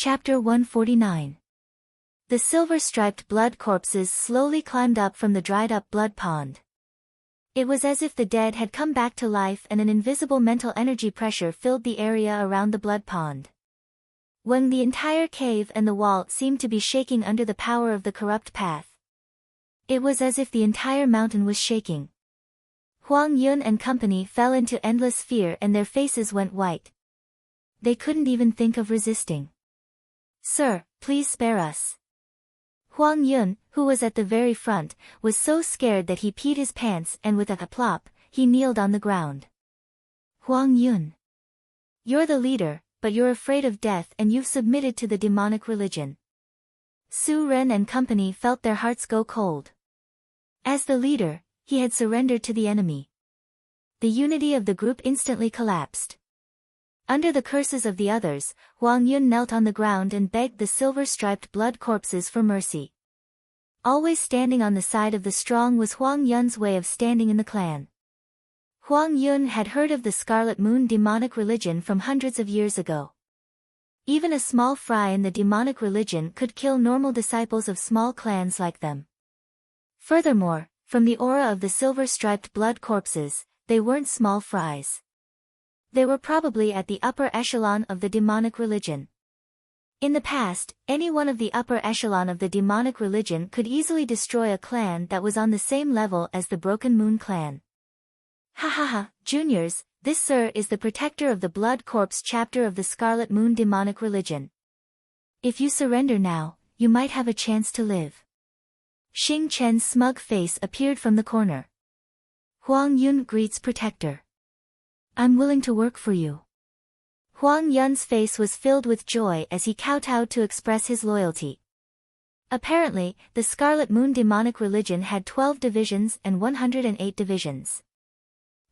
Chapter 149. The silver-striped blood corpses slowly climbed up from the dried-up blood pond. It was as if the dead had come back to life and an invisible mental energy pressure filled the area around the blood pond. When the entire cave and the wall seemed to be shaking under the power of the corrupt path. It was as if the entire mountain was shaking. Huang Yun and company fell into endless fear and their faces went white. They couldn't even think of resisting. "Sir, please spare us." Huang Yun, who was at the very front, was so scared that he peed his pants and with a plop, he kneeled on the ground. "Huang Yun. You're the leader, but you're afraid of death and you've submitted to the demonic religion." Su Ren and company felt their hearts go cold. As the leader, he had surrendered to the enemy. The unity of the group instantly collapsed. Under the curses of the others, Huang Yun knelt on the ground and begged the silver-striped blood corpses for mercy. Always standing on the side of the strong was Huang Yun's way of standing in the clan. Huang Yun had heard of the Scarlet Moon demonic religion from hundreds of years ago. Even a small fry in the demonic religion could kill normal disciples of small clans like them. Furthermore, from the aura of the silver-striped blood corpses, they weren't small fries. They were probably at the upper echelon of the demonic religion. In the past, any one of the upper echelon of the demonic religion could easily destroy a clan that was on the same level as the Broken Moon clan. "Ha ha ha, juniors, this sir is the protector of the Blood Corpse chapter of the Scarlet Moon demonic religion. If you surrender now, you might have a chance to live." Xing Chen's smug face appeared from the corner. "Huang Yun greets protector. I'm willing to work for you." Huang Yun's face was filled with joy as he kowtowed to express his loyalty. Apparently, the Scarlet Moon demonic religion had 12 divisions and 108 divisions.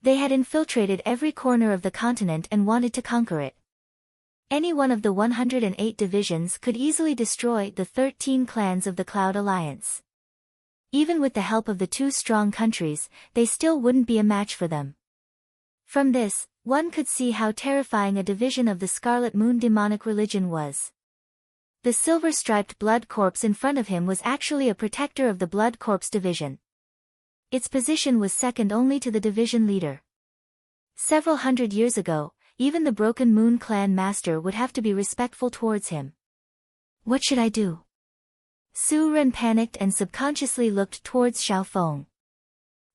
They had infiltrated every corner of the continent and wanted to conquer it. Any one of the 108 divisions could easily destroy the 13 clans of the Cloud Alliance. Even with the help of the two strong countries, they still wouldn't be a match for them. From this, one could see how terrifying a division of the Scarlet Moon demonic religion was. The silver-striped blood corpse in front of him was actually a protector of the blood corpse division. Its position was second only to the division leader. Several hundred years ago, even the Broken Moon clan master would have to be respectful towards him. "What should I do?" Su Ren panicked and subconsciously looked towards Xiaofeng.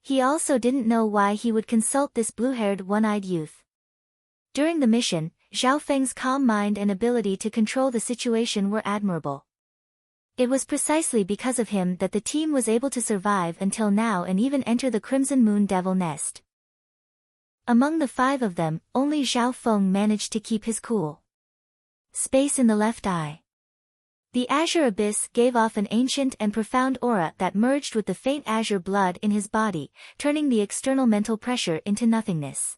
He also didn't know why he would consult this blue-haired one-eyed youth. During the mission, Xiaofeng's calm mind and ability to control the situation were admirable. It was precisely because of him that the team was able to survive until now and even enter the Crimson Moon Devil Nest. Among the 5 of them, only Xiaofeng managed to keep his cool. Space in the left eye. The azure abyss gave off an ancient and profound aura that merged with the faint azure blood in his body, turning the external mental pressure into nothingness.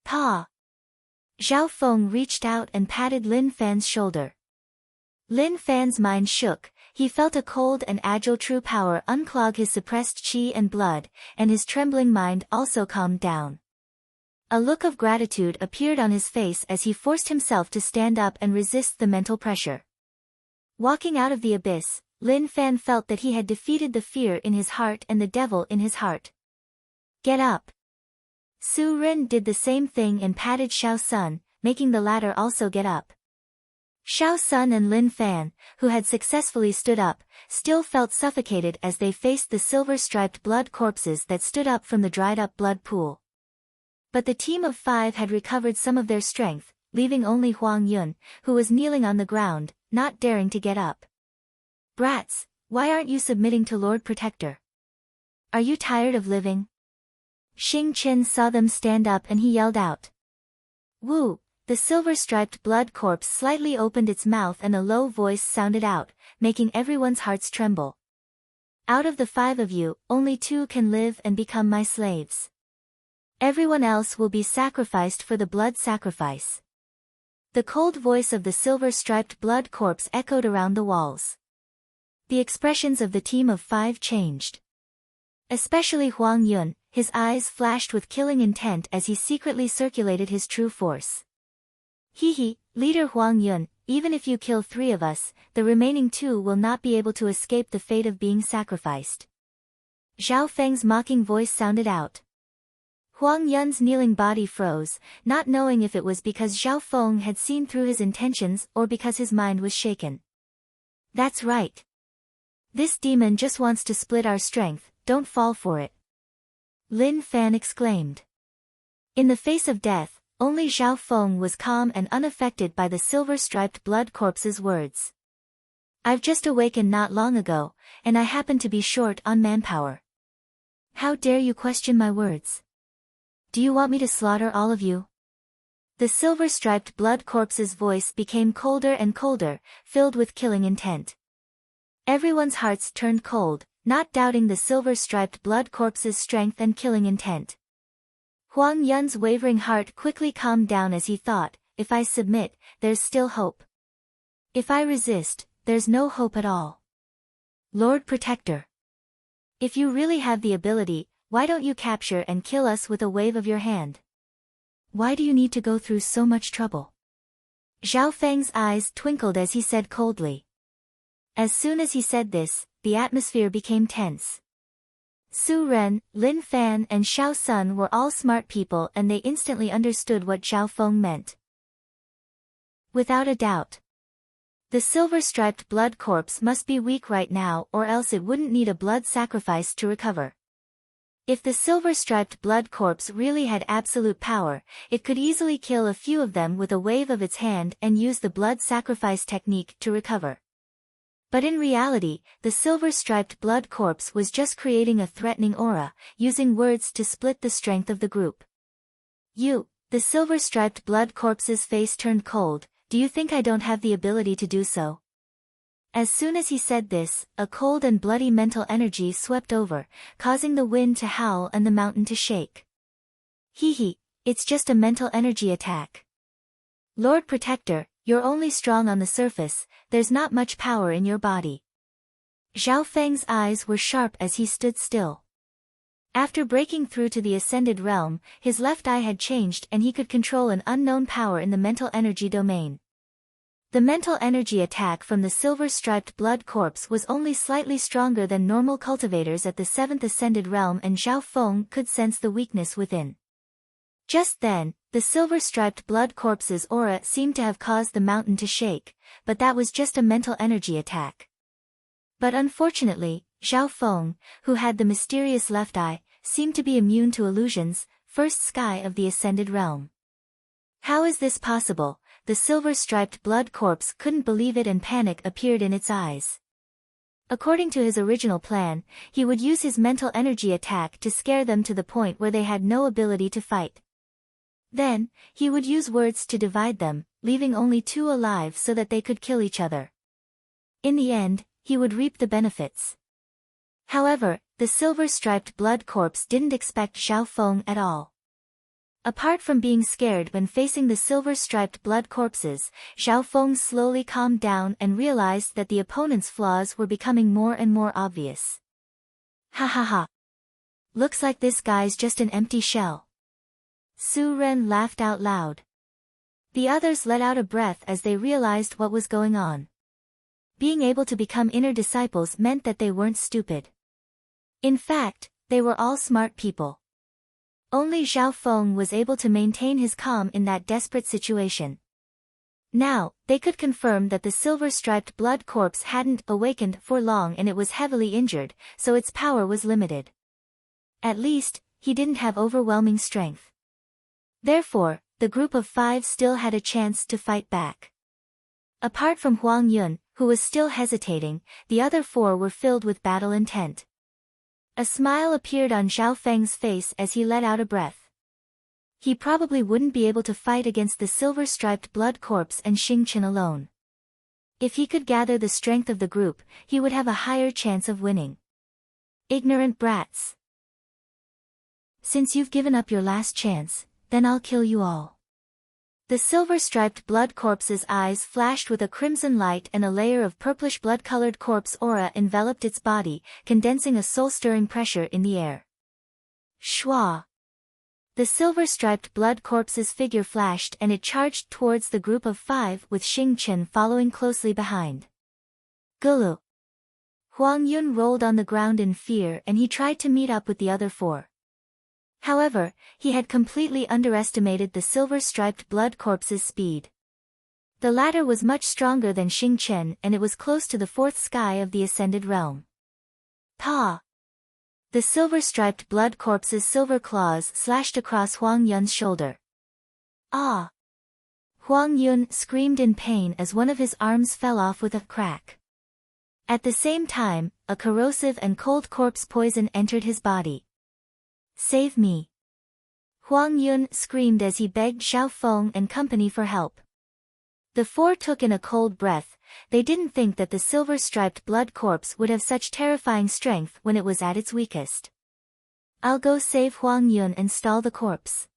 "Pa!" Zhao Feng reached out and patted Lin Fan's shoulder. Lin Fan's mind shook, he felt a cold and agile true power unclog his suppressed qi and blood, and his trembling mind also calmed down. A look of gratitude appeared on his face as he forced himself to stand up and resist the mental pressure. Walking out of the abyss, Lin Fan felt that he had defeated the fear in his heart and the devil in his heart. "Get up." Su Ren did the same thing and patted Xiao Sun, making the latter also get up. Xiao Sun and Lin Fan, who had successfully stood up, still felt suffocated as they faced the silver-striped blood corpses that stood up from the dried-up blood pool. But the team of 5 had recovered some of their strength, leaving only Huang Yun, who was kneeling on the ground, not daring to get up. "Brats, why aren't you submitting to Lord Protector? Are you tired of living?" Xing Chen saw them stand up and he yelled out. "Woo!" The silver-striped blood corpse slightly opened its mouth and a low voice sounded out, making everyone's hearts tremble. "Out of the 5 of you, only 2 can live and become my slaves. Everyone else will be sacrificed for the blood sacrifice." The cold voice of the silver-striped blood corpse echoed around the walls. The expressions of the team of 5 changed. Especially Huang Yun, his eyes flashed with killing intent as he secretly circulated his true force. "Hee hee, Leader Huang Yun, even if you kill 3 of us, the remaining 2 will not be able to escape the fate of being sacrificed. Zhao Feng's mocking voice sounded out. Huang Yun's kneeling body froze, not knowing if it was because Zhao Feng had seen through his intentions or because his mind was shaken. That's right. This demon just wants to split our strength, don't fall for it. Lin Fan exclaimed. In the face of death, only Zhao Feng was calm and unaffected by the silver-striped blood corpse's words. I've just awakened not long ago, and I happen to be short on manpower. How dare you question my words? Do you want me to slaughter all of you? The silver-striped blood corpse's voice became colder and colder, filled with killing intent. Everyone's hearts turned cold, not doubting the silver-striped blood corpse's strength and killing intent. Huang Yun's wavering heart quickly calmed down as he thought, if I submit, there's still hope. If I resist, there's no hope at all. Lord Protector. If you really have the ability, why don't you capture and kill us with a wave of your hand? Why do you need to go through so much trouble? Zhao Feng's eyes twinkled as he said coldly. As soon as he said this, the atmosphere became tense. Su Ren, Lin Fan and Xiao Sun were all smart people and they instantly understood what Zhao Feng meant. Without a doubt. The silver-striped blood corpse must be weak right now or else it wouldn't need a blood sacrifice to recover. If the silver-striped blood corpse really had absolute power, it could easily kill a few of them with a wave of its hand and use the blood sacrifice technique to recover. But in reality, the silver-striped blood corpse was just creating a threatening aura, using words to split the strength of the group. You, the silver-striped blood corpse's face turned cold, do you think I don't have the ability to do so? As soon as he said this, a cold and bloody mental energy swept over, causing the wind to howl and the mountain to shake. Hee, it's just a mental energy attack. Lord Protector, you're only strong on the surface, there's not much power in your body. Zhao Feng's eyes were sharp as he stood still. After breaking through to the Ascended Realm, his left eye had changed and he could control an unknown power in the mental energy domain. The mental energy attack from the silver-striped blood corpse was only slightly stronger than normal cultivators at the 7th Ascended Realm and Zhao Feng could sense the weakness within. Just then, the silver-striped blood corpse's aura seemed to have caused the mountain to shake, but that was just a mental energy attack. But unfortunately, Zhao Feng, who had the mysterious left eye, seemed to be immune to illusions, first sky of the Ascended Realm. How is this possible? The silver-striped blood corpse couldn't believe it and panic appeared in its eyes. According to his original plan, he would use his mental energy attack to scare them to the point where they had no ability to fight. Then, he would use words to divide them, leaving only 2 alive so that they could kill each other. In the end, he would reap the benefits. However, the silver-striped blood corpse didn't expect Zhao Feng at all. Apart from being scared when facing the silver-striped blood corpses, Zhao Feng slowly calmed down and realized that the opponent's flaws were becoming more and more obvious. Ha ha ha. Looks like this guy's just an empty shell. Su Ren laughed out loud. The others let out a breath as they realized what was going on. Being able to become inner disciples meant that they weren't stupid. In fact, they were all smart people. Only Zhao Feng was able to maintain his calm in that desperate situation. Now, they could confirm that the silver-striped blood corpse hadn't awakened for long and it was heavily injured, so its power was limited. At least, he didn't have overwhelming strength. Therefore, the group of 5 still had a chance to fight back. Apart from Huang Yun, who was still hesitating, the other 4 were filled with battle intent. A smile appeared on Zhao Feng's face as he let out a breath. He probably wouldn't be able to fight against the silver-striped blood corpse and Xing Chen alone. If he could gather the strength of the group, he would have a higher chance of winning. Ignorant brats. Since you've given up your last chance, then I'll kill you all. The silver-striped blood corpse's eyes flashed with a crimson light and a layer of purplish blood-colored corpse aura enveloped its body, condensing a soul-stirring pressure in the air. Shwa! The silver-striped blood corpse's figure flashed and it charged towards the group of 5 with Xing Chen following closely behind. Gulu! Huang Yun rolled on the ground in fear and he tried to meet up with the other 4. However, he had completely underestimated the silver-striped blood corpse's speed. The latter was much stronger than Xing Chen and it was close to the 4th sky of the ascended realm. Pa! The silver-striped blood corpse's silver claws slashed across Huang Yun's shoulder. Ah! Huang Yun screamed in pain as one of his arms fell off with a crack. At the same time, a corrosive and cold corpse poison entered his body. Save me! Huang Yun screamed as he begged Xiao Feng and company for help. The 4 took in a cold breath. They didn't think that the silver-striped blood corpse would have such terrifying strength when it was at its weakest. I'll go save Huang Yun and stall the corpse.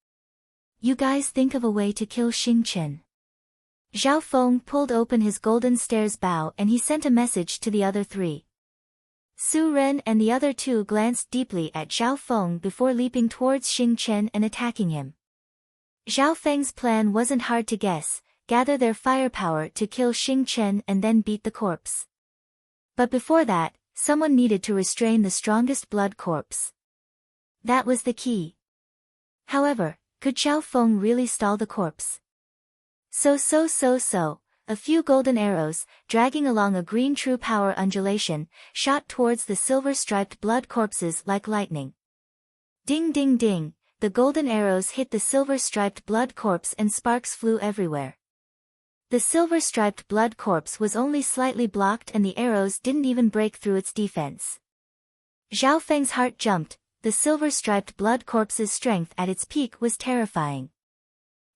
You guys think of a way to kill Xing Chen. Xiao Feng pulled open his golden stairs bow and he sent a message to the other 3. Su Ren and the other 2 glanced deeply at Xiao Feng before leaping towards Xing Chen and attacking him. Xiao Feng's plan wasn't hard to guess. Gather their firepower to kill Xing Chen and then beat the corpse. But before that, someone needed to restrain the strongest blood corpse. That was the key. However, could Xiao Feng really stall the corpse? So, a few golden arrows, dragging along a green true power undulation, shot towards the silver-striped blood corpses like lightning. Ding ding ding, the golden arrows hit the silver-striped blood corpse and sparks flew everywhere. The silver-striped blood corpse was only slightly blocked and the arrows didn't even break through its defense. Zhao Feng's heart jumped. The silver-striped blood corpse's strength at its peak was terrifying.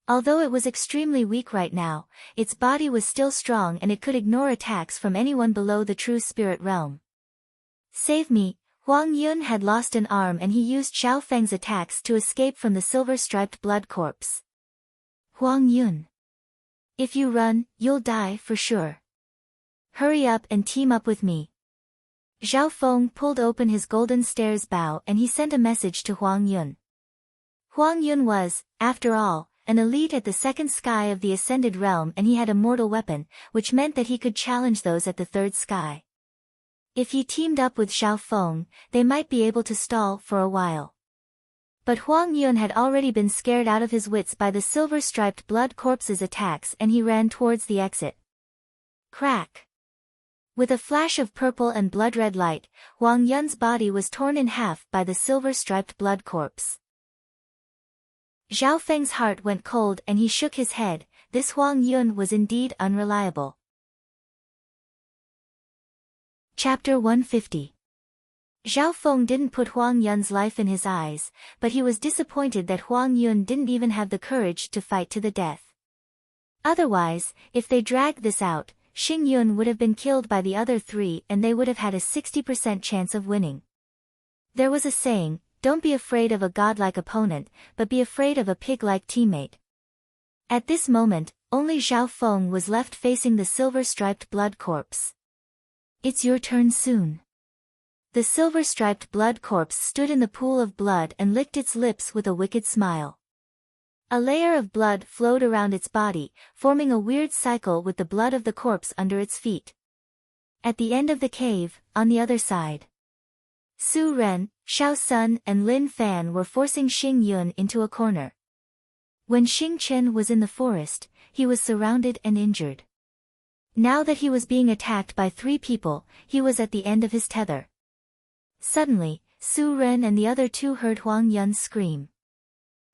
Although it was extremely weak right now, its body was still strong and it could ignore attacks from anyone below the true spirit realm. Save me! Huang Yun had lost an arm and he used Xiao Feng's attacks to escape from the silver-striped blood corpse. Huang Yun! If you run, you'll die for sure. Hurry up and team up with me. Xiao Feng pulled open his golden stairs bow and he sent a message to Huang Yun. Huang Yun was, after all, an elite at the 2nd sky of the ascended realm and he had a mortal weapon, which meant that he could challenge those at the 3rd sky. If he teamed up with Xiao Feng, they might be able to stall for a while. But Huang Yun had already been scared out of his wits by the silver-striped blood corpse's attacks and he ran towards the exit. Crack! With a flash of purple and blood-red light, Huang Yun's body was torn in half by the silver-striped blood corpse. Zhao Feng's heart went cold and he shook his head. This Huang Yun was indeed unreliable. Chapter 150. Zhao Feng didn't put Huang Yun's life in his eyes, but he was disappointed that Huang Yun didn't even have the courage to fight to the death. Otherwise, if they dragged this out, Xing Yun would have been killed by the other 3 and they would have had a 60% chance of winning. There was a saying, don't be afraid of a godlike opponent, but be afraid of a pig-like teammate. At this moment, only Zhao Feng was left facing the silver-striped blood corpse. It's your turn soon. The silver-striped blood corpse stood in the pool of blood and licked its lips with a wicked smile. A layer of blood flowed around its body, forming a weird cycle with the blood of the corpse under its feet. At the end of the cave, on the other side, Su Ren, Xiao Sun and Lin Fan were forcing Xing Yun into a corner. When Xing Chen was in the forest, he was surrounded and injured. Now that he was being attacked by 3 people, he was at the end of his tether. Suddenly, Su Ren and the other 2 heard Huang Yun's scream.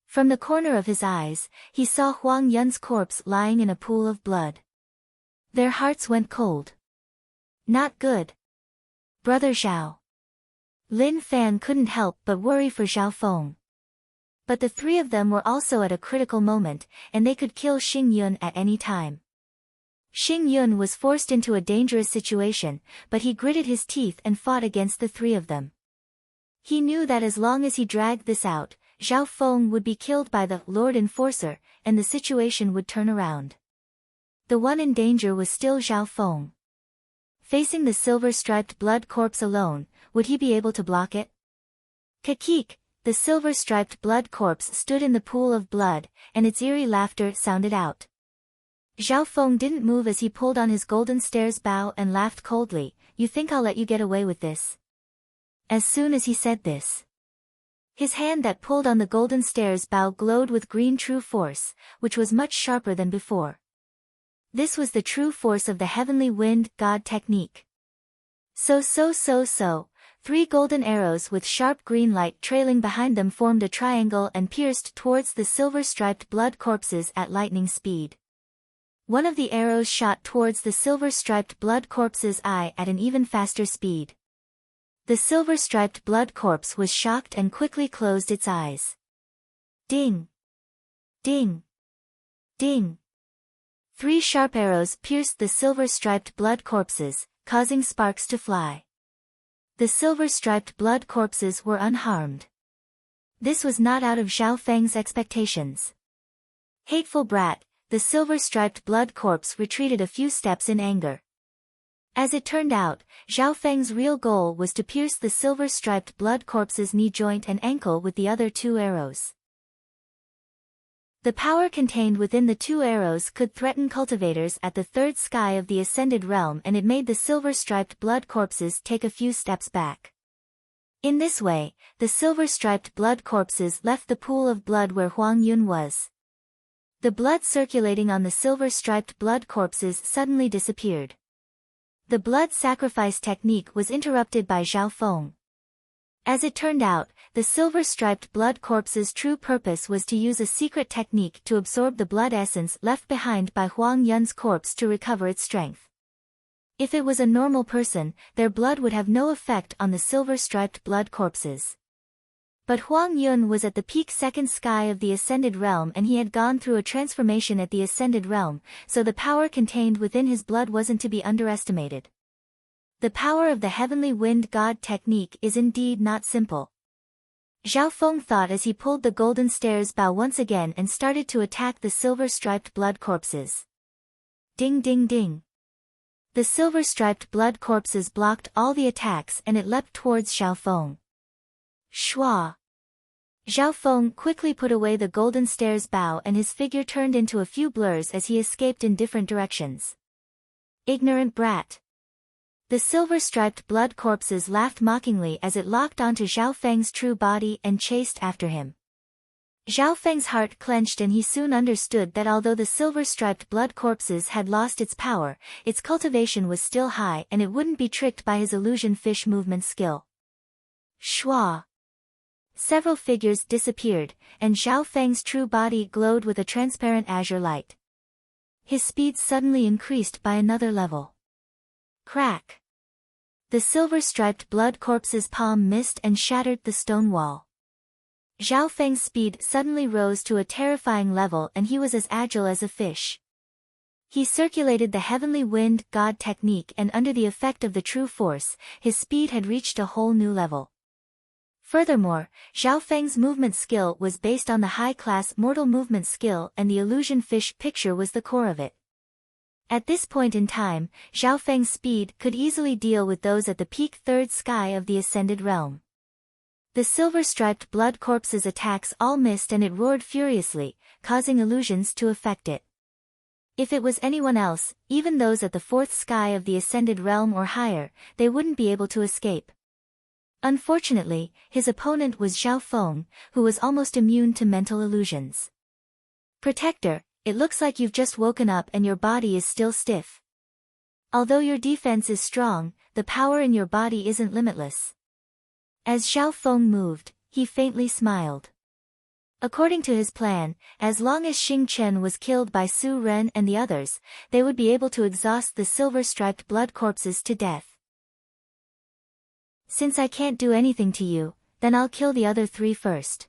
From the corner of his eyes, he saw Huang Yun's corpse lying in a pool of blood. Their hearts went cold. Not good. Brother Zhao. Lin Fan couldn't help but worry for Zhao Feng. But the 3 of them were also at a critical moment, and they could kill Xing Yun at any time. Xing Yun was forced into a dangerous situation, but he gritted his teeth and fought against the 3 of them. He knew that as long as he dragged this out, Zhao Feng would be killed by the Lord Enforcer, and the situation would turn around. The one in danger was still Zhao Feng. Facing the silver-striped blood corpse alone, would he be able to block it? Kakik! the silver-striped blood corpse stood in the pool of blood, and its eerie laughter sounded out. Zhao Feng didn't move as he pulled on his golden stairs bow and laughed coldly. "You think I'll let you get away with this?" As soon as he said this, his hand that pulled on the golden stairs bow glowed with green true force, which was much sharper than before. This was the true force of the heavenly wind god technique. So, 3 golden arrows with sharp green light trailing behind them formed a triangle and pierced towards the silver-striped blood corpses at lightning speed. One of the arrows shot towards the silver-striped blood corpse's eye at an even faster speed. The silver-striped blood corpse was shocked and quickly closed its eyes. Ding! Ding! Ding! 3 sharp arrows pierced the silver-striped blood corpses, causing sparks to fly. The silver-striped blood corpses were unharmed. This was not out of Zhao Feng's expectations. Hateful brat, the silver-striped blood corpse retreated a few steps in anger. As it turned out, Zhao Feng's real goal was to pierce the silver-striped blood corpse's knee joint and ankle with the other 2 arrows. The power contained within the 2 arrows could threaten cultivators at the 3rd sky of the Ascended Realm, and it made the silver-striped blood corpses take a few steps back. In this way, the silver-striped blood corpses left the pool of blood where Huang Yun was. The blood circulating on the silver-striped blood corpses suddenly disappeared. The blood sacrifice technique was interrupted by Zhao Feng. As it turned out, the silver-striped blood corpse's true purpose was to use a secret technique to absorb the blood essence left behind by Huang Yun's corpse to recover its strength. If it was a normal person, their blood would have no effect on the silver-striped blood corpses. But Huang Yun was at the peak 2nd sky of the Ascended Realm, and he had gone through a transformation at the Ascended Realm, so the power contained within his blood wasn't to be underestimated. The power of the heavenly wind god technique is indeed not simple. Zhao Feng thought as he pulled the golden stairs bow once again and started to attack the silver-striped blood corpses. Ding ding ding. The silver-striped blood corpses blocked all the attacks and it leapt towards Zhao Feng. Shua! Zhao Feng quickly put away the golden stairs bow and his figure turned into a few blurs as he escaped in different directions. Ignorant brat! The silver-striped blood corpses laughed mockingly as it locked onto Zhao Feng's true body and chased after him. Zhao Feng's heart clenched and he soon understood that although the silver-striped blood corpses had lost its power, its cultivation was still high and it wouldn't be tricked by his illusion fish movement skill. Shua! Several figures disappeared, and Zhao Feng's true body glowed with a transparent azure light. His speed suddenly increased by another level. Crack! The silver-striped blood corpse's palm missed and shattered the stone wall. Zhao Feng's speed suddenly rose to a terrifying level and he was as agile as a fish. He circulated the heavenly wind god technique, and under the effect of the true force, his speed had reached a whole new level. Furthermore, Zhao Feng's movement skill was based on the high-class mortal movement skill, and the illusion fish picture was the core of it. At this point in time, Zhao Feng's speed could easily deal with those at the peak 3rd sky of the Ascended Realm. The silver-striped blood corpse's attacks all missed and it roared furiously, causing illusions to affect it. If it was anyone else, even those at the 4th sky of the Ascended Realm or higher, they wouldn't be able to escape. Unfortunately, his opponent was Zhao Feng, who was almost immune to mental illusions. Protector, it looks like you've just woken up and your body is still stiff. Although your defense is strong, the power in your body isn't limitless. As Zhao Feng moved, he faintly smiled. According to his plan, as long as Xing Chen was killed by Su Ren and the others, they would be able to exhaust the silver-striped blood corpses to death. Since I can't do anything to you, then I'll kill the other 3 first.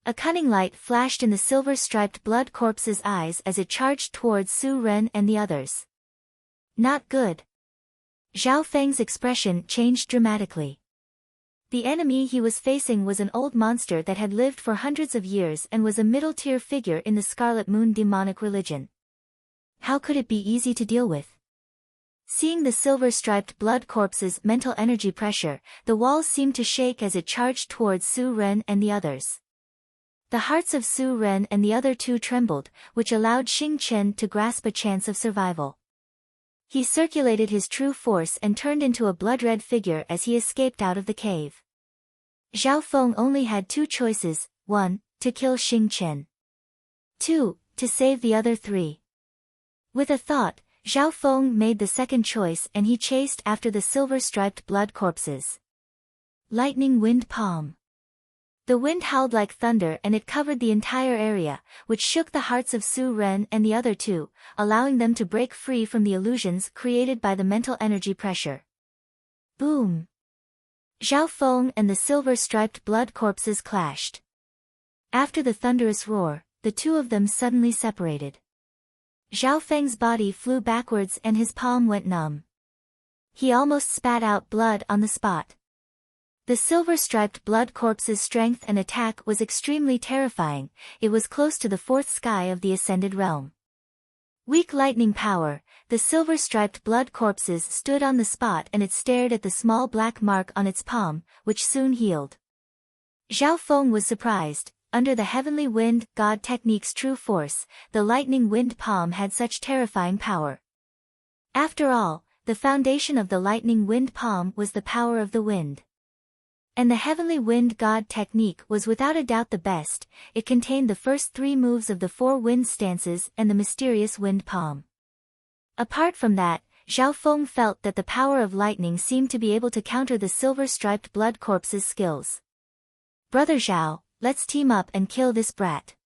A cunning light flashed in the silver-striped blood corpse's eyes as it charged towards Su Ren and the others. Not good. Zhao Feng's expression changed dramatically. The enemy he was facing was an old monster that had lived for hundreds of years and was a middle-tier figure in the Scarlet Moon demonic religion. How could it be easy to deal with? Seeing the silver-striped blood corpse's mental energy pressure, the walls seemed to shake as it charged towards Su Ren and the others. The hearts of Su Ren and the other two trembled, which allowed Xing Chen to grasp a chance of survival. He circulated his true force and turned into a blood-red figure as he escaped out of the cave. Zhao Feng only had two choices: 1. To kill Xing Chen. 2. To save the other three. With a thought, Zhao Feng made the second choice and he chased after the silver-striped blood corpses. Lightning Wind Palm. The wind howled like thunder and it covered the entire area, which shook the hearts of Su Ren and the other two, allowing them to break free from the illusions created by the mental energy pressure. Boom! Zhao Feng and the silver-striped blood corpses clashed. After the thunderous roar, the two of them suddenly separated. Zhao Feng's body flew backwards and his palm went numb. He almost spat out blood on the spot. The silver-striped blood corpse's strength and attack was extremely terrifying. It was close to the fourth sky of the ascended realm. Weak lightning power, the silver-striped blood corpses stood on the spot and it stared at the small black mark on its palm, which soon healed. Zhao Feng was surprised. Under the heavenly wind god technique's true force, the lightning wind palm had such terrifying power. After all, the foundation of the lightning wind palm was the power of the wind. And the heavenly wind god technique was without a doubt the best. It contained the first three moves of the four wind stances and the mysterious wind palm. Apart from that, Zhao Feng felt that the power of lightning seemed to be able to counter the silver-striped blood corpse's skills. Brother Zhao, let's team up and kill this brat.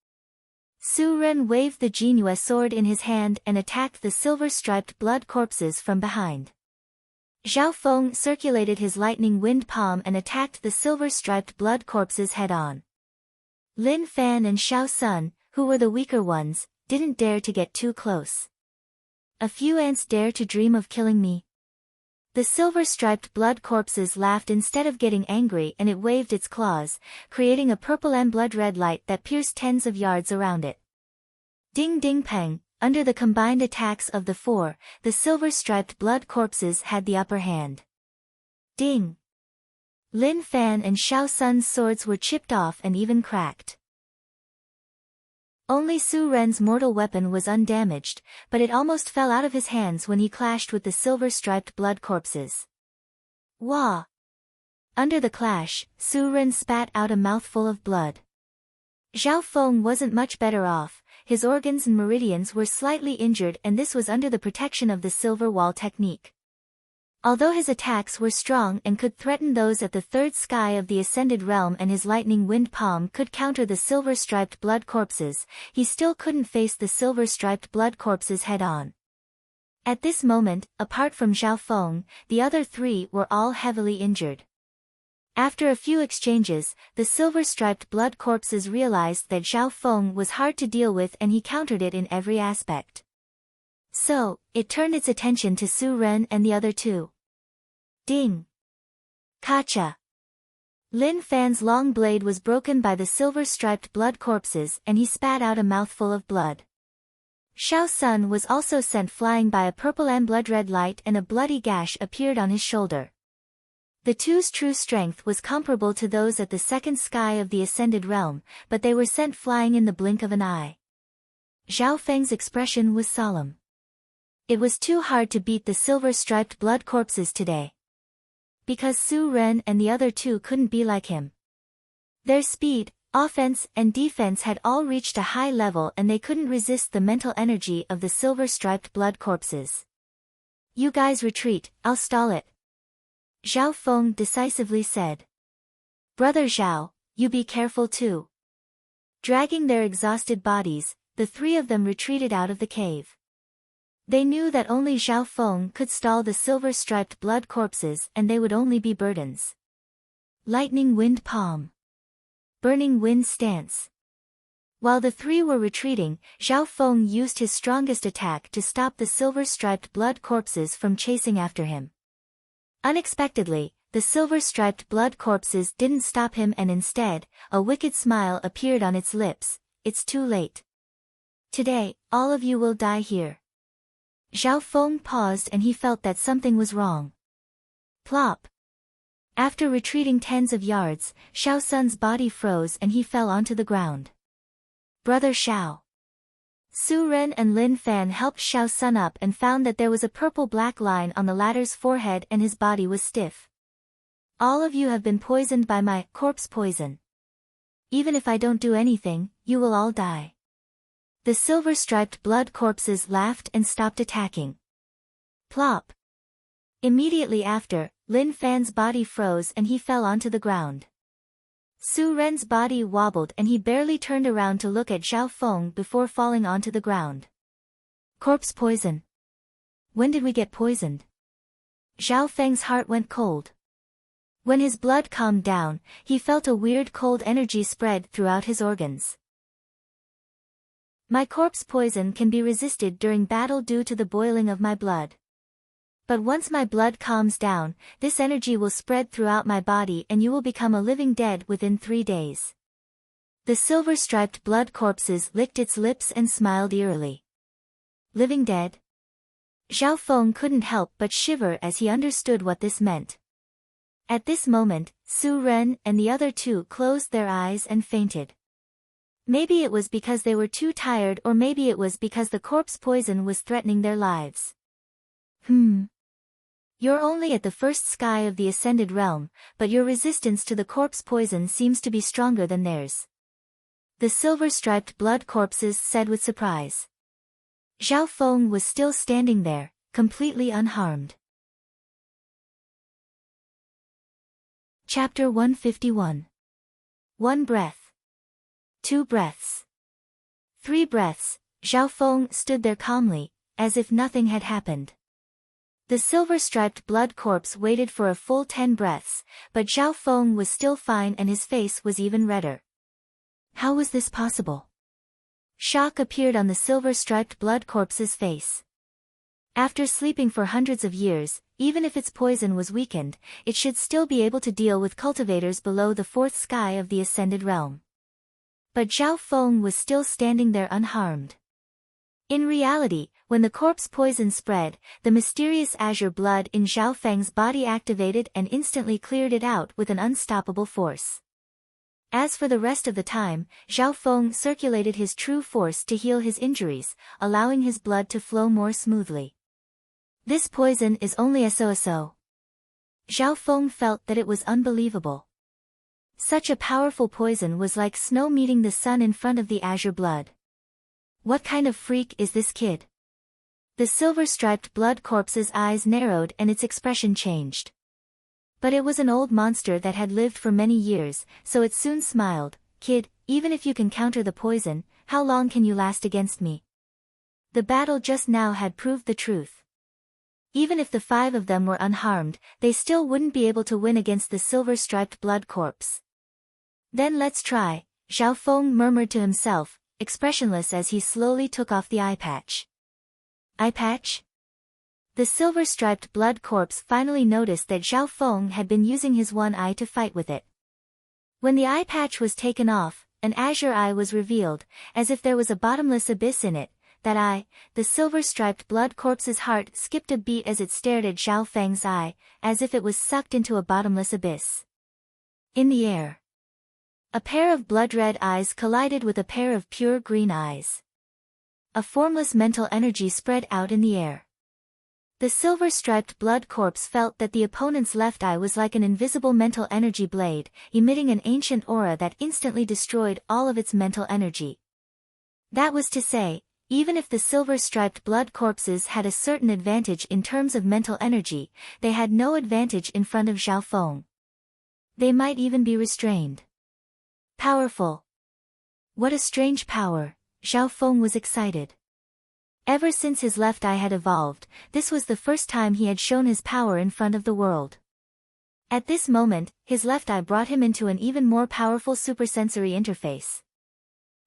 Su Ren waved the Jinhua sword in his hand and attacked the silver-striped blood corpses from behind. Zhao Feng circulated his lightning wind palm and attacked the silver-striped blood corpses head-on. Lin Fan and Xiao Sun, who were the weaker ones, didn't dare to get too close. A few ants dare to dream of killing me? The silver-striped blood corpses laughed instead of getting angry and it waved its claws, creating a purple and blood-red light that pierced tens of yards around it. Ding ding peng, under the combined attacks of the four, the silver-striped blood corpses had the upper hand. Ding! Lin Fan and Xiao Sun's swords were chipped off and even cracked. Only Su Ren's mortal weapon was undamaged, but it almost fell out of his hands when he clashed with the silver-striped blood corpses. Wah! Under the clash, Su Ren spat out a mouthful of blood. Zhao Feng wasn't much better off. His organs and meridians were slightly injured and this was under the protection of the silver wall technique. Although his attacks were strong and could threaten those at the third sky of the ascended realm and his lightning wind palm could counter the silver-striped blood corpses, he still couldn't face the silver-striped blood corpses head-on. At this moment, apart from Zhao Feng, the other three were all heavily injured. After a few exchanges, the silver-striped blood corpses realized that Zhao Feng was hard to deal with and he countered it in every aspect. So, it turned its attention to Su Ren and the other two. Ding! Kacha! Lin Fan's long blade was broken by the silver-striped blood corpses and he spat out a mouthful of blood. Xiao Sun was also sent flying by a purple and blood-red light and a bloody gash appeared on his shoulder. The two's true strength was comparable to those at the second sky of the ascended realm, but they were sent flying in the blink of an eye. Zhao Feng's expression was solemn. It was too hard to beat the silver-striped blood corpses today. Because Su Ren and the other two couldn't be like him. Their speed, offense and defense had all reached a high level and they couldn't resist the mental energy of the silver-striped blood corpses. You guys retreat, I'll stall it. Zhao Feng decisively said. Brother Zhao, you be careful too. Dragging their exhausted bodies, the three of them retreated out of the cave. They knew that only Zhao Feng could stall the silver-striped blood corpses and they would only be burdens. Lightning Wind Palm. Burning Wind Stance. While the three were retreating, Zhao Feng used his strongest attack to stop the silver-striped blood corpses from chasing after him. Unexpectedly, the silver-striped blood corpses didn't stop him and instead, a wicked smile appeared on its lips. It's too late. Today, all of you will die here. Zhao Feng paused and he felt that something was wrong. Plop. After retreating tens of yards, Xiao Sun's body froze and he fell onto the ground. Brother Xiao. Su Ren and Lin Fan helped Xiao Sun up and found that there was a purple-black line on the latter's forehead and his body was stiff. All of you have been poisoned by my corpse poison. Even if I don't do anything, you will all die. The silver-striped blood corpses laughed and stopped attacking. Plop. Immediately after, Lin Fan's body froze and he fell onto the ground. Su Ren's body wobbled and he barely turned around to look at Zhao Feng before falling onto the ground. Corpse poison. When did we get poisoned? Zhao Feng's heart went cold. When his blood calmed down, he felt a weird cold energy spread throughout his organs. My corpse poison can be resisted during battle due to the boiling of my blood. But once my blood calms down, this energy will spread throughout my body and you will become a living dead within 3 days. The silver-striped blood corpses licked its lips and smiled eerily. Living dead? Zhao Feng couldn't help but shiver as he understood what this meant. At this moment, Su Ren and the other two closed their eyes and fainted. Maybe it was because they were too tired or maybe it was because the corpse poison was threatening their lives. You're only at the first sky of the ascended realm, but your resistance to the corpse poison seems to be stronger than theirs. The silver-striped blood corpses said with surprise. Zhao Feng was still standing there, completely unharmed. Chapter 151. 1 breath. 2 breaths. 3 breaths, Zhao Feng stood there calmly, as if nothing had happened. The silver-striped blood corpse waited for a full 10 breaths, but Zhao Feng was still fine and his face was even redder. How was this possible? Shock appeared on the silver-striped blood corpse's face. After sleeping for hundreds of years, even if its poison was weakened, it should still be able to deal with cultivators below the 4th sky of the ascended realm. But Zhao Feng was still standing there unharmed. In reality, when the corpse poison spread, the mysterious azure blood in Zhao Feng's body activated and instantly cleared it out with an unstoppable force. As for the rest of the time, Zhao Feng circulated his true force to heal his injuries, allowing his blood to flow more smoothly. This poison is only so. Zhao Feng felt that it was unbelievable. Such a powerful poison was like snow meeting the sun in front of the azure blood. What kind of freak is this kid? The silver-striped blood corpse's eyes narrowed and its expression changed. But it was an old monster that had lived for many years, so it soon smiled. Kid, even if you can counter the poison, how long can you last against me? The battle just now had proved the truth. Even if the 5 of them were unharmed, they still wouldn't be able to win against the silver-striped blood corpse. Then let's try, Zhao Feng murmured to himself, expressionless as he slowly took off the eye patch. Eye patch? The silver-striped blood corpse finally noticed that Zhao Feng had been using his one eye to fight with it. When the eye patch was taken off, an azure eye was revealed, as if there was a bottomless abyss in it. That eye, the silver-striped blood corpse's heart skipped a beat as it stared at Zhao Feng's eye, as if it was sucked into a bottomless abyss. In the air. A pair of blood-red eyes collided with a pair of pure green eyes. A formless mental energy spread out in the air. The silver-striped blood corpse felt that the opponent's left eye was like an invisible mental energy blade, emitting an ancient aura that instantly destroyed all of its mental energy. That was to say, even if the silver-striped blood corpses had a certain advantage in terms of mental energy, they had no advantage in front of Zhao Feng. They might even be restrained. Powerful. What a strange power, Zhao Feng was excited. Ever since his left eye had evolved, this was the first time he had shown his power in front of the world. At this moment, his left eye brought him into an even more powerful supersensory interface.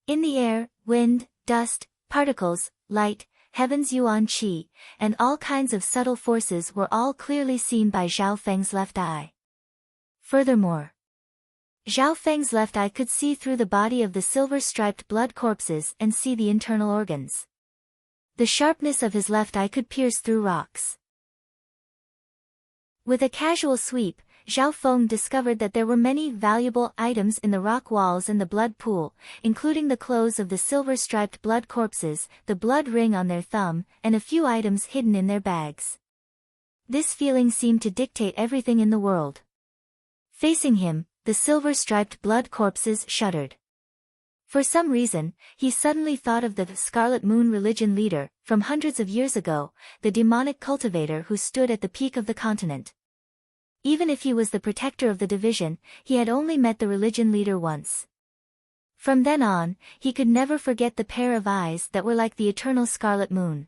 In the air, wind, dust, particles, light, heaven's yuan qi, and all kinds of subtle forces were all clearly seen by Zhao Feng's left eye. Furthermore, Zhao Feng's left eye could see through the body of the silver-striped blood corpses and see the internal organs. The sharpness of his left eye could pierce through rocks. With a casual sweep, Zhao Feng discovered that there were many valuable items in the rock walls and the blood pool, including the clothes of the silver-striped blood corpses, the blood ring on their thumb, and a few items hidden in their bags. This feeling seemed to dictate everything in the world. Facing him, the silver-striped blood corpses shuddered. For some reason, he suddenly thought of the Scarlet Moon religion leader, from hundreds of years ago, the demonic cultivator who stood at the peak of the continent. Even if he was the protector of the division, he had only met the religion leader once. From then on, he could never forget the pair of eyes that were like the eternal scarlet moon.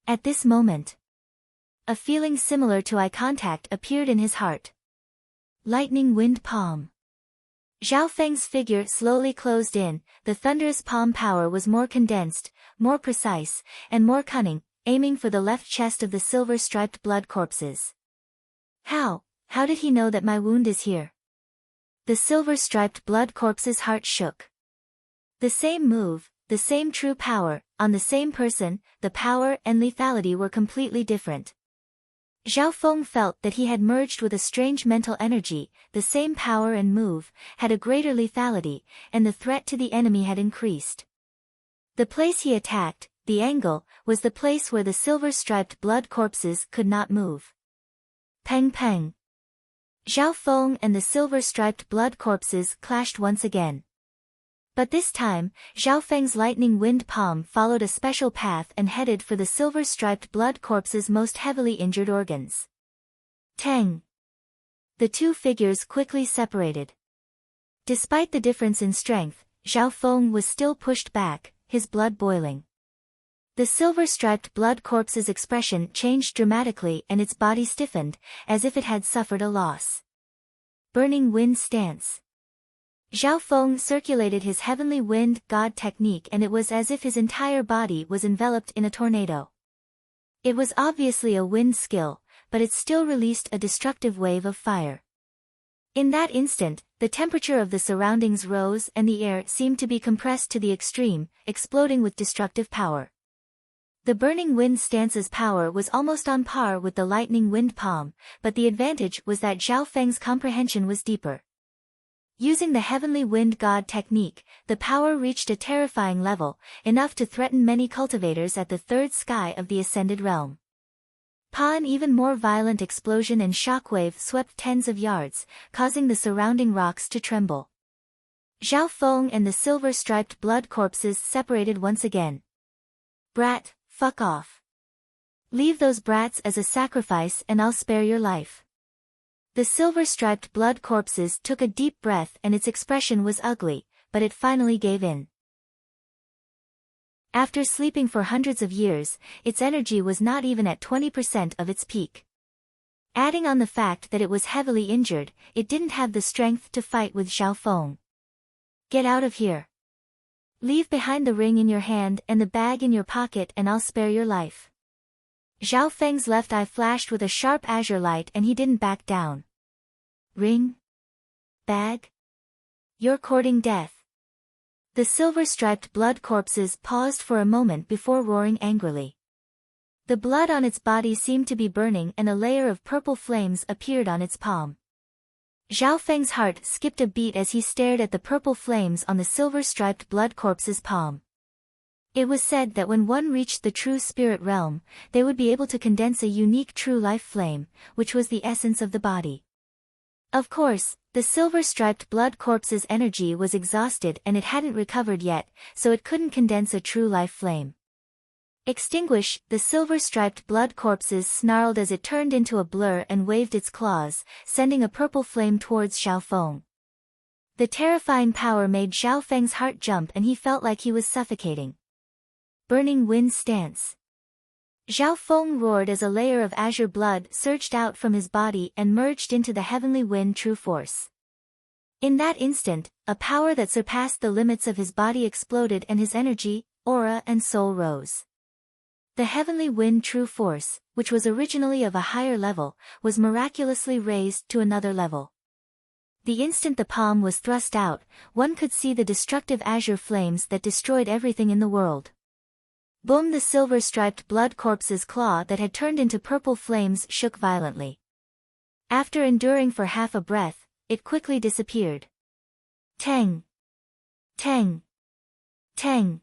At this moment, a feeling similar to eye contact appeared in his heart. Lightning wind palm. Zhao Feng's figure slowly closed in, the thunderous palm power was more condensed, more precise, and more cunning, aiming for the left chest of the silver-striped blood corpses. How did he know that my wound is here? The silver-striped blood corpse's heart shook. The same move, the same true power, on the same person, the power and lethality were completely different. Zhao Feng felt that he had merged with a strange mental energy, the same power and move, had a greater lethality, and the threat to the enemy had increased. The place he attacked, the angle, was the place where the silver-striped blood corpses could not move. Peng peng. Zhao Feng and the silver-striped blood corpses clashed once again. But this time, Zhao Feng's lightning wind palm followed a special path and headed for the silver-striped blood corpse's most heavily injured organs. Tang! The two figures quickly separated. Despite the difference in strength, Zhao Feng was still pushed back, his blood boiling. The silver-striped blood corpse's expression changed dramatically and its body stiffened, as if it had suffered a loss. Burning wind stance. Zhao Feng circulated his heavenly wind god technique and it was as if his entire body was enveloped in a tornado. It was obviously a wind skill, but it still released a destructive wave of fire. In that instant, the temperature of the surroundings rose and the air seemed to be compressed to the extreme, exploding with destructive power. The burning wind stance's power was almost on par with the lightning wind palm, but the advantage was that Zhao Feng's comprehension was deeper. Using the heavenly wind god technique, the power reached a terrifying level, enough to threaten many cultivators at the third sky of the ascended realm. An even more violent explosion and shockwave swept tens of yards, causing the surrounding rocks to tremble. Zhao Feng and the silver-striped blood corpses separated once again. Brat, fuck off. Leave those brats as a sacrifice and I'll spare your life. The silver-striped blood corpses took a deep breath and its expression was ugly, but it finally gave in. After sleeping for hundreds of years, its energy was not even at 20% of its peak. Adding on the fact that it was heavily injured, it didn't have the strength to fight with Zhao Feng. Get out of here. Leave behind the ring in your hand and the bag in your pocket and I'll spare your life. Zhao Feng's left eye flashed with a sharp azure light and he didn't back down. Ring? Bag? You're courting death. The silver-striped blood corpses paused for a moment before roaring angrily. The blood on its body seemed to be burning and a layer of purple flames appeared on its palm. Zhao Feng's heart skipped a beat as he stared at the purple flames on the silver-striped blood corpse's palm. It was said that when one reached the true spirit realm, they would be able to condense a unique true life flame, which was the essence of the body. Of course, the silver-striped blood corpse's energy was exhausted and it hadn't recovered yet, so it couldn't condense a true life flame. Extinguish, the silver-striped blood corpses snarled as it turned into a blur and waved its claws, sending a purple flame towards Zhao Feng. The terrifying power made Zhao Feng's heart jump and he felt like he was suffocating. Burning wind stance. Zhao Feng roared as a layer of azure blood surged out from his body and merged into the heavenly wind true force. In that instant, a power that surpassed the limits of his body exploded and his energy, aura and soul rose. The heavenly wind true force, which was originally of a higher level, was miraculously raised to another level. The instant the palm was thrust out, one could see the destructive azure flames that destroyed everything in the world. Boom! The silver-striped blood corpse's claw that had turned into purple flames shook violently. After enduring for half a breath, it quickly disappeared. Tang! Tang! Tang!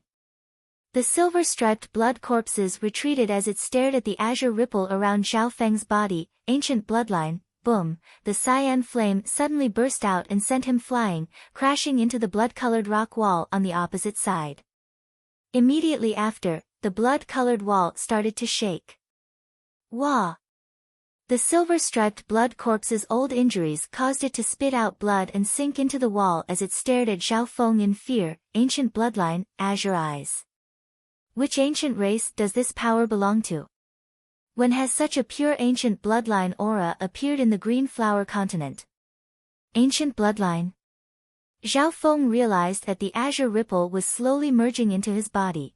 The silver-striped blood corpses retreated as it stared at the azure ripple around Zhao Feng's body. Ancient bloodline. Boom! The cyan flame suddenly burst out and sent him flying, crashing into the blood-colored rock wall on the opposite side. Immediately after, the blood-colored wall started to shake. Wah! The silver-striped blood corpse's old injuries caused it to spit out blood and sink into the wall as it stared at Zhao Feng in fear. Ancient bloodline, azure eyes. Which ancient race does this power belong to? When has such a pure ancient bloodline aura appeared in the green flower continent? Ancient bloodline? Zhao Feng realized that the azure ripple was slowly merging into his body.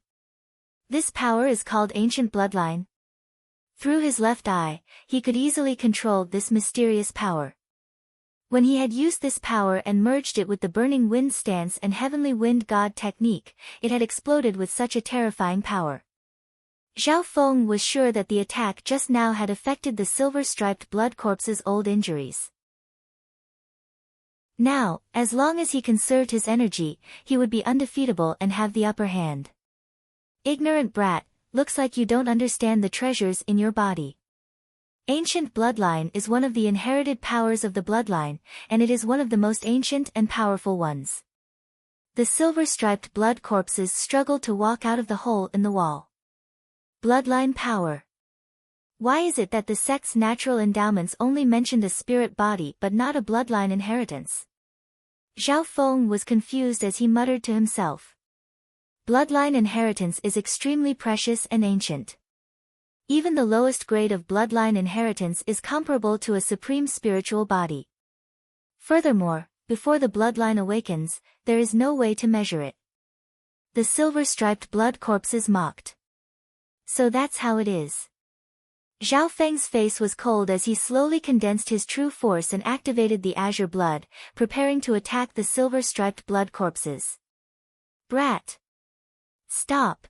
This power is called ancient bloodline. Through his left eye, he could easily control this mysterious power. When he had used this power and merged it with the burning wind stance and heavenly wind god technique, it had exploded with such a terrifying power. Zhao Feng was sure that the attack just now had affected the silver-striped blood corpse's old injuries. Now, as long as he conserved his energy, he would be undefeatable and have the upper hand. Ignorant brat, looks like you don't understand the treasures in your body. Ancient bloodline is one of the inherited powers of the bloodline, and it is one of the most ancient and powerful ones. The silver-striped blood corpses struggled to walk out of the hole in the wall. Bloodline power. Why is it that the sect's natural endowments only mentioned a spirit body but not a bloodline inheritance? Zhao Feng was confused as he muttered to himself. Bloodline inheritance is extremely precious and ancient. Even the lowest grade of bloodline inheritance is comparable to a supreme spiritual body. Furthermore, before the bloodline awakens, there is no way to measure it. The silver-striped blood corpses mocked. So that's how it is. Zhao Feng's face was cold as he slowly condensed his true force and activated the azure blood, preparing to attack the silver-striped blood corpses. Brat! Stop!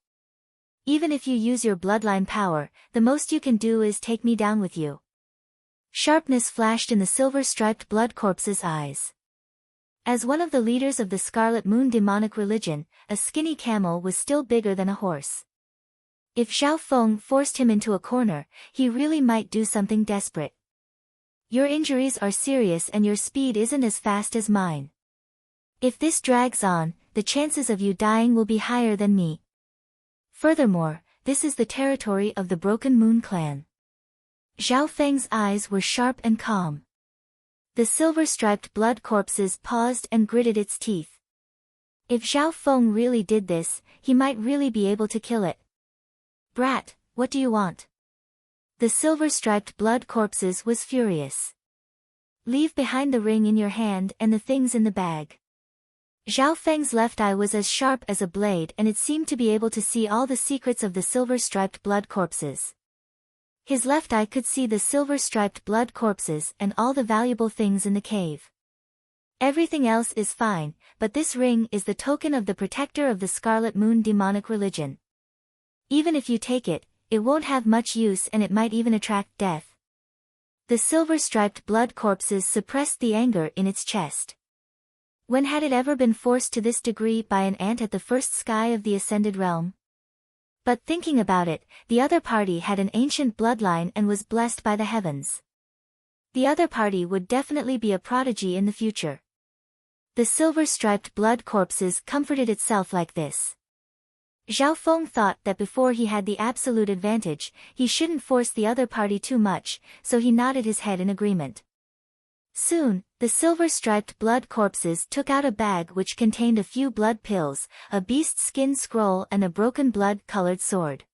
Even if you use your bloodline power, the most you can do is take me down with you. Sharpness flashed in the silver-striped blood corpse's eyes. As one of the leaders of the Scarlet Moon demonic religion, a skinny camel was still bigger than a horse. If Zhao Feng forced him into a corner, he really might do something desperate. Your injuries are serious and your speed isn't as fast as mine. If this drags on, the chances of you dying will be higher than me. Furthermore, this is the territory of the Broken Moon clan. Zhao Feng's eyes were sharp and calm. The silver-striped blood corpses paused and gritted its teeth. If Zhao Feng really did this, he might really be able to kill it. Brat, what do you want? The silver-striped blood corpses was furious. Leave behind the ring in your hand and the things in the bag. Zhao Feng's left eye was as sharp as a blade and it seemed to be able to see all the secrets of the silver-striped blood corpses. His left eye could see the silver-striped blood corpses and all the valuable things in the cave. Everything else is fine, but this ring is the token of the protector of the Scarlet Moon demonic religion. Even if you take it, it won't have much use and it might even attract death. The silver-striped blood corpses suppressed the anger in its chest. When had it ever been forced to this degree by an ant at the first sky of the Ascended Realm? But thinking about it, the other party had an ancient bloodline and was blessed by the heavens. The other party would definitely be a prodigy in the future. The silver-striped blood corpses comforted itself like this. Zhao Feng thought that before he had the absolute advantage, he shouldn't force the other party too much, so he nodded his head in agreement. Soon, the silver-striped blood corpses took out a bag which contained a few blood pills, a beast skin scroll and a broken blood-colored sword.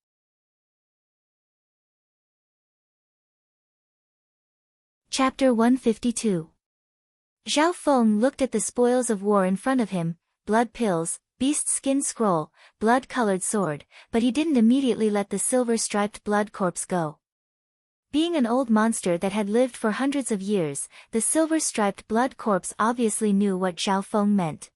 Chapter 152. Zhao Feng looked at the spoils of war in front of him, blood pills, beast skin scroll, blood-colored sword, but he didn't immediately let the silver-striped blood corpse go. Being an old monster that had lived for hundreds of years, the silver-striped blood corpse obviously knew what Zhao Feng meant.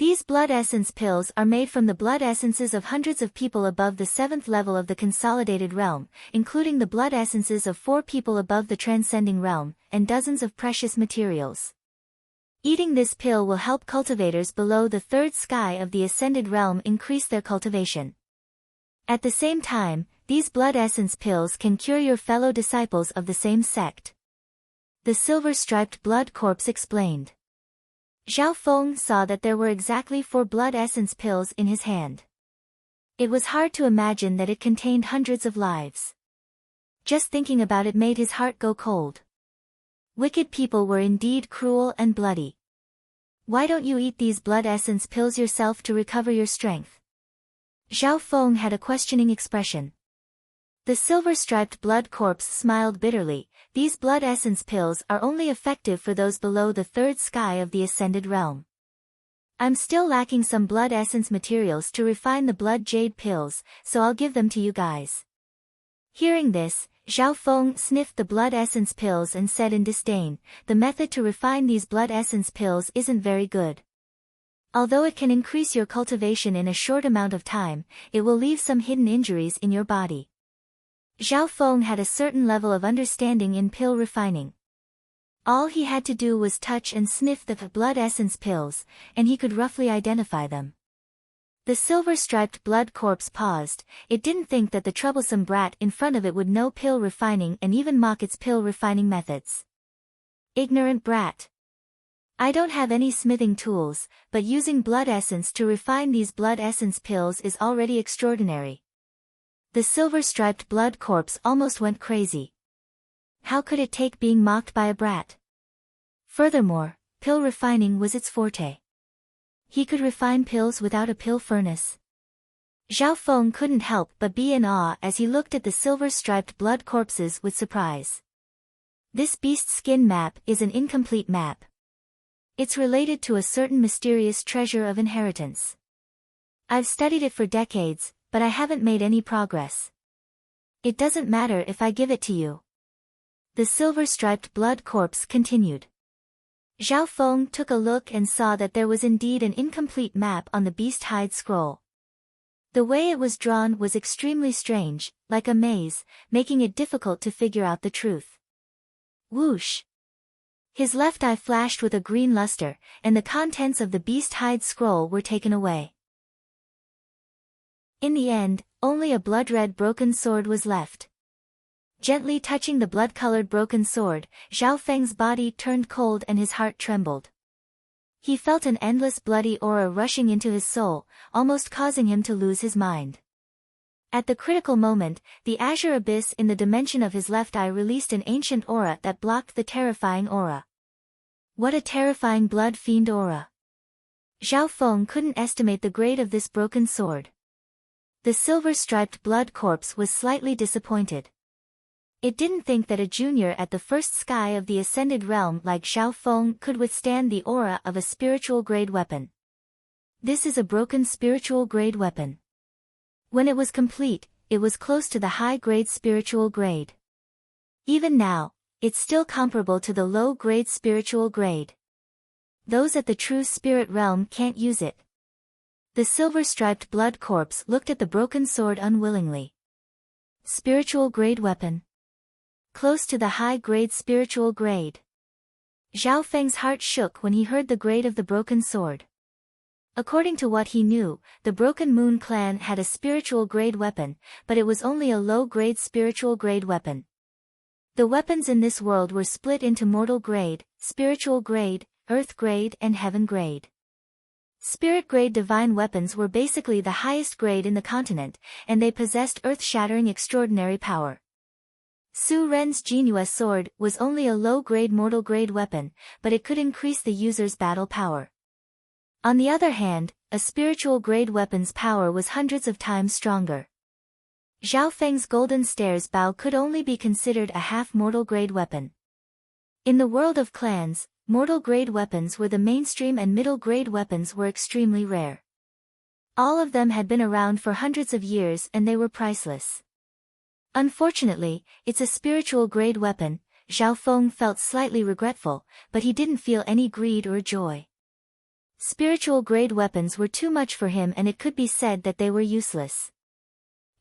These blood essence pills are made from the blood essences of hundreds of people above the 7th level of the consolidated realm, including the blood essences of 4 people above the transcending realm, and dozens of precious materials. Eating this pill will help cultivators below the 3rd sky of the ascended realm increase their cultivation. At the same time, these blood essence pills can cure your fellow disciples of the same sect. The silver-striped blood corpse explained. Zhao Feng saw that there were exactly 4 blood essence pills in his hand. It was hard to imagine that it contained hundreds of lives. Just thinking about it made his heart go cold. Wicked people were indeed cruel and bloody. Why don't you eat these blood essence pills yourself to recover your strength? Zhao Feng had a questioning expression. The silver-striped blood corpse smiled bitterly. These blood essence pills are only effective for those below the 3rd sky of the ascended realm. I'm still lacking some blood essence materials to refine the blood jade pills, so I'll give them to you guys. Hearing this, Zhao Feng sniffed the blood essence pills and said in disdain, the method to refine these blood essence pills isn't very good. Although it can increase your cultivation in a short amount of time, it will leave some hidden injuries in your body. Zhao Feng had a certain level of understanding in pill refining. All he had to do was touch and sniff the blood essence pills, and he could roughly identify them. The silver-striped blood corpse paused. It didn't think that the troublesome brat in front of it would know pill refining and even mock its pill refining methods. Ignorant brat. I don't have any smithing tools, but using blood essence to refine these blood essence pills is already extraordinary. The silver-striped blood corpse almost went crazy. How could it take being mocked by a brat? Furthermore, pill refining was its forte. He could refine pills without a pill furnace. Zhao Feng couldn't help but be in awe as he looked at the silver-striped blood corpses with surprise. This beast skin map is an incomplete map. It's related to a certain mysterious treasure of inheritance. I've studied it for decades, but I haven't made any progress. It doesn't matter if I give it to you. The silver-striped blood corpse continued. Zhao Feng took a look and saw that there was indeed an incomplete map on the beast hide scroll. The way it was drawn was extremely strange, like a maze, making it difficult to figure out the truth. Whoosh! His left eye flashed with a green luster, and the contents of the beast hide scroll were taken away. In the end, only a blood-red broken sword was left. Gently touching the blood-colored broken sword, Zhao Feng's body turned cold and his heart trembled. He felt an endless bloody aura rushing into his soul, almost causing him to lose his mind. At the critical moment, the azure abyss in the dimension of his left eye released an ancient aura that blocked the terrifying aura. What a terrifying blood fiend aura! Zhao Feng couldn't estimate the grade of this broken sword. The silver-striped blood corpse was slightly disappointed. It didn't think that a junior at the 1st sky of the ascended realm like Zhao Feng could withstand the aura of a spiritual-grade weapon. This is a broken spiritual-grade weapon. When it was complete, it was close to the high-grade spiritual grade. Even now, it's still comparable to the low-grade spiritual grade. Those at the true spirit realm can't use it. The silver-striped blood corpse looked at the broken sword unwillingly. Spiritual grade weapon. Close to the high-grade spiritual grade. Zhao Feng's heart shook when he heard the grade of the broken sword. According to what he knew, the Broken Moon clan had a spiritual grade weapon, but it was only a low-grade spiritual grade weapon. The weapons in this world were split into mortal grade, spiritual grade, earth grade and heaven grade. Spirit-grade divine weapons were basically the highest grade in the continent, and they possessed earth-shattering extraordinary power. Su Ren's Jinhua sword was only a low-grade mortal-grade weapon, but it could increase the user's battle power. On the other hand, a spiritual-grade weapon's power was hundreds of times stronger. Zhao Feng's golden stairs bow could only be considered a half-mortal-grade weapon. In the world of clans, mortal-grade weapons were the mainstream and middle-grade weapons were extremely rare. All of them had been around for hundreds of years and they were priceless. Unfortunately, it's a spiritual-grade weapon. Zhao Feng felt slightly regretful, but he didn't feel any greed or joy. Spiritual-grade weapons were too much for him, and it could be said that they were useless.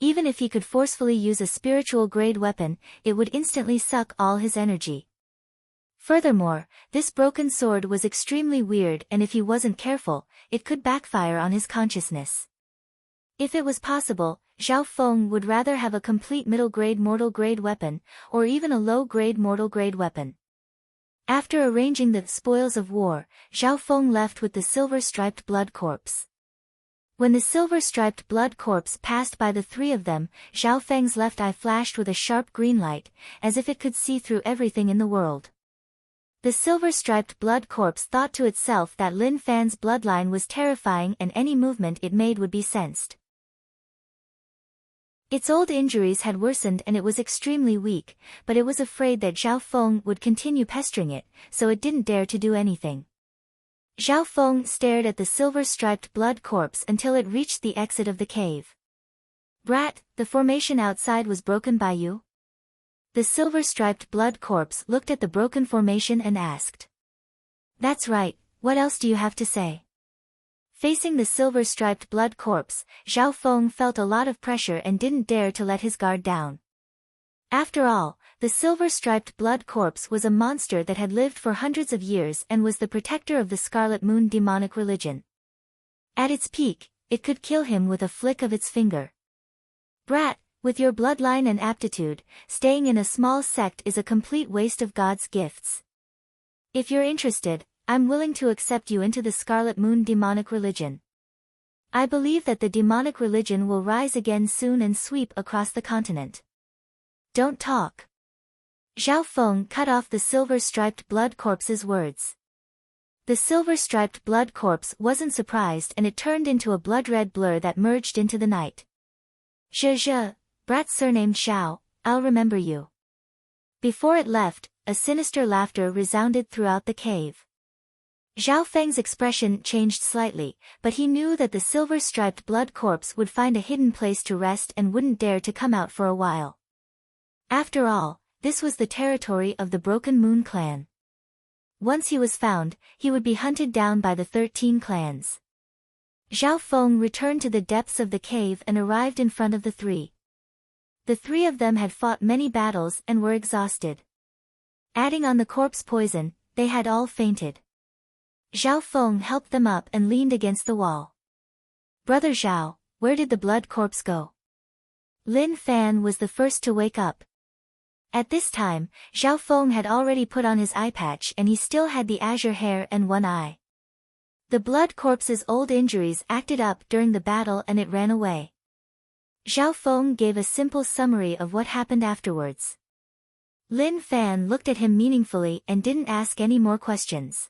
Even if he could forcefully use a spiritual-grade weapon, it would instantly suck all his energy. Furthermore, this broken sword was extremely weird, and if he wasn't careful, it could backfire on his consciousness. If it was possible, Zhao Feng would rather have a complete middle-grade mortal-grade weapon, or even a low-grade mortal-grade weapon. After arranging the spoils of war, Zhao Feng left with the silver-striped blood corpse. When the silver-striped blood corpse passed by the three of them, Zhao Feng's left eye flashed with a sharp green light, as if it could see through everything in the world. The silver-striped blood corpse thought to itself that Lin Fan's bloodline was terrifying and any movement it made would be sensed. Its old injuries had worsened and it was extremely weak, but it was afraid that Zhao Feng would continue pestering it, so it didn't dare to do anything. Zhao Feng stared at the silver-striped blood corpse until it reached the exit of the cave. "Brat, the formation outside was broken by you?" The silver-striped blood corpse looked at the broken formation and asked. "That's right, what else do you have to say?" Facing the silver-striped blood corpse, Zhao Feng felt a lot of pressure and didn't dare to let his guard down. After all, the silver-striped blood corpse was a monster that had lived for hundreds of years and was the protector of the Scarlet Moon demonic religion. At its peak, it could kill him with a flick of its finger. "Brat, with your bloodline and aptitude, staying in a small sect is a complete waste of God's gifts. If you're interested, I'm willing to accept you into the Scarlet Moon demonic religion. I believe that the demonic religion will rise again soon and sweep across the continent." "Don't talk." Zhao Feng cut off the silver-striped blood corpse's words. The silver-striped blood corpse wasn't surprised and it turned into a blood-red blur that merged into the night. "Zhe, brat surnamed Xiao, I'll remember you." Before it left, a sinister laughter resounded throughout the cave. Zhao Feng's expression changed slightly, but he knew that the silver-striped blood corpse would find a hidden place to rest and wouldn't dare to come out for a while. After all, this was the territory of the Broken Moon clan. Once he was found, he would be hunted down by the 13 clans. Zhao Feng returned to the depths of the cave and arrived in front of the three. The three of them had fought many battles and were exhausted. Adding on the corpse poison, they had all fainted. Zhao Feng helped them up and leaned against the wall. "Brother Zhao, where did the blood corpse go?" Lin Fan was the first to wake up. At this time, Zhao Feng had already put on his eye patch and he still had the azure hair and one eye. The blood corpse's old injuries acted up during the battle and it ran away. Zhao Feng gave a simple summary of what happened afterwards. Lin Fan looked at him meaningfully and didn't ask any more questions.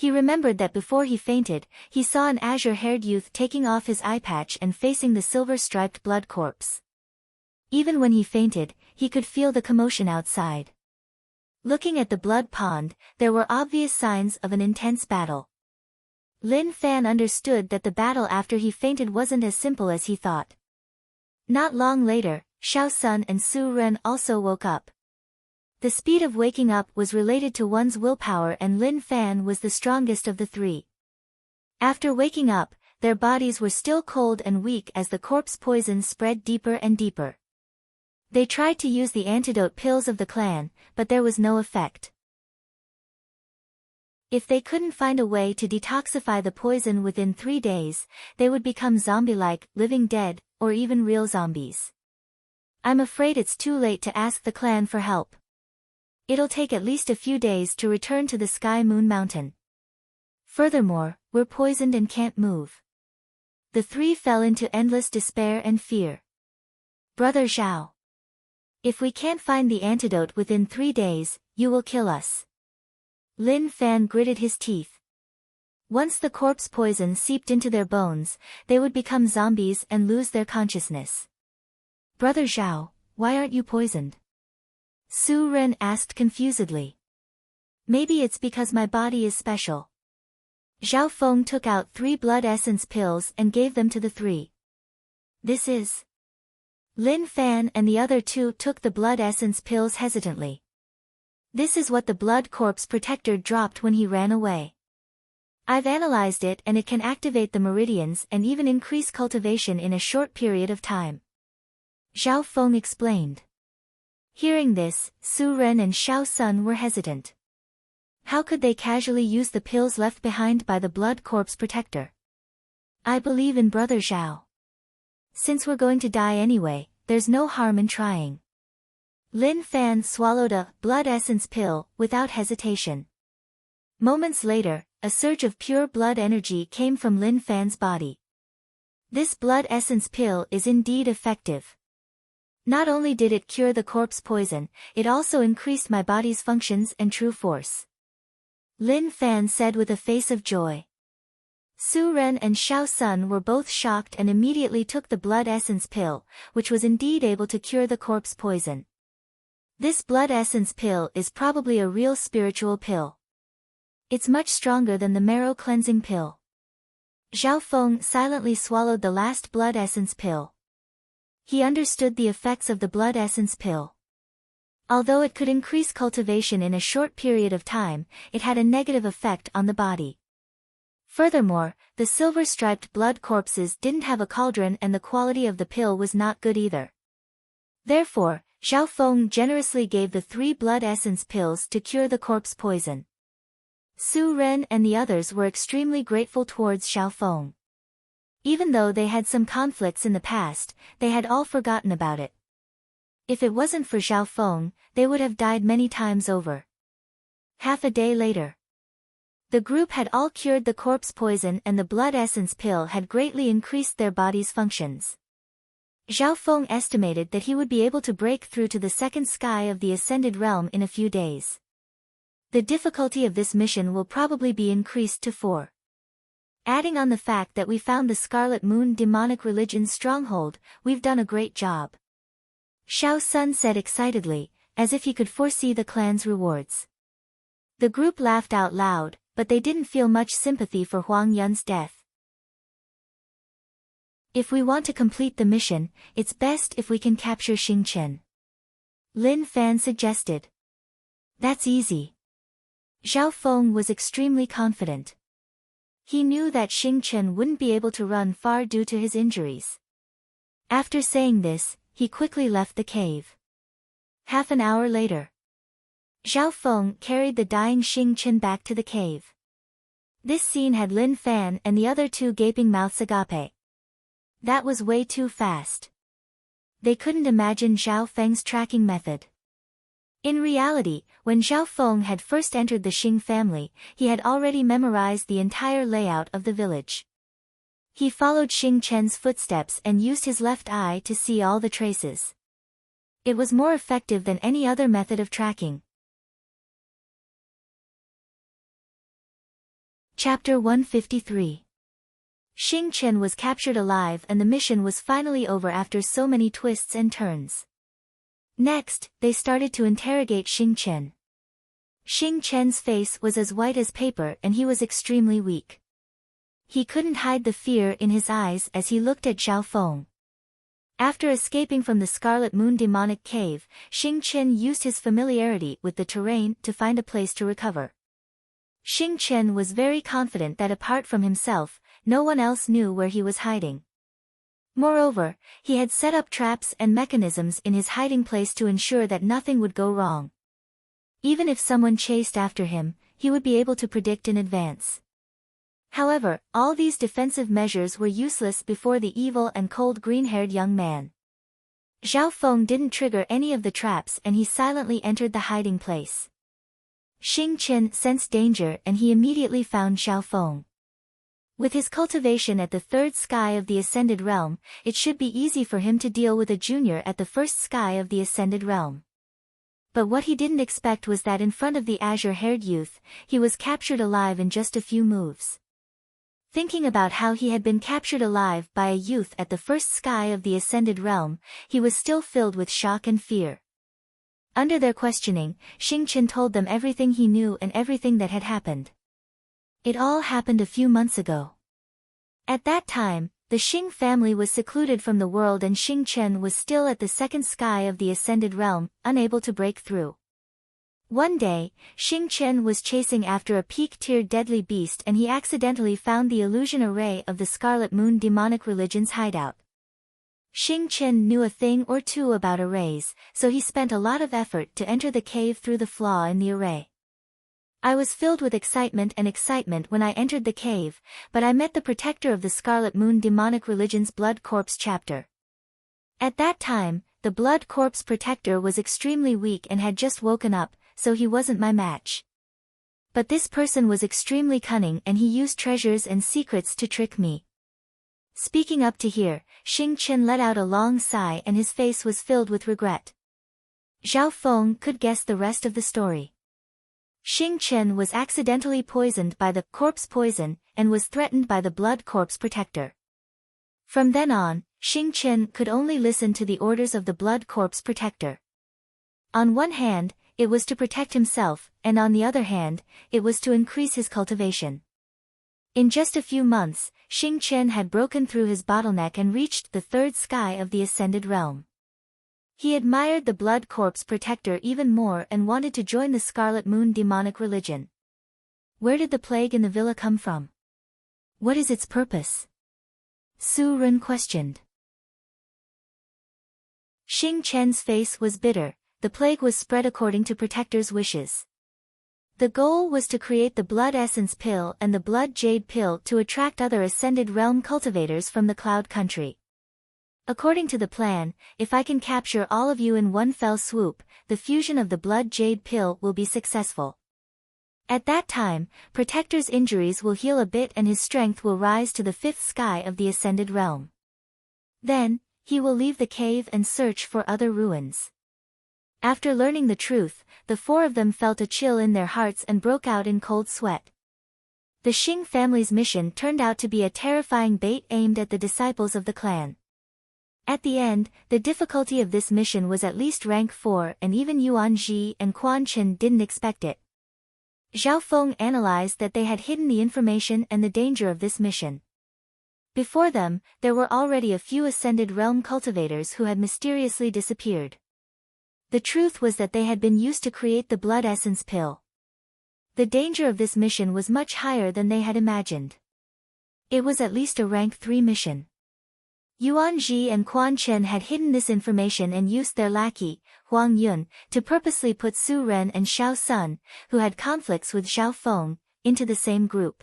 He remembered that before he fainted, he saw an azure-haired youth taking off his eye patch and facing the silver-striped blood corpse. Even when he fainted, he could feel the commotion outside. Looking at the blood pond, there were obvious signs of an intense battle. Lin Fan understood that the battle after he fainted wasn't as simple as he thought. Not long later, Xiao Sun and Su Ren also woke up. The speed of waking up was related to one's willpower and Lin Fan was the strongest of the three. After waking up, their bodies were still cold and weak as the corpse poison spread deeper and deeper. They tried to use the antidote pills of the clan, but there was no effect. If they couldn't find a way to detoxify the poison within 3 days, they would become zombie-like, living dead, or even real zombies. "I'm afraid it's too late to ask the clan for help. It'll take at least a few days to return to the Sky Moon Mountain. Furthermore, we're poisoned and can't move." The three fell into endless despair and fear. "Brother Zhao, if we can't find the antidote within 3 days, you will kill us." Lin Fan gritted his teeth. Once the corpse poison seeped into their bones, they would become zombies and lose their consciousness. "Brother Zhao, why aren't you poisoned?" Su Ren asked confusedly. "Maybe it's because my body is special." Zhao Feng took out 3 blood essence pills and gave them to the three. "This is..." Lin Fan and the other 2 took the blood essence pills hesitantly. "This is what the blood corpse protector dropped when he ran away." I've analyzed it and it can activate the meridians and even increase cultivation in a short period of time. Zhao Feng explained. Hearing this, Su Ren and Xiao Sun were hesitant. How could they casually use the pills left behind by the blood corpse protector? I believe in Brother Zhao. Since we're going to die anyway, there's no harm in trying. Lin Fan swallowed a blood essence pill without hesitation. Moments later, a surge of pure blood energy came from Lin Fan's body. This blood essence pill is indeed effective. Not only did it cure the corpse poison, it also increased my body's functions and true force. Lin Fan said with a face of joy. Su Ren and Xiao Sun were both shocked and immediately took the blood essence pill, which was indeed able to cure the corpse poison. This blood essence pill is probably a real spiritual pill. It's much stronger than the marrow cleansing pill. Zhao Feng silently swallowed the last blood essence pill. He understood the effects of the blood essence pill. Although it could increase cultivation in a short period of time, it had a negative effect on the body. Furthermore, the silver-striped blood corpses didn't have a cauldron and the quality of the pill was not good either. Therefore, Zhao Feng generously gave the 3 blood essence pills to cure the corpse poison. Su Ren and the others were extremely grateful towards Zhao Feng. Even though they had some conflicts in the past, they had all forgotten about it. If it wasn't for Zhao Feng, they would have died many times over. Half a day later. The group had all cured the corpse poison and the blood essence pill had greatly increased their body's functions. Zhao Feng estimated that he would be able to break through to the second sky of the ascended realm in a few days. The difficulty of this mission will probably be increased to 4. Adding on the fact that we found the Scarlet Moon demonic religion's stronghold, we've done a great job. Xiao Sun said excitedly, as if he could foresee the clan's rewards. The group laughed out loud, but they didn't feel much sympathy for Huang Yun's death. If we want to complete the mission, it's best if we can capture Xing Chen. Lin Fan suggested. That's easy. Zhao Feng was extremely confident. He knew that Xing Chen wouldn't be able to run far due to his injuries. After saying this, he quickly left the cave. Half an hour later. Zhao Feng carried the dying Xing Chen back to the cave. This scene had Lin Fan and the other 2 gaping mouths agape. That was way too fast. They couldn't imagine Zhao Feng's tracking method. In reality, when Zhao Feng had first entered the Xing family, he had already memorized the entire layout of the village. He followed Xing Chen's footsteps and used his left eye to see all the traces. It was more effective than any other method of tracking. Chapter 153. Xing Chen was captured alive and the mission was finally over after so many twists and turns. Next, they started to interrogate Xing Chen. Xing Chen's face was as white as paper and he was extremely weak. He couldn't hide the fear in his eyes as he looked at Zhao Feng. After escaping from the Scarlet Moon demonic cave, Xing Chen used his familiarity with the terrain to find a place to recover. Xing Chen was very confident that apart from himself, no one else knew where he was hiding. Moreover, he had set up traps and mechanisms in his hiding place to ensure that nothing would go wrong. Even if someone chased after him, he would be able to predict in advance. However, all these defensive measures were useless before the evil and cold green-haired young man. Zhao Feng didn't trigger any of the traps and he silently entered the hiding place. Xing Chen sensed danger and he immediately found Zhao Feng. With his cultivation at the third sky of the Ascended Realm, it should be easy for him to deal with a junior at the first sky of the Ascended Realm. But what he didn't expect was that in front of the azure-haired youth, he was captured alive in just a few moves. Thinking about how he had been captured alive by a youth at the first sky of the Ascended Realm, he was still filled with shock and fear. Under their questioning, Xing Chen told them everything he knew and everything that had happened. It all happened a few months ago. At that time, the Xing family was secluded from the world and Xing Chen was still at the second sky of the Ascended Realm, unable to break through. One day, Xing Chen was chasing after a peak-tiered deadly beast and he accidentally found the illusion array of the Scarlet Moon demonic religion's hideout. Xing Chen knew a thing or two about arrays, so he spent a lot of effort to enter the cave through the flaw in the array. I was filled with excitement when I entered the cave, but I met the protector of the Scarlet Moon demonic religion's Blood Corpse chapter. At that time, the Blood Corpse protector was extremely weak and had just woken up, so he wasn't my match. But this person was extremely cunning and he used treasures and secrets to trick me. Speaking up to here, Xing Chen let out a long sigh and his face was filled with regret. Zhao Feng could guess the rest of the story. Xing Chen was accidentally poisoned by the corpse poison and was threatened by the Blood Corpse protector. From then on, Xing Chen could only listen to the orders of the Blood Corpse protector. On one hand, it was to protect himself, and on the other hand, it was to increase his cultivation. In just a few months, Xing Chen had broken through his bottleneck and reached the third sky of the Ascended Realm. He admired the Blood Corpse protector even more and wanted to join the Scarlet Moon demonic religion. Where did the plague in the villa come from? What is its purpose? Su Ren questioned. Xing Chen's face was bitter. The plague was spread according to Protector's wishes. The goal was to create the Blood Essence Pill and the Blood Jade Pill to attract other Ascended Realm cultivators from the Cloud Country. According to the plan, if I can capture all of you in one fell swoop, the fusion of the Blood Jade Pill will be successful. At that time, Protector's injuries will heal a bit and his strength will rise to the fifth sky of the Ascended Realm. Then, he will leave the cave and search for other ruins. After learning the truth, the four of them felt a chill in their hearts and broke out in cold sweat. The Xing family's mission turned out to be a terrifying bait aimed at the disciples of the clan. At the end, the difficulty of this mission was at least rank 4 and even Yuan Ji and Quan Chen didn't expect it. Zhao Feng analyzed that they had hidden the information and the danger of this mission. Before them, there were already a few Ascended Realm cultivators who had mysteriously disappeared. The truth was that they had been used to create the Blood Essence Pill. The danger of this mission was much higher than they had imagined. It was at least a rank 3 mission. Yuan Ji and Quan Chen had hidden this information and used their lackey, Huang Yun, to purposely put Su Ren and Xiao Sun, who had conflicts with Zhao Feng, into the same group.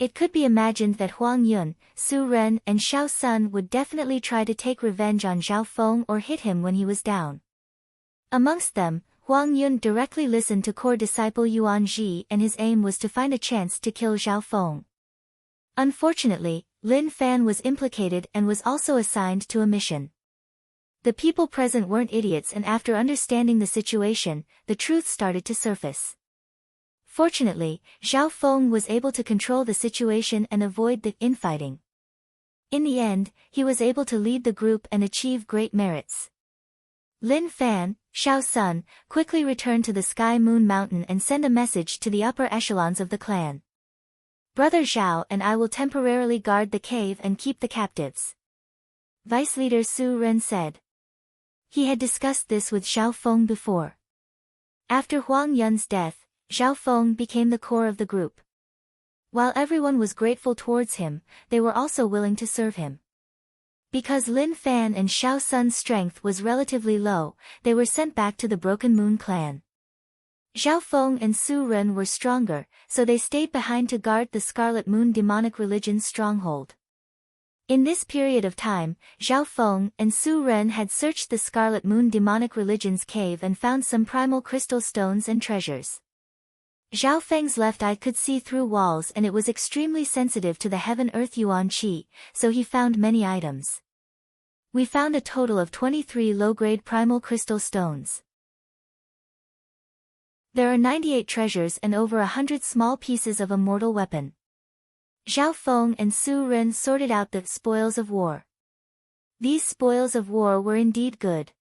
It could be imagined that Huang Yun, Su Ren and Xiao Sun would definitely try to take revenge on Zhao Feng or hit him when he was down. Amongst them, Huang Yun directly listened to core disciple Yuan Ji and his aim was to find a chance to kill Zhao Feng. Unfortunately, Lin Fan was implicated and was also assigned to a mission. The people present weren't idiots and after understanding the situation, the truth started to surface. Fortunately, Zhao Feng was able to control the situation and avoid the infighting. In the end, he was able to lead the group and achieve great merits. Lin Fan, Xiao Sun, quickly returned to the Sky Moon Mountain and sent a message to the upper echelons of the clan. Brother Zhao and I will temporarily guard the cave and keep the captives. Vice Leader Su Ren said. He had discussed this with Zhao Feng before. After Huang Yun's death, Zhao Feng became the core of the group. While everyone was grateful towards him, they were also willing to serve him. Because Lin Fan and Xiao Sun's strength was relatively low, they were sent back to the Broken Moon clan. Zhao Feng and Su Ren were stronger, so they stayed behind to guard the Scarlet Moon demonic religion's stronghold. In this period of time, Zhao Feng and Su Ren had searched the Scarlet Moon demonic religion's cave and found some primal crystal stones and treasures. Zhao Feng's left eye could see through walls and it was extremely sensitive to the heaven-earth yuan qi, so he found many items. We found a total of 23 low-grade primal crystal stones. There are 98 treasures and over 100 small pieces of a mortal weapon. Zhao Feng and Su Ren sorted out the spoils of war. These spoils of war were indeed good.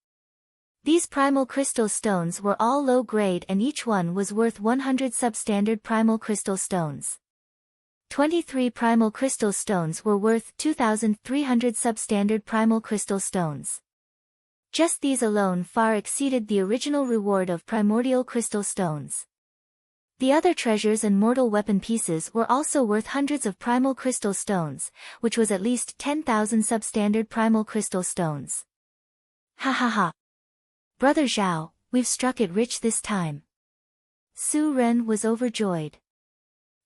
These primal crystal stones were all low-grade and each one was worth 100 substandard primal crystal stones. 23 primal crystal stones were worth 2,300 substandard primal crystal stones. Just these alone far exceeded the original reward of primordial crystal stones. The other treasures and mortal weapon pieces were also worth hundreds of primal crystal stones, which was at least 10,000 substandard primal crystal stones. Ha ha ha. Brother Zhao, we've struck it rich this time. Su Ren was overjoyed.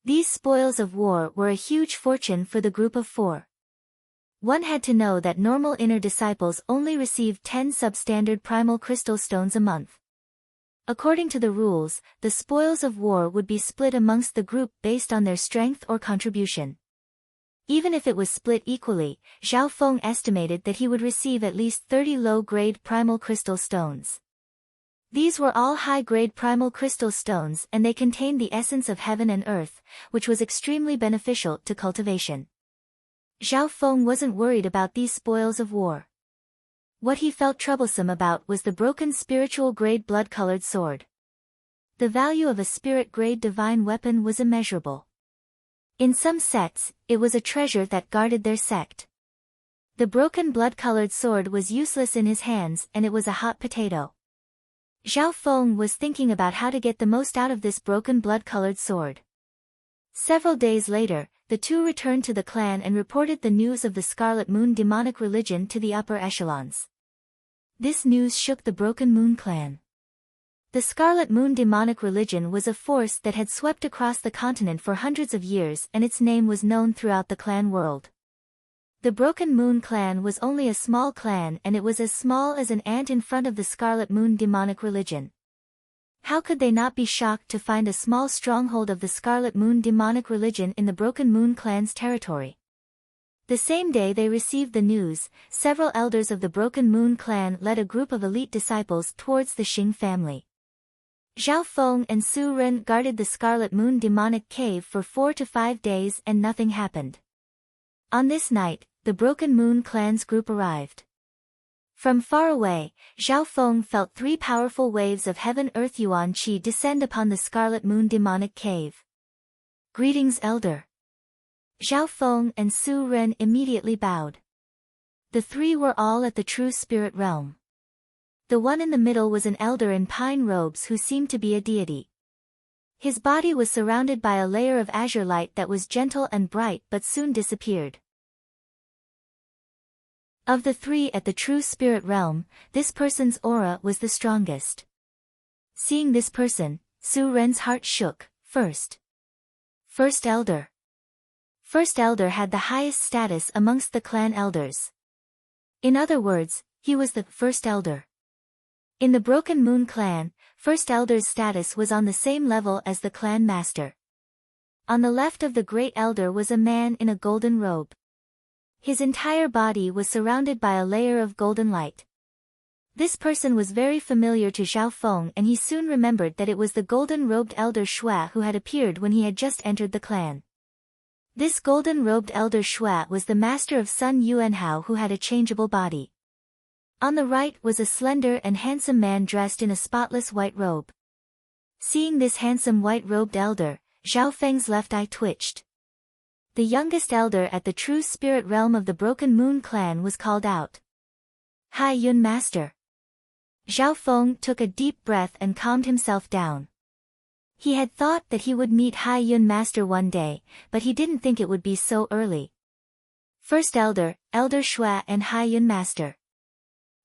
These spoils of war were a huge fortune for the group of 4. One had to know that normal inner disciples only received 10 substandard primal crystal stones a month. According to the rules, the spoils of war would be split amongst the group based on their strength or contribution. Even if it was split equally, Zhao Feng estimated that he would receive at least 30 low-grade primal crystal stones. These were all high-grade primal crystal stones and they contained the essence of heaven and earth, which was extremely beneficial to cultivation. Zhao Feng wasn't worried about these spoils of war. What he felt troublesome about was the broken spiritual-grade blood-colored sword. The value of a spirit-grade divine weapon was immeasurable. In some sects, it was a treasure that guarded their sect. The broken blood-colored sword was useless in his hands and it was a hot potato. Zhao Feng was thinking about how to get the most out of this broken blood-colored sword. Several days later, the two returned to the clan and reported the news of the Scarlet Moon demonic religion to the upper echelons. This news shook the Broken Moon clan. The Scarlet Moon demonic religion was a force that had swept across the continent for hundreds of years and its name was known throughout the clan world. The Broken Moon clan was only a small clan and it was as small as an ant in front of the Scarlet Moon demonic religion. How could they not be shocked to find a small stronghold of the Scarlet Moon demonic religion in the Broken Moon clan's territory? The same day they received the news, several elders of the Broken Moon clan led a group of elite disciples towards the Xing family. Zhao Feng and Su Ren guarded the Scarlet Moon demonic cave for 4 to 5 days and nothing happened. On this night, the Broken Moon clan's group arrived. From far away, Zhao Feng felt 3 powerful waves of heaven-earth yuan qi descend upon the Scarlet Moon demonic cave. Greetings, Elder. Zhao Feng and Su Ren immediately bowed. The 3 were all at the true spirit realm. The one in the middle was an elder in pine robes who seemed to be a deity. His body was surrounded by a layer of azure light that was gentle and bright but soon disappeared. Of the 3 at the true spirit realm, this person's aura was the strongest. Seeing this person, Su Ren's heart shook. First Elder. First Elder had the highest status amongst the clan elders. In other words, he was the First Elder. In the Broken Moon clan, First Elder's status was on the same level as the clan master. On the left of the Great Elder was a man in a golden robe. His entire body was surrounded by a layer of golden light. This person was very familiar to Zhao Feng and he soon remembered that it was the golden-robed Elder Shui who had appeared when he had just entered the clan. This golden-robed Elder Shui was the master of Sun Yuanhao who had a changeable body. On the right was a slender and handsome man dressed in a spotless white robe. Seeing this handsome white-robed elder, Zhao Feng's left eye twitched. The youngest elder at the true spirit realm of the Broken Moon clan was called out. Hai Yun Master. Zhao Feng took a deep breath and calmed himself down. He had thought that he would meet Hai Yun Master one day, but he didn't think it would be so early. First Elder, Elder Shui and Hai Yun Master.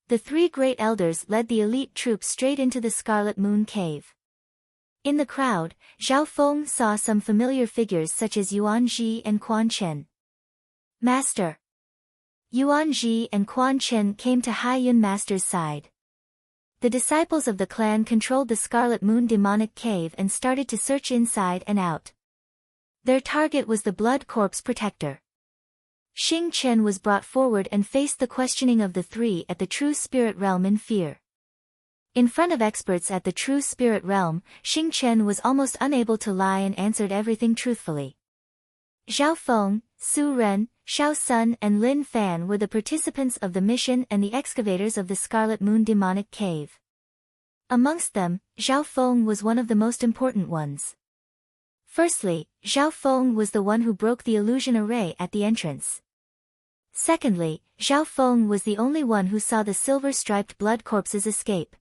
The 3 great elders led the elite troops straight into the Scarlet Moon cave. In the crowd, Zhao Feng saw some familiar figures such as Yuan Ji and Quan Chen. Master. Yuan Ji and Quan Chen came to Hai Yun Master's side. The disciples of the clan controlled the Scarlet Moon demonic cave and started to search inside and out. Their target was the Blood Corpse Protector. Xing Chen was brought forward and faced the questioning of the 3 at the true spirit realm in fear. In front of experts at the true spirit realm, Xing Chen was almost unable to lie and answered everything truthfully. Zhao Feng, Su Ren, Xiao Sun and Lin Fan were the participants of the mission and the excavators of the Scarlet Moon demonic cave. Amongst them, Zhao Feng was one of the most important ones. Firstly, Zhao Feng was the one who broke the illusion array at the entrance. Secondly, Zhao Feng was the only one who saw the silver-striped blood corpses escape.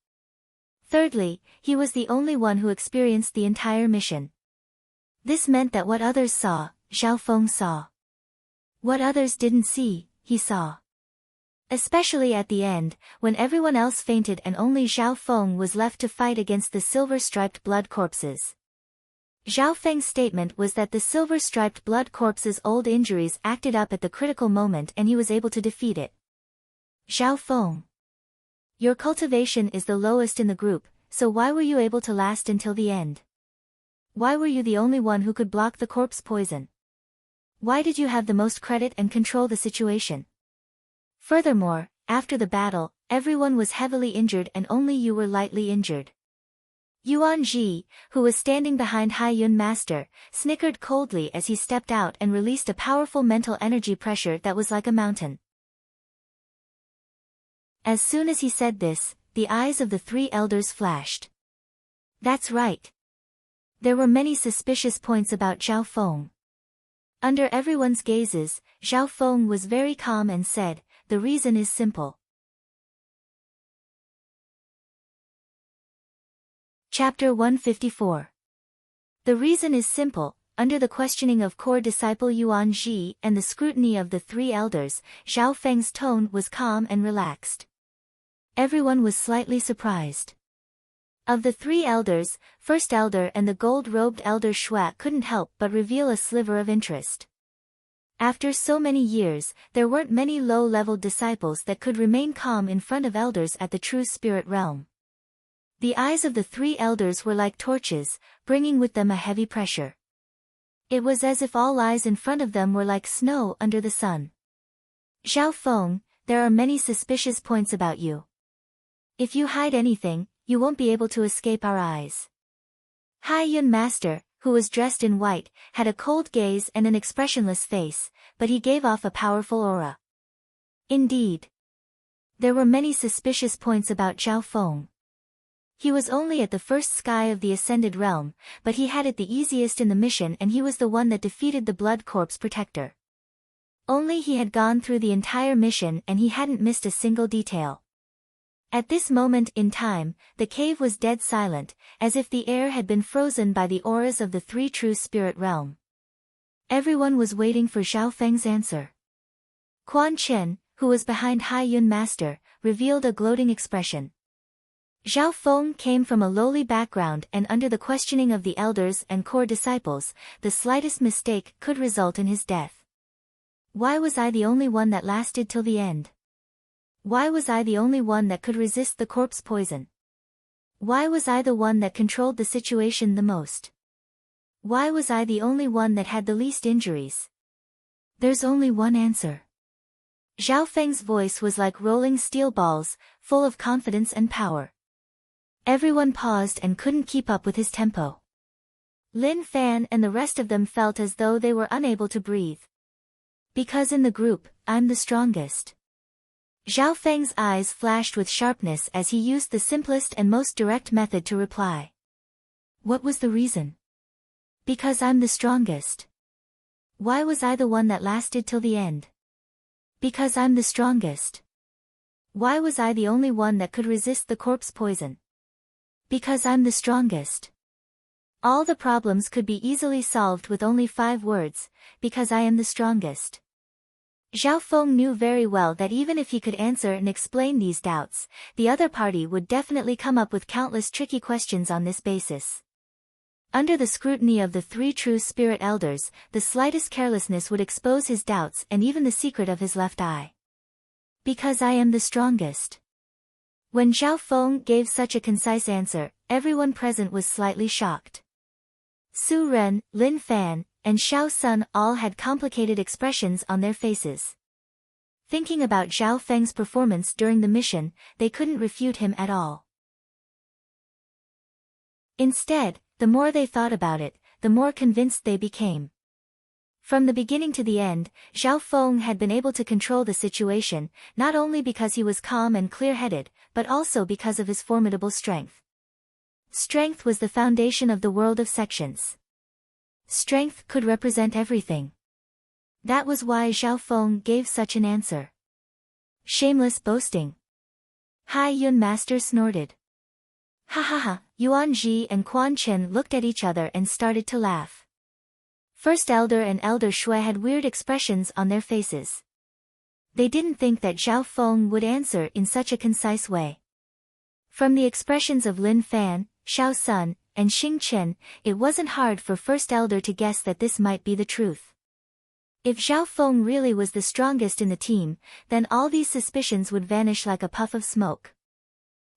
Thirdly, he was the only one who experienced the entire mission. This meant that what others saw, Zhao Feng saw. What others didn't see, he saw. Especially at the end, when everyone else fainted and only Zhao Feng was left to fight against the silver-striped blood corpses. Zhao Feng's statement was that the silver-striped blood corpse's old injuries acted up at the critical moment and he was able to defeat it. Zhao Feng. Your cultivation is the lowest in the group, so why were you able to last until the end? Why were you the only one who could block the corpse poison? Why did you have the most credit and control the situation? Furthermore, after the battle, everyone was heavily injured and only you were lightly injured. Yuan Ji, who was standing behind Hai Yun Master, snickered coldly as he stepped out and released a powerful mental energy pressure that was like a mountain. As soon as he said this, the eyes of the three elders flashed. That's right. There were many suspicious points about Zhao Feng. Under everyone's gazes, Zhao Feng was very calm and said, "The reason is simple." Chapter 154. The reason is simple. Under the questioning of core disciple Yuan Ji and the scrutiny of the three elders, Zhao Feng's tone was calm and relaxed. Everyone was slightly surprised. Of the three elders, first elder and the gold-robed elder Shui couldn't help but reveal a sliver of interest. After so many years, there weren't many low-level disciples that could remain calm in front of elders at the true spirit realm. The eyes of the three elders were like torches, bringing with them a heavy pressure. It was as if all eyes in front of them were like snow under the sun. Zhao Feng, there are many suspicious points about you. If you hide anything, you won't be able to escape our eyes. Hai Yun Master, who was dressed in white, had a cold gaze and an expressionless face, but he gave off a powerful aura. Indeed. There were many suspicious points about Zhao Feng. He was only at the first sky of the ascended realm, but he had it the easiest in the mission and he was the one that defeated the blood corpse protector. Only he had gone through the entire mission and he hadn't missed a single detail. At this moment in time, the cave was dead silent, as if the air had been frozen by the auras of the three true spirit realm. Everyone was waiting for Zhao Feng's answer. Quan Chen, who was behind Hai Yun Master, revealed a gloating expression. Zhao Feng came from a lowly background and under the questioning of the elders and core disciples, the slightest mistake could result in his death. Why was I the only one that lasted till the end? Why was I the only one that could resist the corpse poison? Why was I the one that controlled the situation the most? Why was I the only one that had the least injuries? There's only one answer. Zhao Feng's voice was like rolling steel balls, full of confidence and power. Everyone paused and couldn't keep up with his tempo. Lin Fan and the rest of them felt as though they were unable to breathe. Because in the group, I'm the strongest. Zhao Feng's eyes flashed with sharpness as he used the simplest and most direct method to reply. What was the reason? Because I'm the strongest. Why was I the one that lasted till the end? Because I'm the strongest. Why was I the only one that could resist the corpse poison? Because I'm the strongest. All the problems could be easily solved with only 5 words, because I am the strongest. Zhao Feng knew very well that even if he could answer and explain these doubts, the other party would definitely come up with countless tricky questions on this basis. Under the scrutiny of the 3 true spirit elders, the slightest carelessness would expose his doubts and even the secret of his left eye. Because I am the strongest. When Zhao Feng gave such a concise answer, everyone present was slightly shocked. Su Ren, Lin Fan, and Xiao Sun all had complicated expressions on their faces. Thinking about Zhao Feng's performance during the mission, they couldn't refute him at all. Instead, the more they thought about it, the more convinced they became. From the beginning to the end, Zhao Feng had been able to control the situation, not only because he was calm and clear-headed, but also because of his formidable strength. Strength was the foundation of the world of sections. Strength could represent everything. That was why Zhao Feng gave such an answer. Shameless boasting. Hai Yun Master snorted. Ha ha ha, Yuan Ji and Quan Chen looked at each other and started to laugh. First Elder and Elder Shui had weird expressions on their faces. They didn't think that Zhao Feng would answer in such a concise way. From the expressions of Lin Fan, Xiao Sun, and Xing Chen, it wasn't hard for First Elder to guess that this might be the truth. If Zhao Feng really was the strongest in the team, then all these suspicions would vanish like a puff of smoke.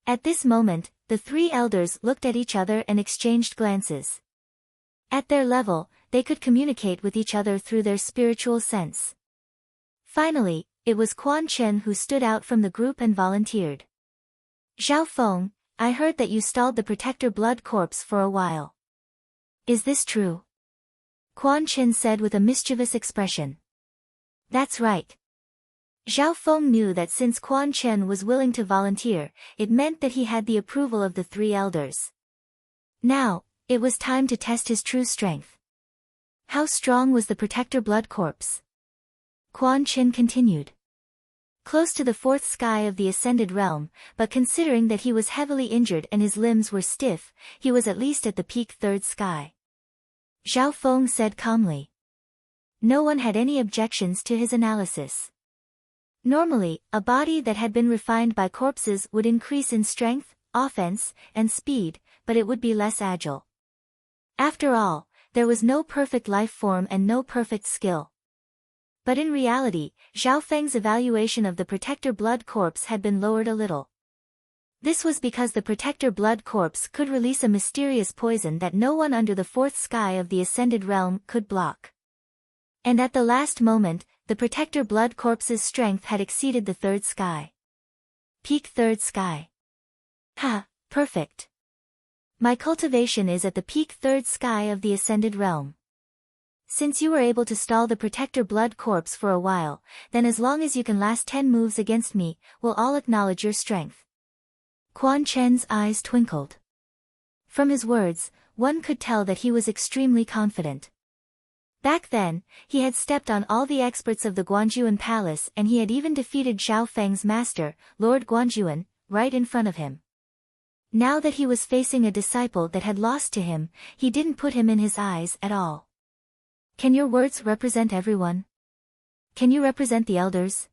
At this moment, the three elders looked at each other and exchanged glances. At their level, they could communicate with each other through their spiritual sense. Finally, it was Quan Chen who stood out from the group and volunteered. Zhao Feng, I heard that you stalled the Protector Blood Corpse for a while. Is this true? Quan Chen said with a mischievous expression. That's right. Zhao Feng knew that since Quan Chen was willing to volunteer, it meant that he had the approval of the three elders. Now, it was time to test his true strength. How strong was the Protector Blood Corpse? Quan Chen continued. Close to the fourth sky of the Ascended Realm, but considering that he was heavily injured and his limbs were stiff, he was at least at the peak third sky. Zhao Feng said calmly. No one had any objections to his analysis. Normally, a body that had been refined by corpses would increase in strength, offense, and speed, but it would be less agile. After all, there was no perfect life form and no perfect skill. But in reality, Zhao Feng's evaluation of the Protector Blood Corpse had been lowered a little. This was because the Protector Blood Corpse could release a mysterious poison that no one under the fourth sky of the Ascended Realm could block. And at the last moment, the Protector Blood Corpse's strength had exceeded the third sky. Peak third sky. Ha, perfect. My cultivation is at the peak third sky of the Ascended Realm. Since you were able to stall the Protector Blood Corpse for a while, then as long as you can last 10 moves against me, we'll all acknowledge your strength. Quan Chen's eyes twinkled. From his words, one could tell that he was extremely confident. Back then, he had stepped on all the experts of the Guanjuan Palace and he had even defeated Zhao Feng's master, Lord Guanjuan, right in front of him. Now that he was facing a disciple that had lost to him, he didn't put him in his eyes at all. Can your words represent everyone? Can you represent the elders?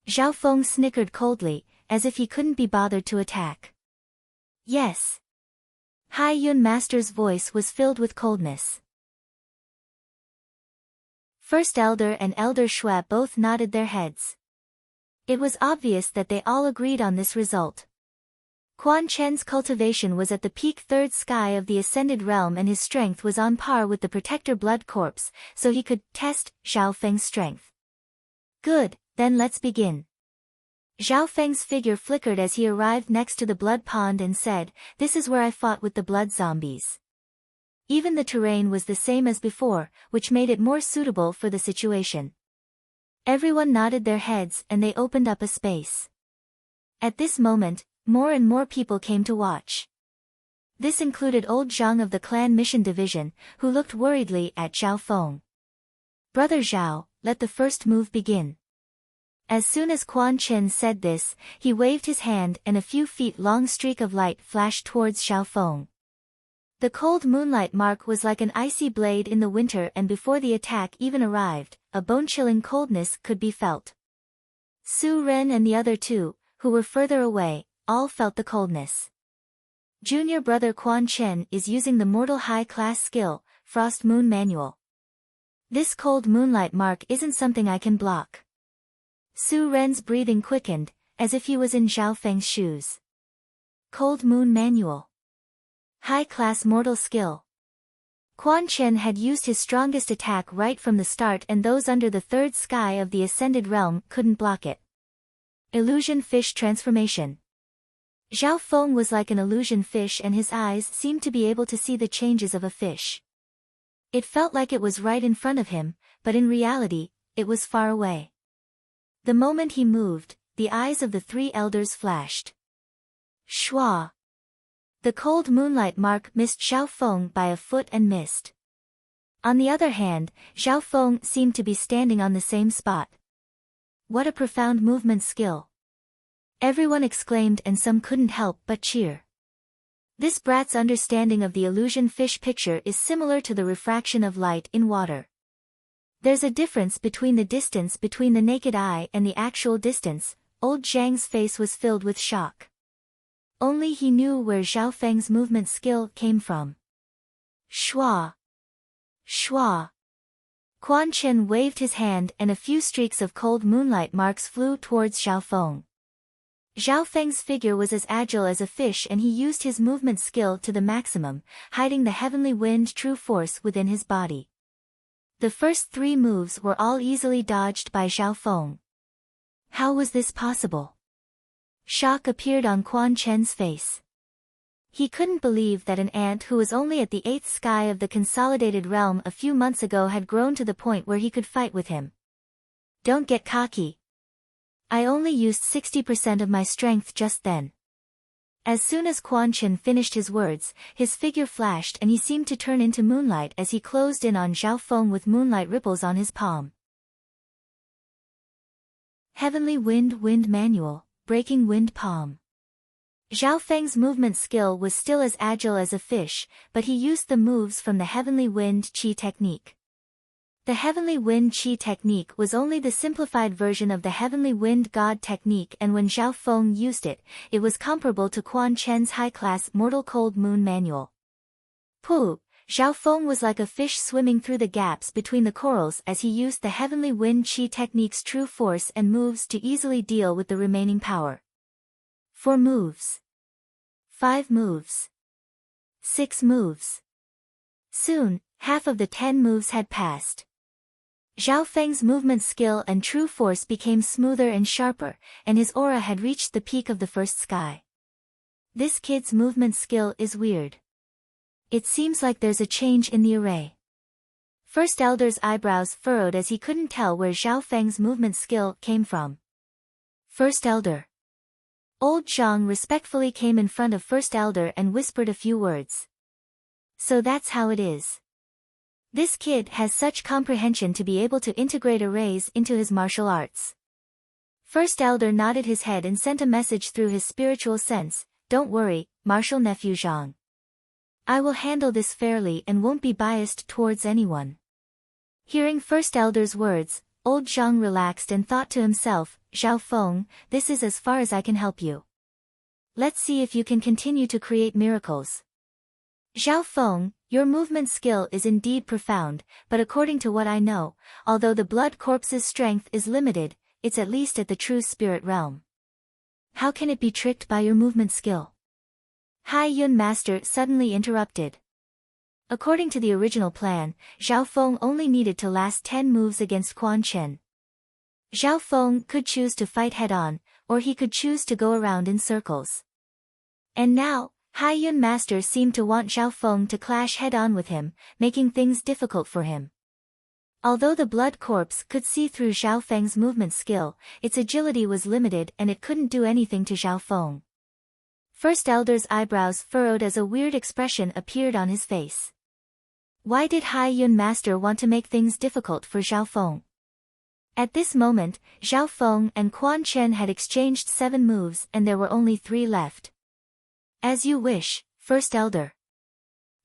Zhao Feng snickered coldly, as if he couldn't be bothered to attack. Yes. Hai Yun Master's voice was filled with coldness. First Elder and Elder Shui both nodded their heads. It was obvious that they all agreed on this result. Quan Chen's cultivation was at the peak third sky of the Ascended Realm and his strength was on par with the Protector Blood Corpse, so he could test Zhao Feng's strength. Good, then let's begin. Zhao Feng's figure flickered as he arrived next to the blood pond and said, "This is where I fought with the blood zombies." Even the terrain was the same as before, which made it more suitable for the situation. Everyone nodded their heads and they opened up a space. At this moment, more and more people came to watch. This included old Zhang of the Clan Mission Division, who looked worriedly at Zhao Feng. "Brother Zhao, let the first move begin." As soon as Quan Chen said this, he waved his hand and a few feet-long streak of light flashed towards Zhao Feng. The cold moonlight mark was like an icy blade in the winter and before the attack even arrived, a bone-chilling coldness could be felt. Su Ren and the other two, who were further away, all felt the coldness. Junior brother Quan Chen is using the mortal high-class skill, Frost Moon Manual. This cold moonlight mark isn't something I can block. Su Ren's breathing quickened, as if he was in Zhao Feng's shoes. Cold Moon Manual. High-class mortal skill. Quan Chen had used his strongest attack right from the start and those under the third sky of the Ascended Realm couldn't block it. Illusion Fish Transformation. Zhao Feng was like an illusion fish and his eyes seemed to be able to see the changes of a fish. It felt like it was right in front of him, but in reality, it was far away. The moment he moved, the eyes of the three elders flashed. Shua! The cold moonlight mark missed Zhao Feng by a foot and missed. On the other hand, Zhao Feng seemed to be standing on the same spot. What a profound movement skill! Everyone exclaimed and some couldn't help but cheer. This brat's understanding of the illusion fish picture is similar to the refraction of light in water. There's a difference between the distance between the naked eye and the actual distance. Old Zhang's face was filled with shock. Only he knew where Zhao Feng's movement skill came from. Shua! Shua! Quan Chen waved his hand and a few streaks of cold moonlight marks flew towards Zhao Feng. Zhao Feng's figure was as agile as a fish and he used his movement skill to the maximum, hiding the heavenly wind true force within his body. The first 3 moves were all easily dodged by Zhao Feng. How was this possible? Shock appeared on Quan Chen's face. He couldn't believe that an ant who was only at the 8th sky of the consolidated realm a few months ago had grown to the point where he could fight with him. Don't get cocky. I only used 60% of my strength just then. As soon as Quan Chen finished his words, his figure flashed and he seemed to turn into moonlight as he closed in on Zhao Feng with moonlight ripples on his palm. Heavenly Wind Manual, Breaking Wind Palm. Zhao Feng's movement skill was still as agile as a fish, but he used the moves from the Heavenly Wind Qi technique. The Heavenly Wind Qi technique was only the simplified version of the Heavenly Wind God technique, and when Zhao Feng used it, it was comparable to Quan Chen's high-class Mortal Cold Moon Manual. Pooh! Zhao Feng was like a fish swimming through the gaps between the corals as he used the Heavenly Wind Qi technique's true force and moves to easily deal with the remaining power. 4 moves. 5 moves. 6 moves. Soon, half of the 10 moves had passed. Zhao Feng's movement skill and true force became smoother and sharper, and his aura had reached the peak of the 1st sky. This kid's movement skill is weird. It seems like there's a change in the array. First Elder's eyebrows furrowed as he couldn't tell where Zhao Feng's movement skill came from. First Elder. Old Zhang respectfully came in front of First Elder and whispered a few words. So that's how it is. This kid has such comprehension to be able to integrate arrays into his martial arts. First Elder nodded his head and sent a message through his spiritual sense. Don't worry, martial nephew Zhang. I will handle this fairly and won't be biased towards anyone. Hearing First Elder's words, old Zhang relaxed and thought to himself, Zhao Feng, this is as far as I can help you. Let's see if you can continue to create miracles. Zhao Feng, your movement skill is indeed profound, but according to what I know, although the blood corpse's strength is limited, it's at least at the true spirit realm. How can it be tricked by your movement skill? Hai Yun Master suddenly interrupted. According to the original plan, Zhao Feng only needed to last 10 moves against Quan Chen. Zhao Feng could choose to fight head-on, or he could choose to go around in circles. And now, Hai Yun Master seemed to want Zhao Feng to clash head-on with him, making things difficult for him. Although the blood corpse could see through Zhao Feng's movement skill, its agility was limited and it couldn't do anything to Zhao Feng. First Elder's eyebrows furrowed as a weird expression appeared on his face. Why did Hai Yun Master want to make things difficult for Zhao Feng? At this moment, Zhao Feng and Quan Chen had exchanged 7 moves and there were only 3 left. As you wish, First Elder.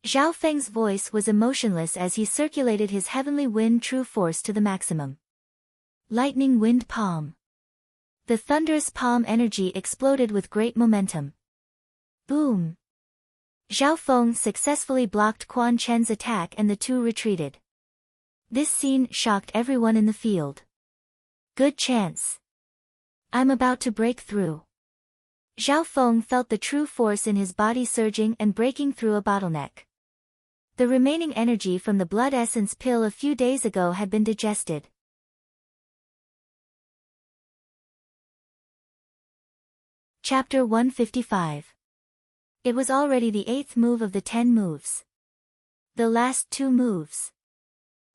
Zhao Feng's voice was emotionless as he circulated his heavenly wind true force to the maximum. Lightning Wind Palm. The thunderous palm energy exploded with great momentum. Boom! Zhao Feng successfully blocked Quan Chen's attack and the two retreated. This scene shocked everyone in the field. Good chance. I'm about to break through. Zhao Feng felt the true force in his body surging and breaking through a bottleneck. The remaining energy from the blood essence pill a few days ago had been digested. Chapter 155. It was already the 8th move of the 10 moves. The last 2 moves.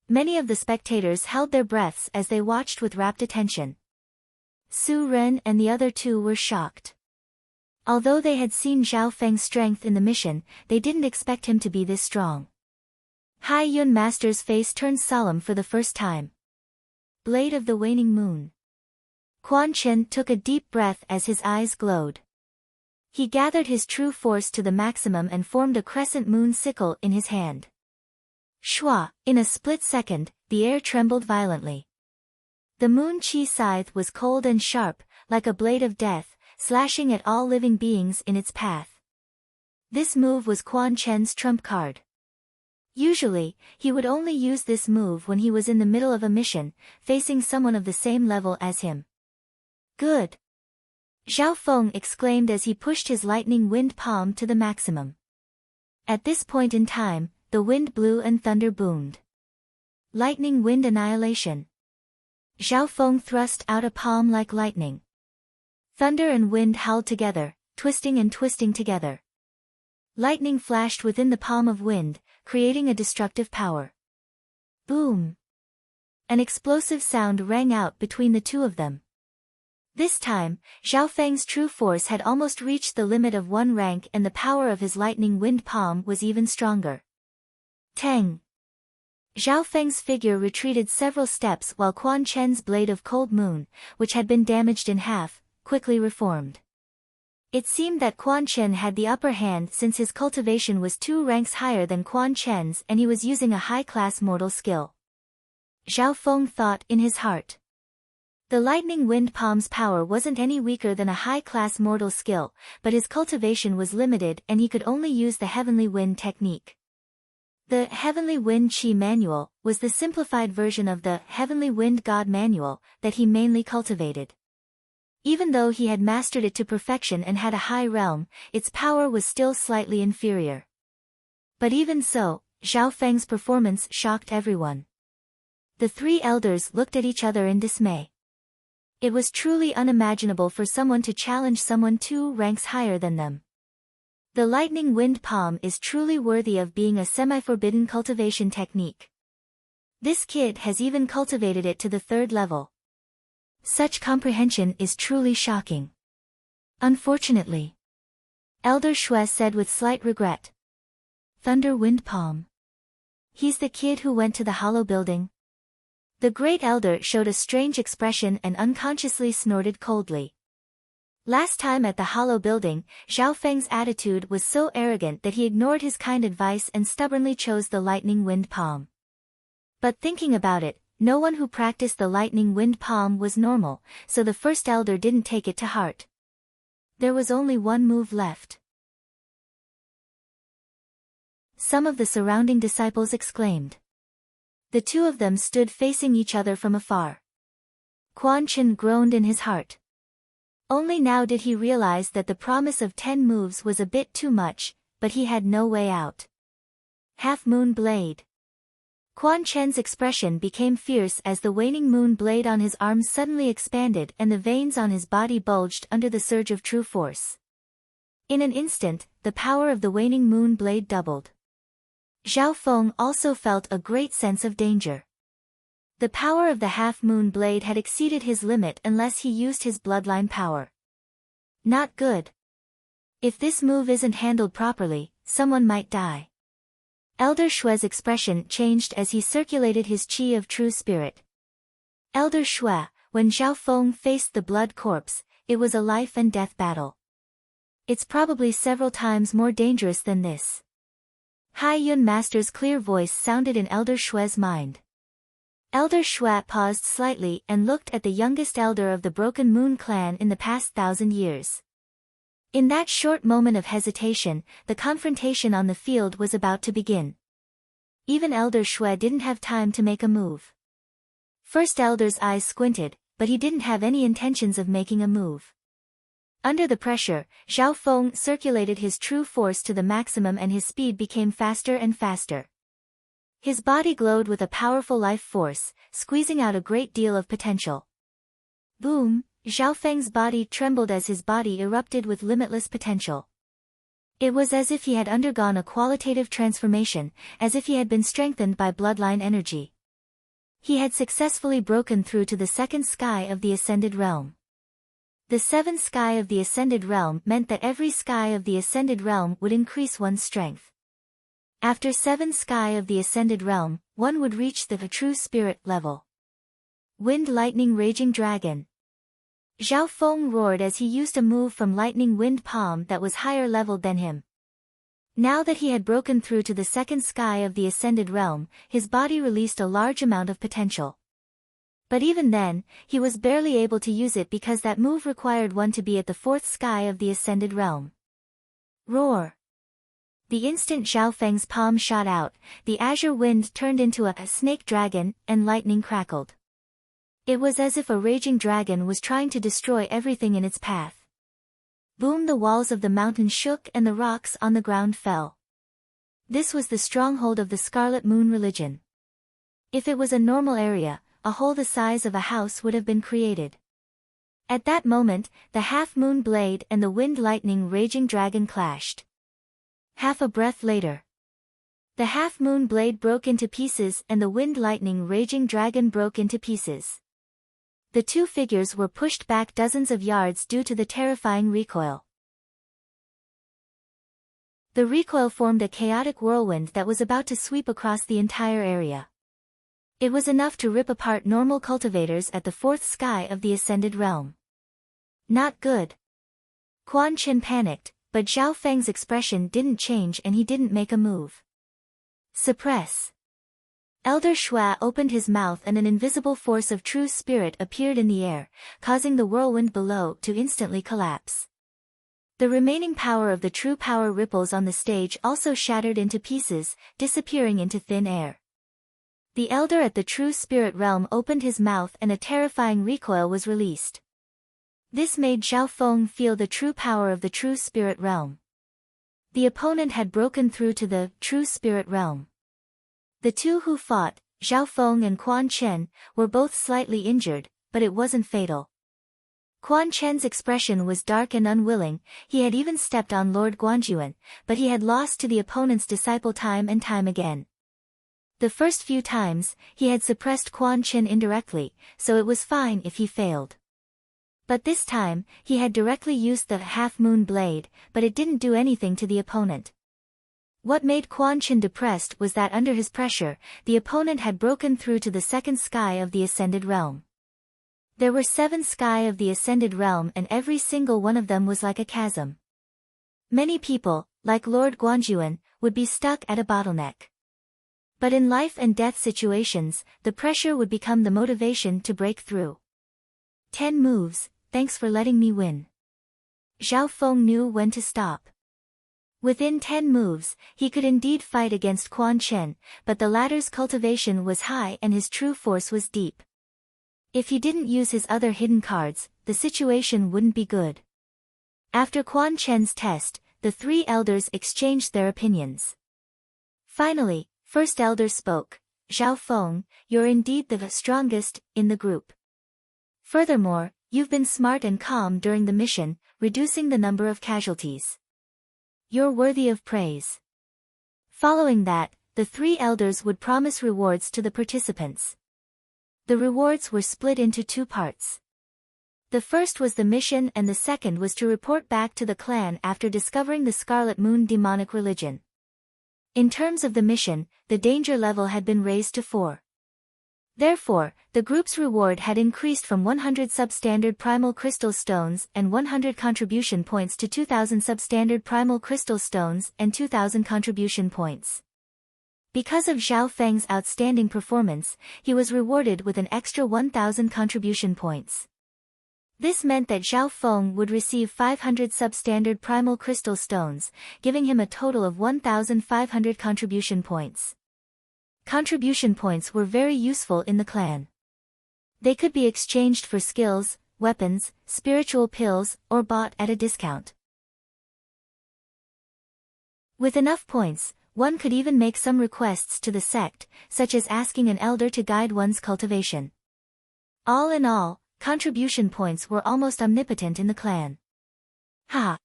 Many of the spectators held their breaths as they watched with rapt attention. Su Ren and the other 2 were shocked. Although they had seen Zhao Feng's strength in the mission, they didn't expect him to be this strong. Hai Yun Master's face turned solemn for the first time. Blade of the Waning Moon. Quan Chen took a deep breath as his eyes glowed. He gathered his true force to the maximum and formed a crescent moon sickle in his hand. Shua, in a split second, the air trembled violently. The moon chi scythe was cold and sharp, like a blade of death, slashing at all living beings in its path. This move was Quan Chen's trump card. Usually, he would only use this move when he was in the middle of a mission, facing someone of the same level as him. Good! Zhao Feng exclaimed as he pushed his lightning wind palm to the maximum. At this point in time, the wind blew and thunder boomed. Lightning wind annihilation. Zhao Feng thrust out a palm like lightning. Thunder and wind howled together, twisting and twisting together. Lightning flashed within the palm of wind, creating a destructive power. Boom! An explosive sound rang out between the two of them. This time, Zhao Feng's true force had almost reached the limit of one rank and the power of his lightning wind palm was even stronger. Tang! Zhao Feng's figure retreated several steps while Quan Chen's blade of cold moon, which had been damaged in half, quickly reformed. It seemed that Quan Chen had the upper hand since his cultivation was 2 ranks higher than Quan Chen's and he was using a high-class mortal skill. Zhao Feng thought in his heart. The lightning wind palm's power wasn't any weaker than a high-class mortal skill, but his cultivation was limited and he could only use the heavenly wind technique. The Heavenly Wind Chi Manual was the simplified version of the Heavenly Wind God Manual that he mainly cultivated. Even though he had mastered it to perfection and had a high realm, its power was still slightly inferior. But even so, Zhao Feng's performance shocked everyone. The 3 elders looked at each other in dismay. It was truly unimaginable for someone to challenge someone 2 ranks higher than them. The lightning wind palm is truly worthy of being a semi-forbidden cultivation technique. This kid has even cultivated it to the 3rd level. Such comprehension is truly shocking. Unfortunately. Elder Shui said with slight regret. Thunder Wind Palm. He's the kid who went to the hollow building. The great elder showed a strange expression and unconsciously snorted coldly. Last time at the hollow building, Zhao Feng's attitude was so arrogant that he ignored his kind advice and stubbornly chose the lightning wind palm. But thinking about it, no one who practiced the lightning wind palm was normal, so the first elder didn't take it to heart. There was only one move left. Some of the surrounding disciples exclaimed. The 2 of them stood facing each other from afar. Quan Chen groaned in his heart. Only now did he realize that the promise of 10 moves was a bit too much, but he had no way out. Half Moon Blade. Quan Chen's expression became fierce as the waning moon blade on his arms suddenly expanded and the veins on his body bulged under the surge of true force. In an instant, the power of the waning moon blade doubled. Zhao Feng also felt a great sense of danger. The power of the half-moon blade had exceeded his limit unless he used his bloodline power. Not good. If this move isn't handled properly, someone might die. Elder Shui's expression changed as he circulated his chi of true spirit. Elder Shui, when Zhao Feng faced the blood corpse, it was a life and death battle. It's probably several times more dangerous than this. Hai Yun Master's clear voice sounded in Elder Shui's mind. Elder Shui paused slightly and looked at the youngest elder of the Broken Moon clan in the past 1,000 years. In that short moment of hesitation, the confrontation on the field was about to begin. Even Elder Shui didn't have time to make a move. First Elder's eyes squinted, but he didn't have any intentions of making a move. Under the pressure, Zhao Feng circulated his true force to the maximum and his speed became faster and faster. His body glowed with a powerful life force, squeezing out a great deal of potential. Boom! Zhao Feng's body trembled as his body erupted with limitless potential. It was as if he had undergone a qualitative transformation, as if he had been strengthened by bloodline energy. He had successfully broken through to the 2nd sky of the Ascended Realm. The 7th sky of the Ascended Realm meant that every sky of the Ascended Realm would increase one's strength. After 7 sky of the ascended realm, one would reach the true spirit level. Wind lightning raging dragon. Zhao Feng roared as he used a move from lightning wind palm that was higher leveled than him. Now that he had broken through to the 2nd sky of the ascended realm, his body released a large amount of potential. But even then, he was barely able to use it because that move required one to be at the 4th sky of the ascended realm. Roar! The instant Zhao Feng's palm shot out, the azure wind turned into a snake dragon, and lightning crackled. It was as if a raging dragon was trying to destroy everything in its path. Boom! The walls of the mountain shook and the rocks on the ground fell. This was the stronghold of the Scarlet Moon religion. If it was a normal area, a hole the size of a house would have been created. At that moment, the half-moon blade and the wind lightning raging dragon clashed. Half a breath later, the half-moon blade broke into pieces and the wind lightning raging dragon broke into pieces. The two figures were pushed back dozens of yards due to the terrifying recoil. The recoil formed a chaotic whirlwind that was about to sweep across the entire area. It was enough to rip apart normal cultivators at the 4th sky of the ascended realm. Not good. Quan Chen panicked, but Zhao Feng's expression didn't change and he didn't make a move. Suppress. Elder Shui opened his mouth and an invisible force of true spirit appeared in the air, causing the whirlwind below to instantly collapse. The remaining power of the true power ripples on the stage also shattered into pieces, disappearing into thin air. The elder at the true spirit realm opened his mouth and a terrifying recoil was released. This made Zhao Feng feel the true power of the true spirit realm. The opponent had broken through to the true spirit realm. The two who fought, Zhao Feng and Quan Chen, were both slightly injured, but it wasn't fatal. Quan Chen's expression was dark and unwilling, he had even stepped on Lord Guanjuan, but he had lost to the opponent's disciple time and time again. The first few times, he had suppressed Quan Chen indirectly, so it was fine if he failed. But this time, he had directly used the half-moon blade, but it didn't do anything to the opponent. What made Quan Chen depressed was that under his pressure, the opponent had broken through to the 2nd sky of the ascended realm. There were 7 sky of the ascended realm and every single one of them was like a chasm. Many people, like Lord Guanjuan, would be stuck at a bottleneck. But in life and death situations, the pressure would become the motivation to break through. 10 moves, thanks for letting me win. Zhao Feng knew when to stop. Within 10 moves, he could indeed fight against Quan Chen, but the latter's cultivation was high and his true force was deep. If he didn't use his other hidden cards, the situation wouldn't be good. After Quan Chen's test, the 3 elders exchanged their opinions. Finally, first elder spoke, Zhao Feng, you're indeed the strongest in the group. Furthermore, you've been smart and calm during the mission, reducing the number of casualties. You're worthy of praise. Following that, the 3 elders would promise rewards to the participants. The rewards were split into 2 parts. The first was the mission and the second was to report back to the clan after discovering the Scarlet Moon demonic religion. In terms of the mission, the danger level had been raised to 4. Therefore, the group's reward had increased from 100 substandard primal crystal stones and 100 contribution points to 2,000 substandard primal crystal stones and 2,000 contribution points. Because of Zhao Feng's outstanding performance, he was rewarded with an extra 1,000 contribution points. This meant that Zhao Feng would receive 500 substandard primal crystal stones, giving him a total of 1,500 contribution points. Contribution points were very useful in the clan. They could be exchanged for skills, weapons, spiritual pills, or bought at a discount. With enough points, one could even make some requests to the sect, such as asking an elder to guide one's cultivation. All in all, contribution points were almost omnipotent in the clan. Ha!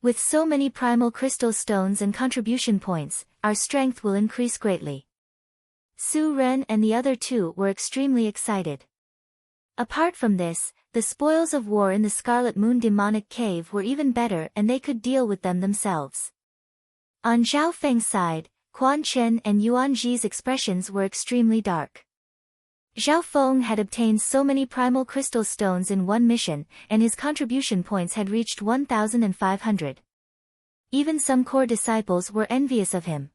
With so many primal crystal stones and contribution points, our strength will increase greatly. Su Ren and the other 2 were extremely excited. Apart from this, the spoils of war in the Scarlet Moon demonic cave were even better and they could deal with them themselves. On Zhao Feng's side, Quan Chen and Yuan Ji's expressions were extremely dark. Zhao Feng had obtained so many primal crystal stones in one mission, and his contribution points had reached 1,500. Even some core disciples were envious of him.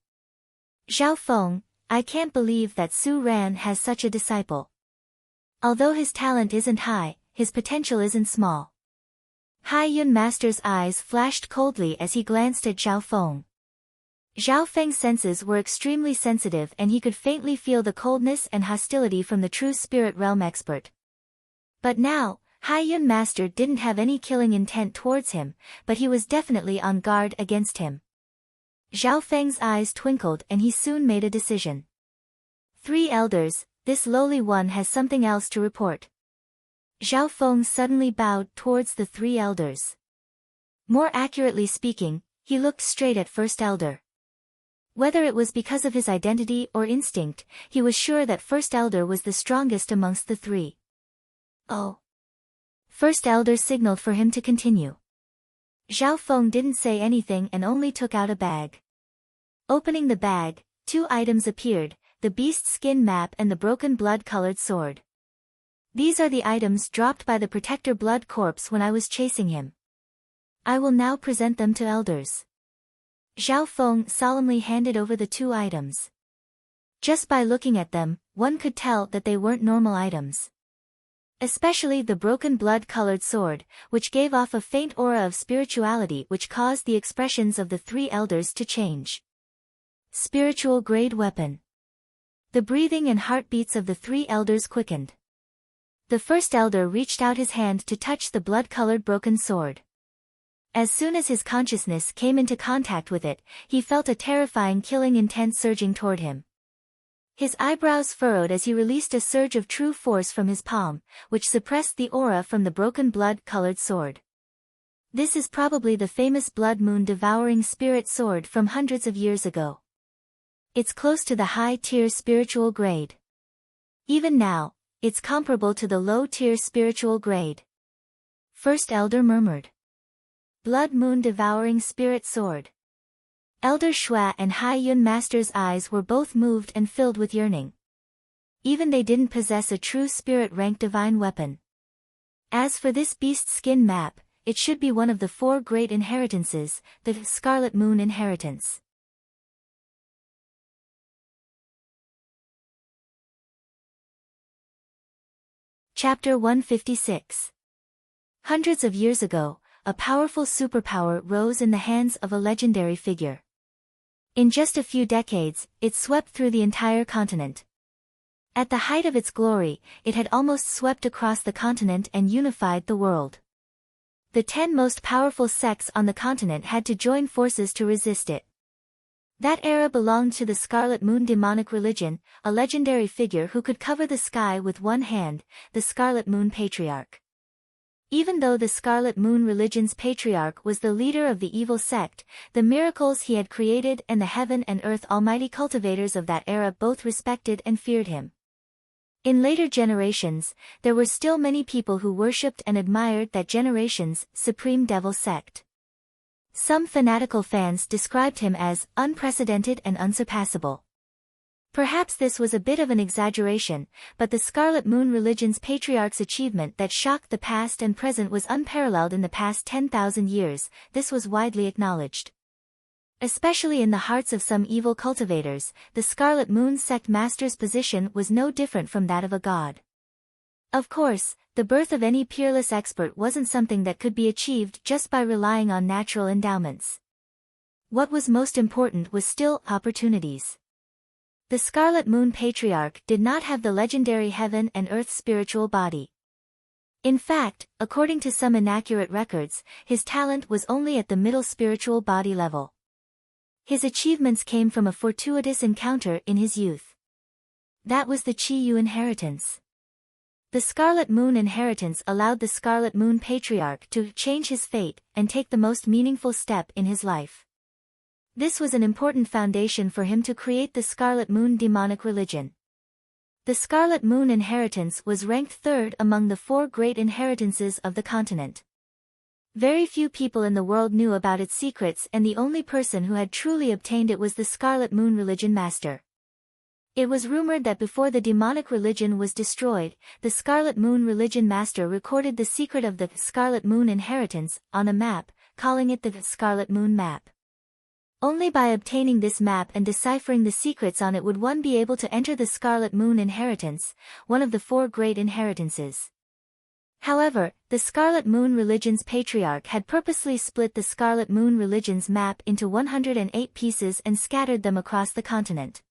Zhao Feng, I can't believe that Su Ran has such a disciple. Although his talent isn't high, his potential isn't small. Hai Yun Master's eyes flashed coldly as he glanced at Zhao Feng. Zhao Feng's senses were extremely sensitive and he could faintly feel the coldness and hostility from the true spirit realm expert. But now, Hai Yun Master didn't have any killing intent towards him, but he was definitely on guard against him. Zhao Feng's eyes twinkled and he soon made a decision. 3 elders, this lowly one has something else to report. Zhao Feng suddenly bowed towards the 3 elders. More accurately speaking, he looked straight at First Elder. Whether it was because of his identity or instinct, he was sure that First Elder was the strongest amongst the 3. Oh. First Elder signaled for him to continue. Zhao Feng didn't say anything and only took out a bag. Opening the bag, 2 items appeared, the beast skin map and the broken blood-colored sword. These are the items dropped by the Protector Blood Corpse when I was chasing him. I will now present them to elders. Zhao Feng solemnly handed over the 2 items. Just by looking at them, one could tell that they weren't normal items. Especially the broken blood-colored sword, which gave off a faint aura of spirituality which caused the expressions of the 3 elders to change. Spiritual grade weapon. The breathing and heartbeats of the 3 elders quickened. The first elder reached out his hand to touch the blood-colored broken sword. As soon as his consciousness came into contact with it, he felt a terrifying killing intent surging toward him. His eyebrows furrowed as he released a surge of true force from his palm, which suppressed the aura from the broken blood-colored sword. This is probably the famous Blood Moon devouring spirit sword from hundreds of years ago. It's close to the high-tier spiritual grade. Even now, it's comparable to the low-tier spiritual grade. First Elder murmured. Blood Moon devouring spirit sword. Elder Shua and Hai Yun Master's eyes were both moved and filled with yearning. Even they didn't possess a true spirit-rank divine weapon. As for this beast skin map, it should be one of the 4 great inheritances, the Scarlet Moon inheritance. Chapter 156. Hundreds of years ago, a powerful superpower rose in the hands of a legendary figure. In just a few decades, it swept through the entire continent. At the height of its glory, it had almost swept across the continent and unified the world. The 10 most powerful sects on the continent had to join forces to resist it. That era belonged to the Scarlet Moon demonic religion, a legendary figure who could cover the sky with one hand, the Scarlet Moon Patriarch. Even though the Scarlet Moon religion's patriarch was the leader of the evil sect, the miracles he had created and the heaven and earth almighty cultivators of that era both respected and feared him. In later generations, there were still many people who worshipped and admired that generation's supreme devil sect. Some fanatical fans described him as unprecedented and unsurpassable. Perhaps this was a bit of an exaggeration, but the Scarlet Moon religion's patriarch's achievement that shocked the past and present was unparalleled in the past 10,000 years. This was widely acknowledged. Especially in the hearts of some evil cultivators, the Scarlet Moon sect master's position was no different from that of a god. Of course, the birth of any peerless expert wasn't something that could be achieved just by relying on natural endowments. What was most important was still opportunities. The Scarlet Moon Patriarch did not have the legendary heaven and earth spiritual body. In fact, according to some inaccurate records, his talent was only at the middle spiritual body level. His achievements came from a fortuitous encounter in his youth. That was the Qi Yu inheritance. The Scarlet Moon inheritance allowed the Scarlet Moon Patriarch to change his fate and take the most meaningful step in his life. This was an important foundation for him to create the Scarlet Moon demonic religion. The Scarlet Moon inheritance was ranked 3rd among the 4 great inheritances of the continent. Very few people in the world knew about its secrets, and the only person who had truly obtained it was the Scarlet Moon Religion Master. It was rumored that before the demonic religion was destroyed, the Scarlet Moon Religion Master recorded the secret of the Scarlet Moon inheritance on a map, calling it the Scarlet Moon Map. Only by obtaining this map and deciphering the secrets on it would one be able to enter the Scarlet Moon inheritance, one of the 4 great inheritances. However, the Scarlet Moon Religion's patriarch had purposely split the Scarlet Moon Religion's map into 108 pieces and scattered them across the continent.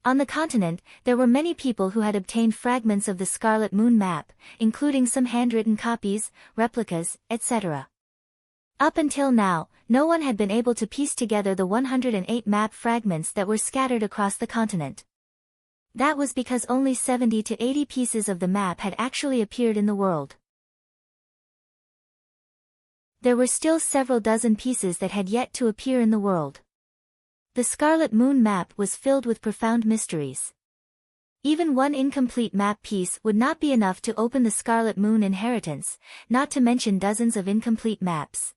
On the continent, there were many people who had obtained fragments of the Scarlet Moon map, including some handwritten copies, replicas, etc. Up until now, no one had been able to piece together the 108 map fragments that were scattered across the continent. That was because only 70 to 80 pieces of the map had actually appeared in the world. There were still several dozen pieces that had yet to appear in the world. The Scarlet Moon map was filled with profound mysteries. Even one incomplete map piece would not be enough to open the Scarlet Moon inheritance, not to mention dozens of incomplete maps.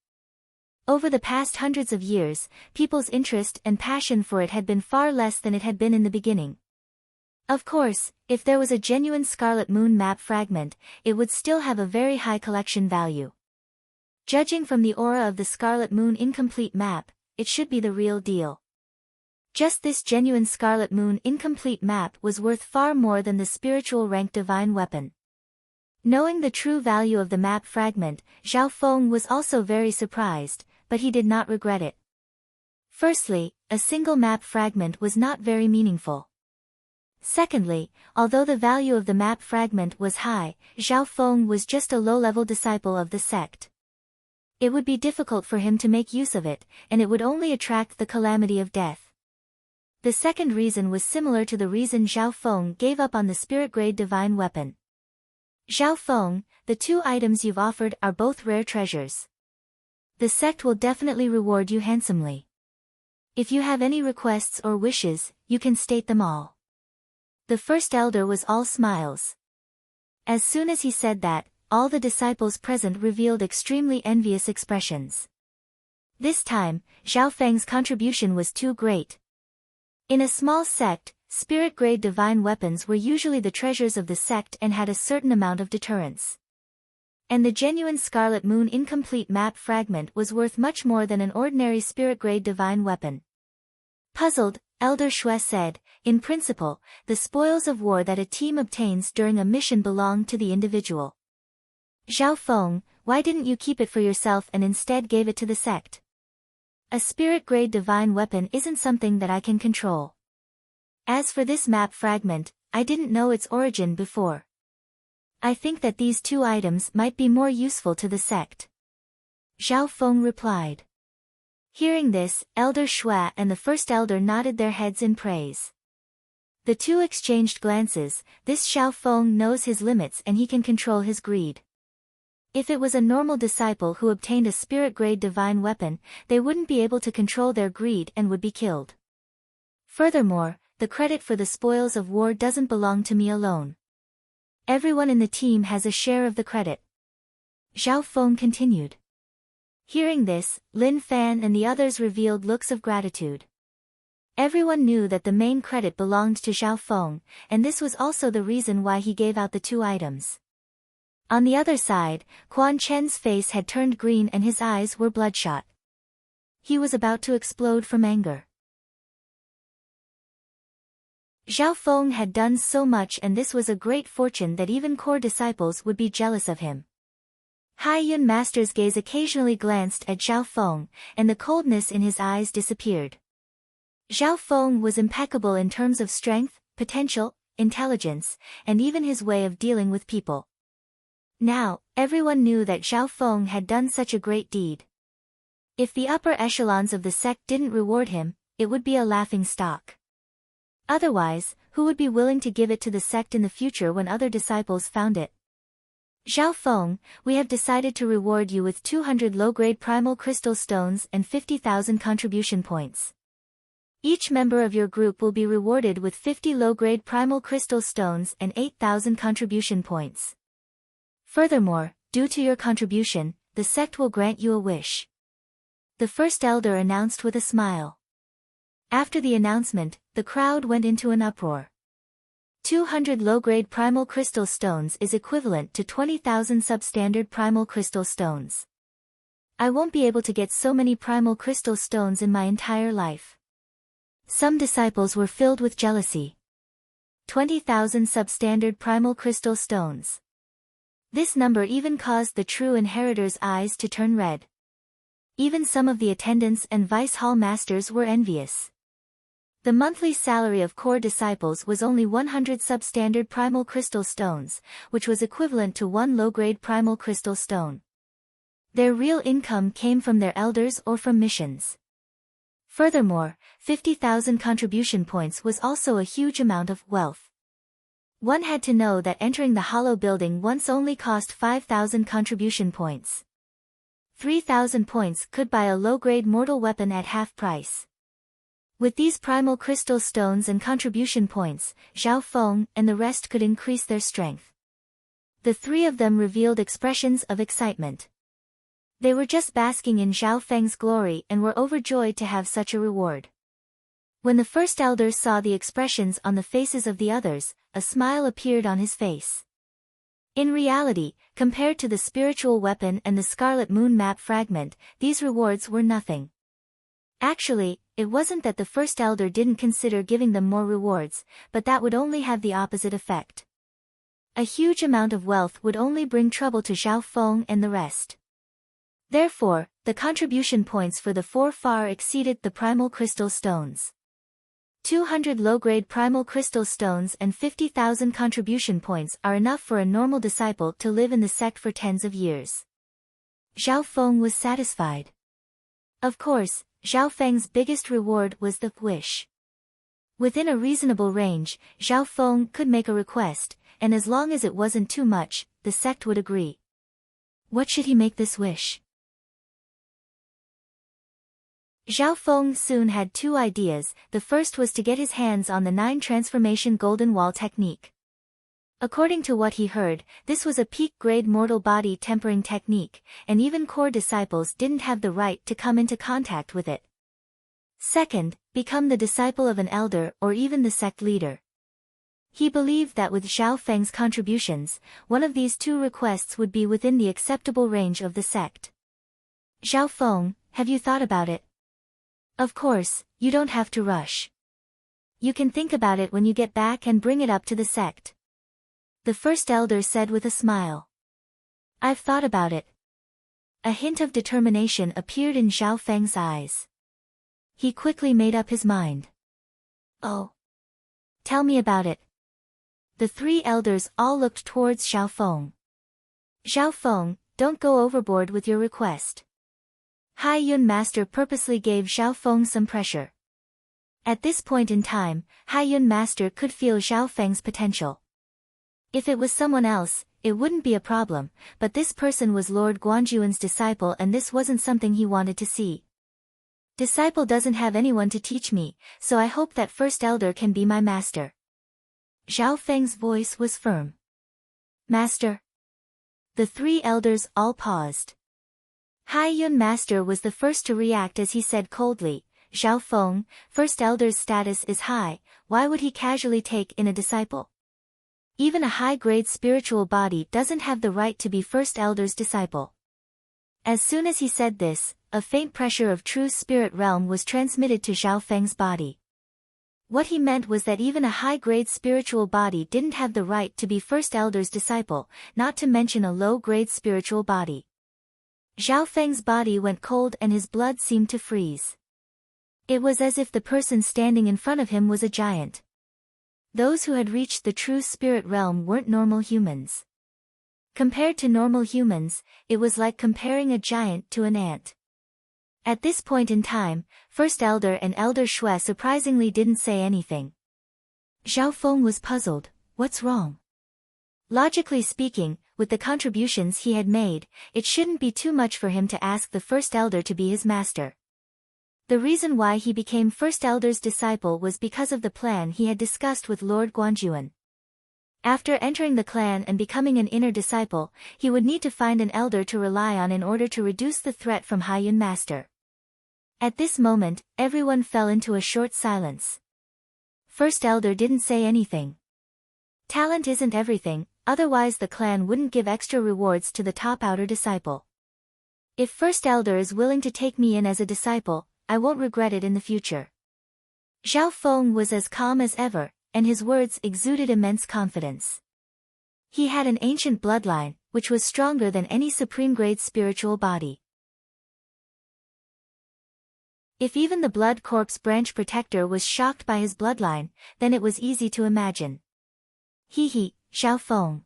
Over the past hundreds of years, people's interest and passion for it had been far less than it had been in the beginning. Of course, if there was a genuine Scarlet Moon map fragment, it would still have a very high collection value. Judging from the aura of the Scarlet Moon incomplete map, it should be the real deal. Just this genuine Scarlet Moon incomplete map was worth far more than the spiritual rank divine weapon. Knowing the true value of the map fragment, Zhao Feng was also very surprised, but he did not regret it. Firstly, a single map fragment was not very meaningful. Secondly, although the value of the map fragment was high, Zhao Feng was just a low-level disciple of the sect. It would be difficult for him to make use of it, and it would only attract the calamity of death. The second reason was similar to the reason Zhao Feng gave up on the spirit-grade divine weapon. Zhao Feng, the 2 items you've offered are both rare treasures. The sect will definitely reward you handsomely. If you have any requests or wishes, you can state them all. The first elder was all smiles. As soon as he said that, all the disciples present revealed extremely envious expressions. This time, Zhao Feng's contribution was too great. In a small sect, spirit-grade divine weapons were usually the treasures of the sect and had a certain amount of deterrence. And the genuine Scarlet Moon incomplete map fragment was worth much more than an ordinary spirit-grade divine weapon. Puzzled, Elder Shui said, in principle, the spoils of war that a team obtains during a mission belong to the individual. Zhao Feng, why didn't you keep it for yourself and instead gave it to the sect? A spirit-grade divine weapon isn't something that I can control. As for this map fragment, I didn't know its origin before. I think that these 2 items might be more useful to the sect. Zhao Feng replied. Hearing this, Elder Shui and the first elder nodded their heads in praise. The 2 exchanged glances. This Zhao Feng knows his limits and he can control his greed. If it was a normal disciple who obtained a spirit-grade divine weapon, they wouldn't be able to control their greed and would be killed. Furthermore, the credit for the spoils of war doesn't belong to me alone. Everyone in the team has a share of the credit. Zhao Feng continued. Hearing this, Lin Fan and the others revealed looks of gratitude. Everyone knew that the main credit belonged to Zhao Feng, and this was also the reason why he gave out the 2 items. On the other side, Quan Chen's face had turned green and his eyes were bloodshot. He was about to explode from anger. Zhao Feng had done so much, and this was a great fortune that even core disciples would be jealous of him. Hai Yun Master's gaze occasionally glanced at Zhao Feng, and the coldness in his eyes disappeared. Zhao Feng was impeccable in terms of strength, potential, intelligence, and even his way of dealing with people. Now, everyone knew that Zhao Feng had done such a great deed. If the upper echelons of the sect didn't reward him, it would be a laughing stock. Otherwise, who would be willing to give it to the sect in the future when other disciples found it? Zhao Feng, we have decided to reward you with 200 low-grade primal crystal stones and 50,000 contribution points. Each member of your group will be rewarded with 50 low-grade primal crystal stones and 8,000 contribution points. Furthermore, due to your contribution, the sect will grant you a wish," the first elder announced with a smile. After the announcement, the crowd went into an uproar. 200 low-grade primal crystal stones is equivalent to 20,000 substandard primal crystal stones. I won't be able to get so many primal crystal stones in my entire life. Some disciples were filled with jealousy. 20,000 substandard primal crystal stones. This number even caused the true inheritor's eyes to turn red. Even some of the attendants and vice hall masters were envious. The monthly salary of core disciples was only 100 substandard primal crystal stones, which was equivalent to 1 low-grade primal crystal stone. Their real income came from their elders or from missions. Furthermore, 50,000 contribution points was also a huge amount of wealth. One had to know that entering the hollow building once only cost 5,000 contribution points. 3,000 points could buy a low-grade mortal weapon at half price. With these primal crystal stones and contribution points, Zhao Feng and the rest could increase their strength. The three of them revealed expressions of excitement. They were just basking in Zhao Feng's glory and were overjoyed to have such a reward. When the first elder saw the expressions on the faces of the others, a smile appeared on his face. In reality, compared to the spiritual weapon and the Scarlet Moon map fragment, these rewards were nothing. Actually, it wasn't that the first elder didn't consider giving them more rewards, but that would only have the opposite effect. A huge amount of wealth would only bring trouble to Zhao Feng and the rest. Therefore, the contribution points for the four far exceeded the primal crystal stones. 200 low-grade primal crystal stones and 50,000 contribution points are enough for a normal disciple to live in the sect for tens of years. Zhao Feng was satisfied. Of course, Zhao Feng's biggest reward was the wish. Within a reasonable range, Zhao Feng could make a request, and as long as it wasn't too much, the sect would agree. What should he make this wish? Zhao Feng soon had two ideas. The first was to get his hands on the 9 transformation golden wall technique. According to what he heard, this was a peak-grade mortal body tempering technique, and even core disciples didn't have the right to come into contact with it. Second, become the disciple of an elder or even the sect leader. He believed that with Zhao Feng's contributions, one of these two requests would be within the acceptable range of the sect. Zhao Feng, have you thought about it? Of course, you don't have to rush. You can think about it when you get back and bring it up to the sect. The first elder said with a smile. I've thought about it. A hint of determination appeared in Zhao Feng's eyes. He quickly made up his mind. Oh. Tell me about it. The three elders all looked towards Zhao Feng. Zhao Feng, don't go overboard with your request. Hai Yun Master purposely gave Zhao Feng some pressure. At this point in time, Hai Yun Master could feel Zhao Feng's potential. If it was someone else, it wouldn't be a problem, but this person was Lord Guanjuan's disciple and this wasn't something he wanted to see. Disciple doesn't have anyone to teach me, so I hope that first elder can be my master. Zhao Feng's voice was firm. Master. The three elders all paused. Hai Yun Master was the first to react as he said coldly, Zhao Feng, first elder's status is high, why would he casually take in a disciple? Even a high-grade spiritual body doesn't have the right to be first elder's disciple. As soon as he said this, a faint pressure of true spirit realm was transmitted to Zhao Feng's body. What he meant was that even a high-grade spiritual body didn't have the right to be first elder's disciple, not to mention a low-grade spiritual body. Zhao Feng's body went cold and his blood seemed to freeze. It was as if the person standing in front of him was a giant. Those who had reached the true spirit realm weren't normal humans. Compared to normal humans, it was like comparing a giant to an ant. At this point in time, First Elder and Elder Shui surprisingly didn't say anything. Zhao Feng was puzzled, what's wrong? Logically speaking, with the contributions he had made, it shouldn't be too much for him to ask the First Elder to be his master. The reason why he became First Elder's disciple was because of the plan he had discussed with Lord Guanjuan. After entering the clan and becoming an inner disciple, he would need to find an elder to rely on in order to reduce the threat from Haiyun Master. At this moment, everyone fell into a short silence. First elder didn't say anything. Talent isn't everything, otherwise the clan wouldn't give extra rewards to the top outer disciple. If first elder is willing to take me in as a disciple, I won't regret it in the future. Zhao Feng was as calm as ever, and his words exuded immense confidence. He had an ancient bloodline, which was stronger than any supreme-grade spiritual body. If even the Blood Corpse branch protector was shocked by his bloodline, then it was easy to imagine. He, Zhao Feng.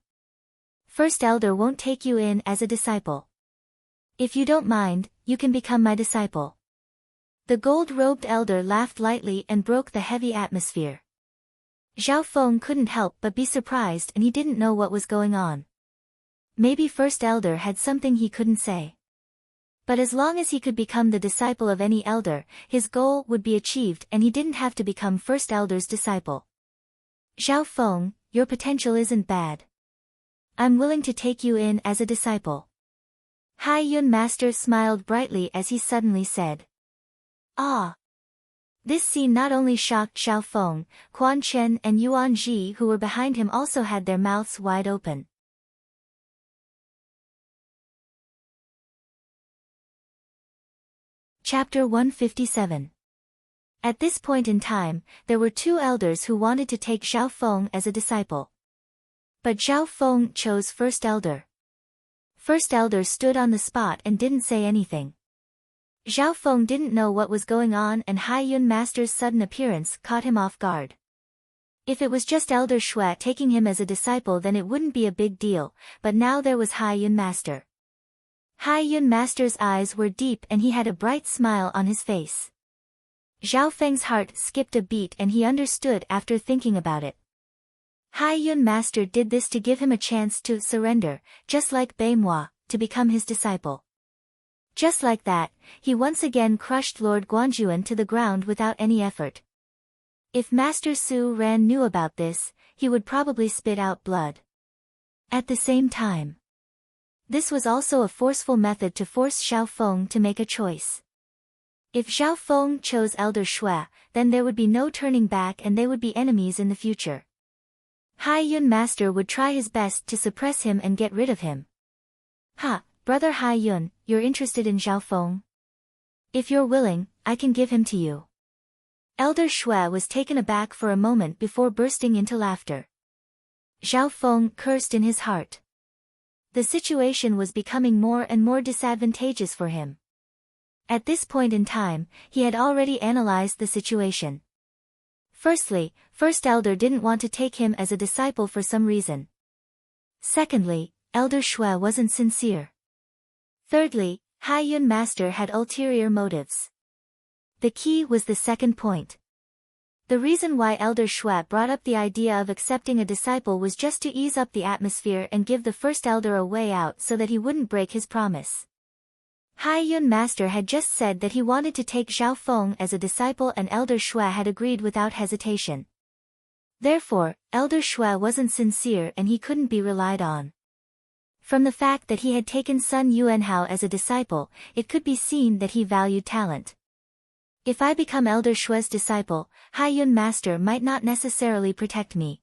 First elder won't take you in as a disciple. If you don't mind, you can become my disciple. The gold-robed elder laughed lightly and broke the heavy atmosphere. Zhao Feng couldn't help but be surprised, and he didn't know what was going on. Maybe first elder had something he couldn't say. But as long as he could become the disciple of any elder, his goal would be achieved and he didn't have to become first elder's disciple. Zhao Feng, your potential isn't bad. I'm willing to take you in as a disciple. Haiyun Master smiled brightly as he suddenly said. Ah! This scene not only shocked Zhao Feng, Quan Chen and Yuan Ji who were behind him also had their mouths wide open. Chapter 157. At this point in time, there were two elders who wanted to take Zhao Feng as a disciple. But Zhao Feng chose first elder. First elder stood on the spot and didn't say anything. Zhao Feng didn't know what was going on, and Haiyun Master's sudden appearance caught him off guard. If it was just Elder Shui taking him as a disciple, then it wouldn't be a big deal, but now there was Haiyun Master. Haiyun Master's eyes were deep and he had a bright smile on his face. Zhao Feng's heart skipped a beat and he understood after thinking about it. Haiyun Master did this to give him a chance to surrender, just like Bei Moi, to become his disciple. Just like that, he once again crushed Lord Guanjuan to the ground without any effort. If Master Su Ran knew about this, he would probably spit out blood. At the same time, this was also a forceful method to force Zhao Feng to make a choice. If Zhao Feng chose Elder Shui, then there would be no turning back and they would be enemies in the future. Haiyun Master would try his best to suppress him and get rid of him. Ha, Brother Haiyun, you're interested in Zhao Feng? If you're willing, I can give him to you. Elder Shui was taken aback for a moment before bursting into laughter. Zhao Feng cursed in his heart. The situation was becoming more and more disadvantageous for him. At this point in time, he had already analyzed the situation. Firstly, First Elder didn't want to take him as a disciple for some reason. Secondly, Elder Shui wasn't sincere. Thirdly, Haiyun Master had ulterior motives. The key was the second point. The reason why Elder Shui brought up the idea of accepting a disciple was just to ease up the atmosphere and give the first elder a way out so that he wouldn't break his promise. Haiyun Master had just said that he wanted to take Zhao Feng as a disciple and Elder Shui had agreed without hesitation. Therefore, Elder Shui wasn't sincere and he couldn't be relied on. From the fact that he had taken Sun Yuanhao as a disciple, it could be seen that he valued talent. If I become Elder Shui's disciple, Haiyun Master might not necessarily protect me.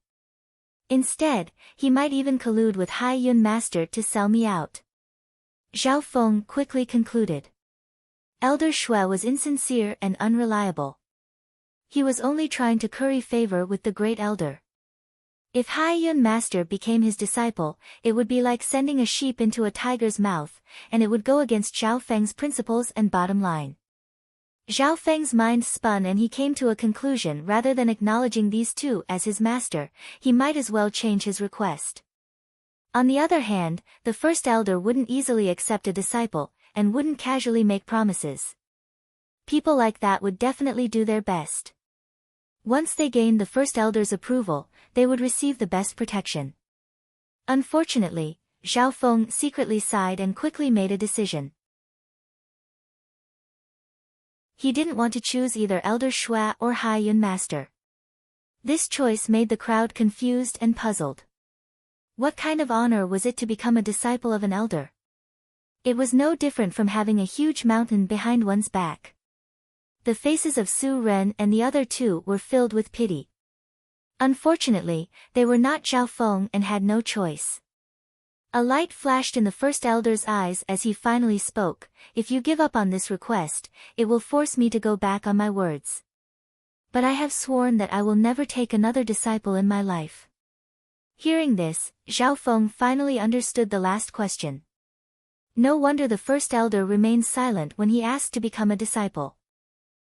Instead, he might even collude with Haiyun Master to sell me out. Zhao Feng quickly concluded. Elder Shui was insincere and unreliable. He was only trying to curry favor with the great elder. If Haiyun Master became his disciple, it would be like sending a sheep into a tiger's mouth, and it would go against Zhao Feng's principles and bottom line. Zhao Feng's mind spun and he came to a conclusion. Rather than acknowledging these two as his master, he might as well change his request. On the other hand, the first elder wouldn't easily accept a disciple, and wouldn't casually make promises. People like that would definitely do their best. Once they gained the first elder's approval, they would receive the best protection. Unfortunately, Zhao Feng secretly sighed and quickly made a decision. He didn't want to choose either Elder Shui or Haiyun Master. This choice made the crowd confused and puzzled. What kind of honor was it to become a disciple of an elder? It was no different from having a huge mountain behind one's back. The faces of Su Ren and the other two were filled with pity. Unfortunately, they were not Zhao Feng and had no choice. A light flashed in the first elder's eyes as he finally spoke. If you give up on this request, it will force me to go back on my words. But I have sworn that I will never take another disciple in my life. Hearing this, Zhao Feng finally understood the last question. No wonder the first elder remained silent when he asked to become a disciple.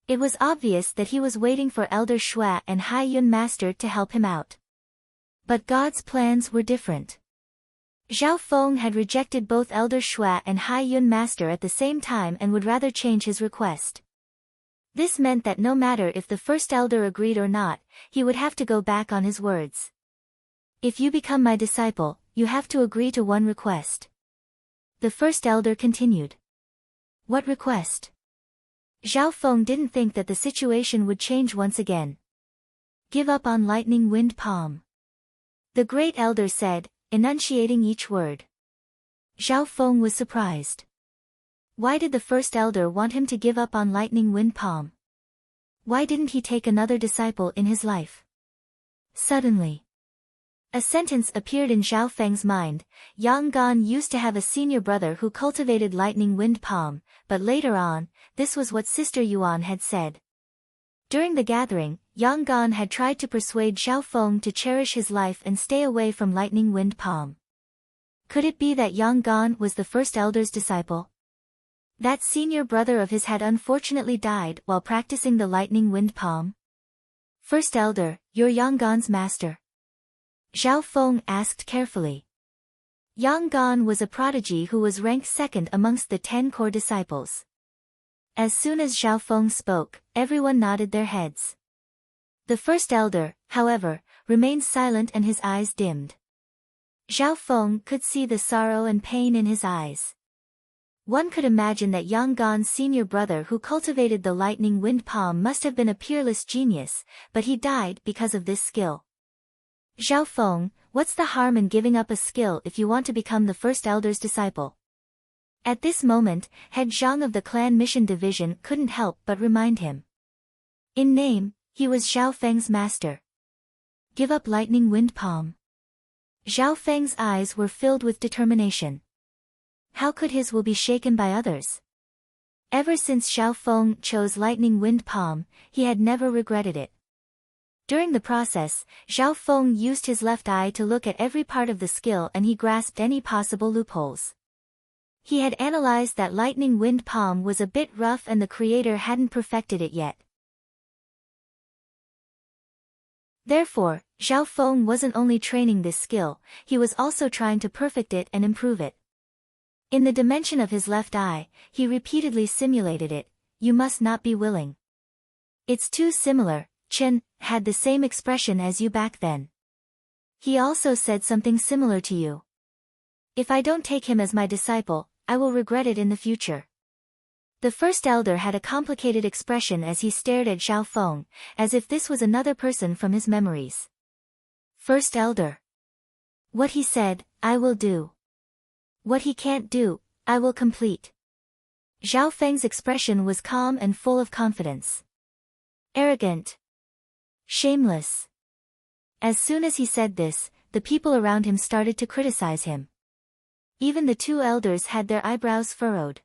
It was obvious that he was waiting for Elder Shui and Hai Yun Master to help him out. But God's plans were different. Zhao Feng had rejected both Elder Shui and Hai Yun Master at the same time and would rather change his request. This meant that no matter if the first elder agreed or not, he would have to go back on his words. If you become my disciple, you have to agree to one request. The first elder continued. What request? Zhao Feng didn't think that the situation would change once again. Give up on lightning wind palm. The great elder said, enunciating each word. Zhao Feng was surprised. Why did the first elder want him to give up on lightning wind palm? Why didn't he take another disciple in his life? Suddenly, a sentence appeared in Zhao Feng's mind. Yang Gan used to have a senior brother who cultivated lightning wind palm, but later on, this was what Sister Yuan had said. During the gathering, Yang Gan had tried to persuade Zhao Feng to cherish his life and stay away from lightning wind palm. Could it be that Yang Gan was the first elder's disciple? That senior brother of his had unfortunately died while practicing the lightning wind palm. First elder, you're Yang Gan's master? Zhao Feng asked carefully. Yang Gan was a prodigy who was ranked second amongst the 10 core disciples. As soon as Zhao Feng spoke, everyone nodded their heads. The first elder, however, remained silent and his eyes dimmed. Zhao Feng could see the sorrow and pain in his eyes. One could imagine that Yang Gan's senior brother who cultivated the lightning wind palm must have been a peerless genius, but he died because of this skill. Zhao Feng, what's the harm in giving up a skill if you want to become the first elder's disciple? At this moment, Head Zhang of the clan mission division couldn't help but remind him. In name, he was Zhao Feng's master. Give up lightning wind palm. Zhao Feng's eyes were filled with determination. How could his will be shaken by others? Ever since Zhao Feng chose lightning wind palm, he had never regretted it. During the process, Zhao Feng used his left eye to look at every part of the skill and he grasped any possible loopholes. He had analyzed that lightning wind palm was a bit rough and the creator hadn't perfected it yet. Therefore, Zhao Feng wasn't only training this skill, he was also trying to perfect it and improve it. In the dimension of his left eye, he repeatedly simulated it. You must not be willing. It's too similar. Chen had the same expression as you back then. He also said something similar to you. If I don't take him as my disciple, I will regret it in the future. The first elder had a complicated expression as he stared at Zhao Feng, as if this was another person from his memories. First elder. What he said, I will do. What he can't do, I will complete. Zhao Feng's expression was calm and full of confidence. Arrogant. Shameless. As soon as he said this, the people around him started to criticize him. Even the two elders had their eyebrows furrowed.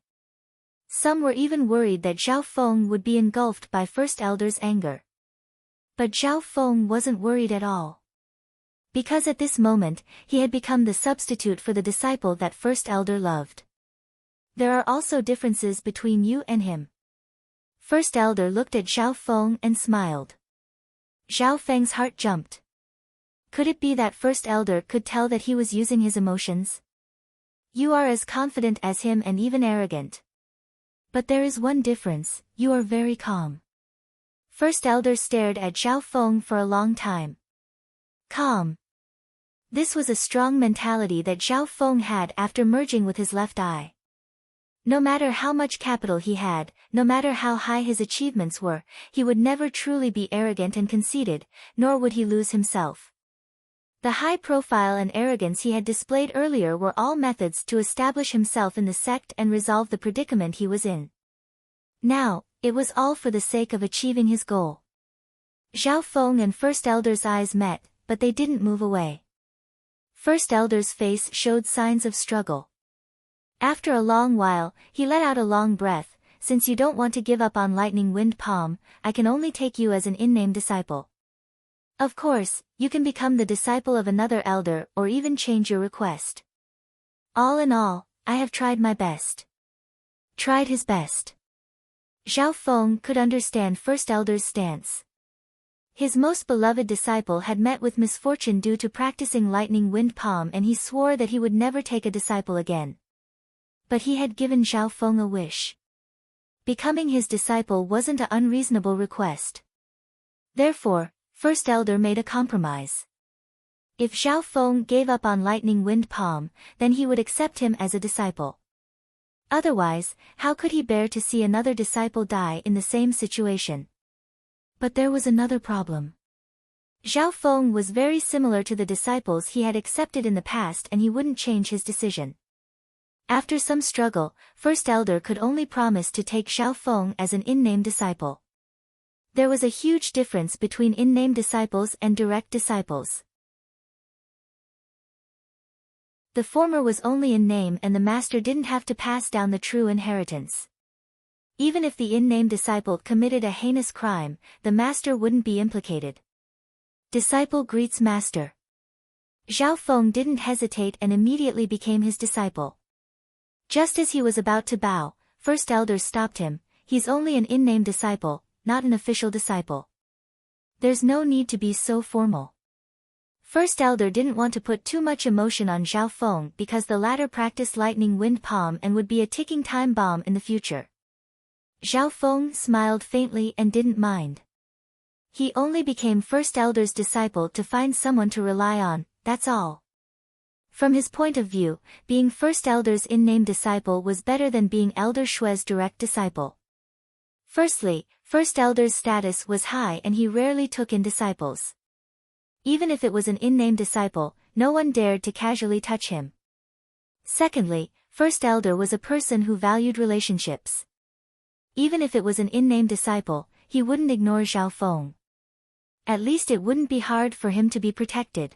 Some were even worried that Zhao Feng would be engulfed by first elder's anger. But Zhao Feng wasn't worried at all. Because at this moment, he had become the substitute for the disciple that first elder loved. There are also differences between you and him. First elder looked at Zhao Feng and smiled. Zhao Feng's heart jumped. Could it be that first elder could tell that he was using his emotions? You are as confident as him and even arrogant. But there is one difference, you are very calm. First elder stared at Zhao Feng for a long time. Calm. This was a strong mentality that Zhao Feng had after merging with his left eye. No matter how much capital he had, no matter how high his achievements were, he would never truly be arrogant and conceited, nor would he lose himself. The high profile and arrogance he had displayed earlier were all methods to establish himself in the sect and resolve the predicament he was in. Now, it was all for the sake of achieving his goal. Zhao Feng and First Elder's eyes met, but they didn't move away. First Elder's face showed signs of struggle. After a long while, he let out a long breath. Since you don't want to give up on Lightning Wind Palm, I can only take you as an in-name disciple. Of course, you can become the disciple of another elder or even change your request. All in all, I have tried my best. Tried his best. Zhao Feng could understand First Elder's stance. His most beloved disciple had met with misfortune due to practicing Lightning Wind Palm, and he swore that he would never take a disciple again. But he had given Zhao Feng a wish. Becoming his disciple wasn't an unreasonable request. Therefore, First Elder made a compromise. If Zhao Feng gave up on Lightning Wind Palm, then he would accept him as a disciple. Otherwise, how could he bear to see another disciple die in the same situation? But there was another problem. Zhao Feng was very similar to the disciples he had accepted in the past, and he wouldn't change his decision. After some struggle, First Elder could only promise to take Zhao Feng as an in-name disciple. There was a huge difference between in-name disciples and direct disciples. The former was only in name, and the master didn't have to pass down the true inheritance. Even if the in-name disciple committed a heinous crime, the master wouldn't be implicated. Disciple greets master. Zhao Feng didn't hesitate and immediately became his disciple. Just as he was about to bow, First Elder stopped him. He's only an in-name disciple, not an official disciple. There's no need to be so formal. First Elder didn't want to put too much emotion on Zhao Feng because the latter practiced Lightning Wind Palm and would be a ticking time bomb in the future. Zhao Feng smiled faintly and didn't mind. He only became First Elder's disciple to find someone to rely on, that's all. From his point of view, being First Elder's in-name disciple was better than being Elder Shue's direct disciple. Firstly, First Elder's status was high and he rarely took in disciples. Even if it was an in-name disciple, no one dared to casually touch him. Secondly, First Elder was a person who valued relationships. Even if it was an in-name disciple, he wouldn't ignore Zhao Feng. At least it wouldn't be hard for him to be protected.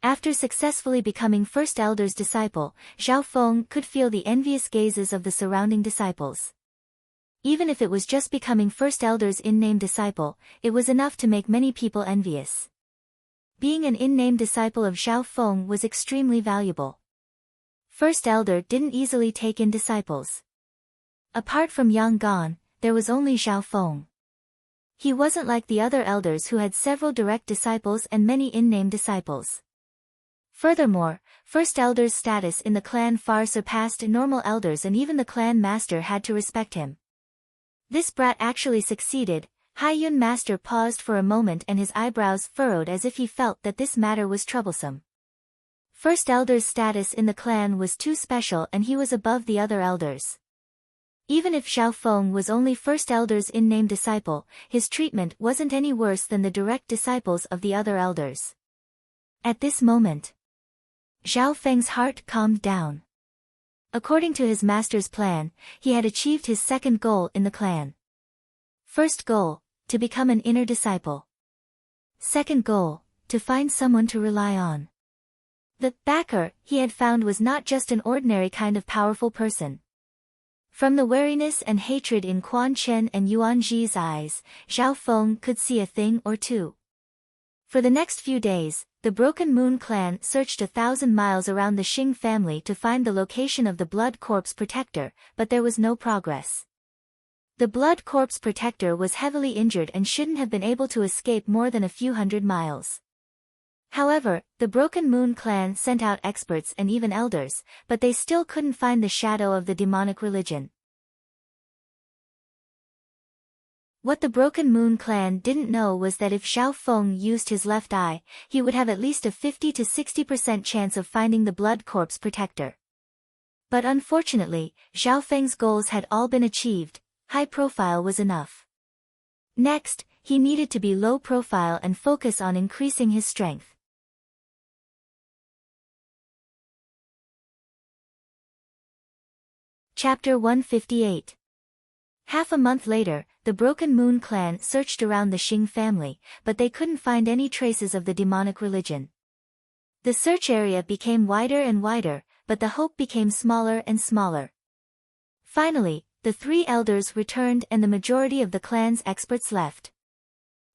After successfully becoming First Elder's disciple, Zhao Feng could feel the envious gazes of the surrounding disciples. Even if it was just becoming First Elder's in-name disciple, it was enough to make many people envious. Being an in-name disciple of Zhao Feng was extremely valuable. First Elder didn't easily take in disciples. Apart from Yang Gan, there was only Zhao Feng. He wasn't like the other elders who had several direct disciples and many in-name disciples. Furthermore, First Elder's status in the clan far surpassed normal elders, and even the clan master had to respect him. This brat actually succeeded. Haiyun master paused for a moment and his eyebrows furrowed as if he felt that this matter was troublesome. First Elder's status in the clan was too special and he was above the other elders. Even if Zhao Feng was only First Elder's in-name disciple, his treatment wasn't any worse than the direct disciples of the other elders. At this moment, Zhao Feng's heart calmed down. According to his master's plan, he had achieved his second goal in the clan. First goal, to become an inner disciple. Second goal, to find someone to rely on. The backer he had found was not just an ordinary kind of powerful person. From the wariness and hatred in Quan Chen and Yuan Ji's eyes, Zhao Feng could see a thing or two. For the next few days, the Broken Moon clan searched 1,000 miles around the Xing family to find the location of the Blood Corpse Protector, but there was no progress. The Blood Corpse Protector was heavily injured and shouldn't have been able to escape more than a few hundred miles. However, the Broken Moon clan sent out experts and even elders, but they still couldn't find the shadow of the demonic religion. What the Broken Moon clan didn't know was that if Zhao Feng used his left eye, he would have at least a 50 to 60% chance of finding the Blood Corpse Protector. But unfortunately, Zhao Feng's goals had all been achieved. High profile was enough. Next, he needed to be low profile and focus on increasing his strength. Chapter 158. Half a month later, the Broken Moon clan searched around the Xing family, but they couldn't find any traces of the demonic religion. The search area became wider and wider, but the hope became smaller and smaller. Finally, the three elders returned and the majority of the clan's experts left.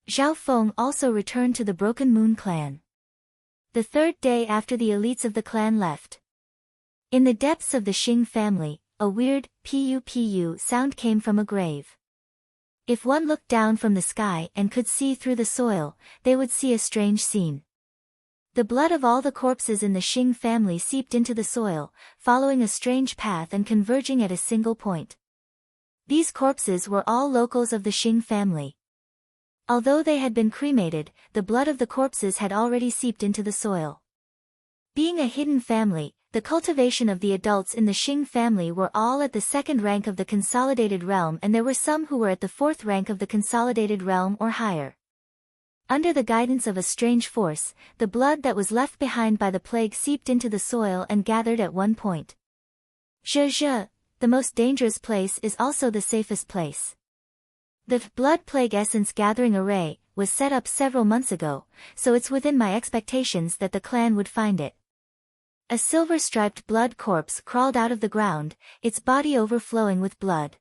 Zhao Feng also returned to the Broken Moon clan. The third day after the elites of the clan left. In the depths of the Xing family, a weird, pu-pu sound came from a grave. If one looked down from the sky and could see through the soil, they would see a strange scene. The blood of all the corpses in the Xing family seeped into the soil, following a strange path and converging at a single point. These corpses were all locals of the Xing family. Although they had been cremated, the blood of the corpses had already seeped into the soil. Being a hidden family, the cultivation of the adults in the Xing family were all at the second rank of the Consolidated Realm, and there were some who were at the fourth rank of the Consolidated Realm or higher. Under the guidance of a strange force, the blood that was left behind by the plague seeped into the soil and gathered at one point. The most dangerous place is also the safest place. The blood plague essence gathering array was set up several months ago, so it's within my expectations that the clan would find it. A silver-striped blood corpse crawled out of the ground, its body overflowing with blood.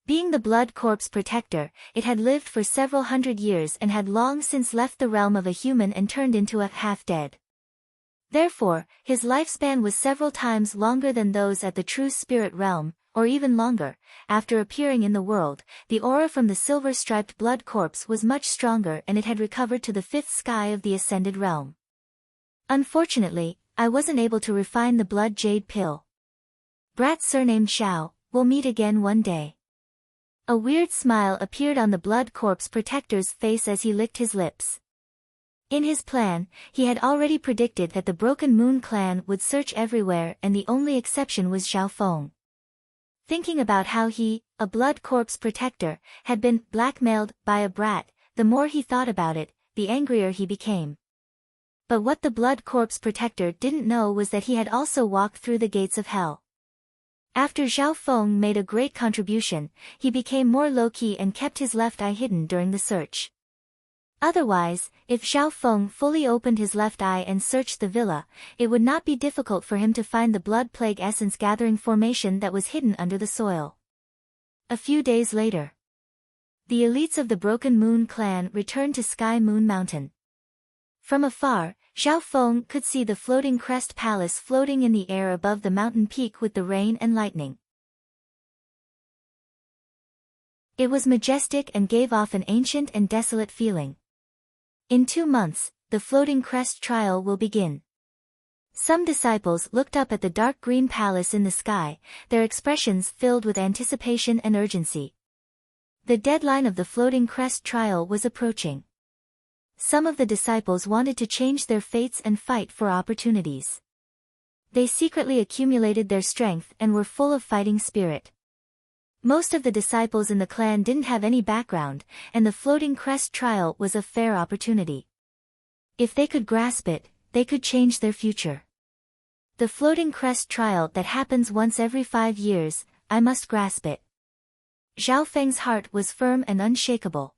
Being the blood corpse protector, it had lived for several hundred years and had long since left the realm of a human and turned into a half-dead. Therefore, his lifespan was several times longer than those at the true spirit realm, or even longer. After appearing in the world, the aura from the silver-striped blood corpse was much stronger and it had recovered to the fifth sky of the ascended realm. Unfortunately, I wasn't able to refine the blood jade pill. Brat surnamed Xiao, we'll meet again one day. A weird smile appeared on the blood corpse protector's face as he licked his lips. In his plan, he had already predicted that the Broken Moon clan would search everywhere and the only exception was Zhao Feng. Thinking about how he, a blood corpse protector, had been blackmailed by a brat, the more he thought about it, the angrier he became. But what the blood corpse protector didn't know was that he had also walked through the gates of hell. After Zhao Feng made a great contribution, he became more low-key and kept his left eye hidden during the search. Otherwise, if Zhao Feng fully opened his left eye and searched the villa, it would not be difficult for him to find the blood plague essence gathering formation that was hidden under the soil. A few days later, the elites of the Broken Moon clan returned to Sky Moon Mountain. From afar, Zhao Feng could see the floating crest palace floating in the air above the mountain peak with the rain and lightning. It was majestic and gave off an ancient and desolate feeling. In 2 months, the floating crest trial will begin. Some disciples looked up at the dark green palace in the sky, their expressions filled with anticipation and urgency. The deadline of the floating crest trial was approaching. Some of the disciples wanted to change their fates and fight for opportunities. They secretly accumulated their strength and were full of fighting spirit. Most of the disciples in the clan didn't have any background, and the floating crest trial was a fair opportunity. If they could grasp it, they could change their future. The floating crest trial that happens once every 5 years, I must grasp it. Zhao Feng's heart was firm and unshakable.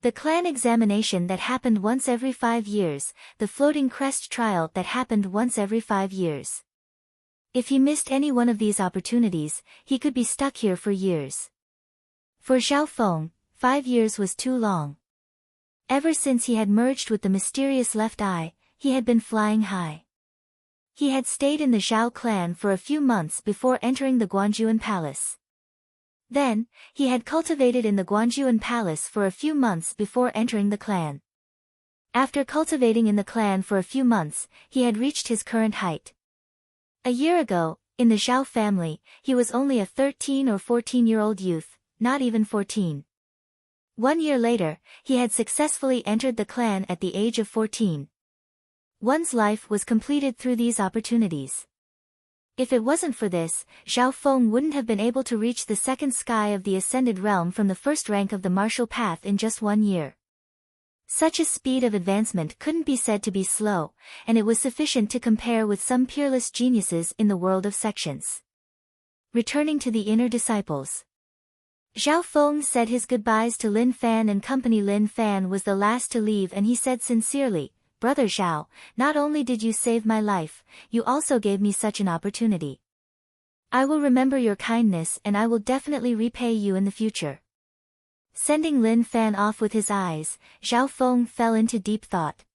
The clan examination that happened once every 5 years, the floating crest trial that happened once every 5 years. If he missed any one of these opportunities, he could be stuck here for years. For Zhao Feng, 5 years was too long. Ever since he had merged with the mysterious left eye, he had been flying high. He had stayed in the Zhao clan for a few months before entering the Guanjuan Palace. Then, he had cultivated in the Guanjuan Palace for a few months before entering the clan. After cultivating in the clan for a few months, he had reached his current height. A year ago, in the Zhao family, he was only a 13 or 14-year-old youth, not even 14. 1 year later, he had successfully entered the clan at the age of 14. One's life was completed through these opportunities. If it wasn't for this, Zhao Feng wouldn't have been able to reach the second sky of the ascended realm from the first rank of the martial path in just 1 year. Such a speed of advancement couldn't be said to be slow, and it was sufficient to compare with some peerless geniuses in the world of sections. Returning to the inner disciples. Zhao Feng said his goodbyes to Lin Fan and company. Lin Fan was the last to leave, and he said sincerely, "Brother Zhao, not only did you save my life, you also gave me such an opportunity. I will remember your kindness and I will definitely repay you in the future." Sending Lin Fan off with his eyes, Zhao Feng fell into deep thought.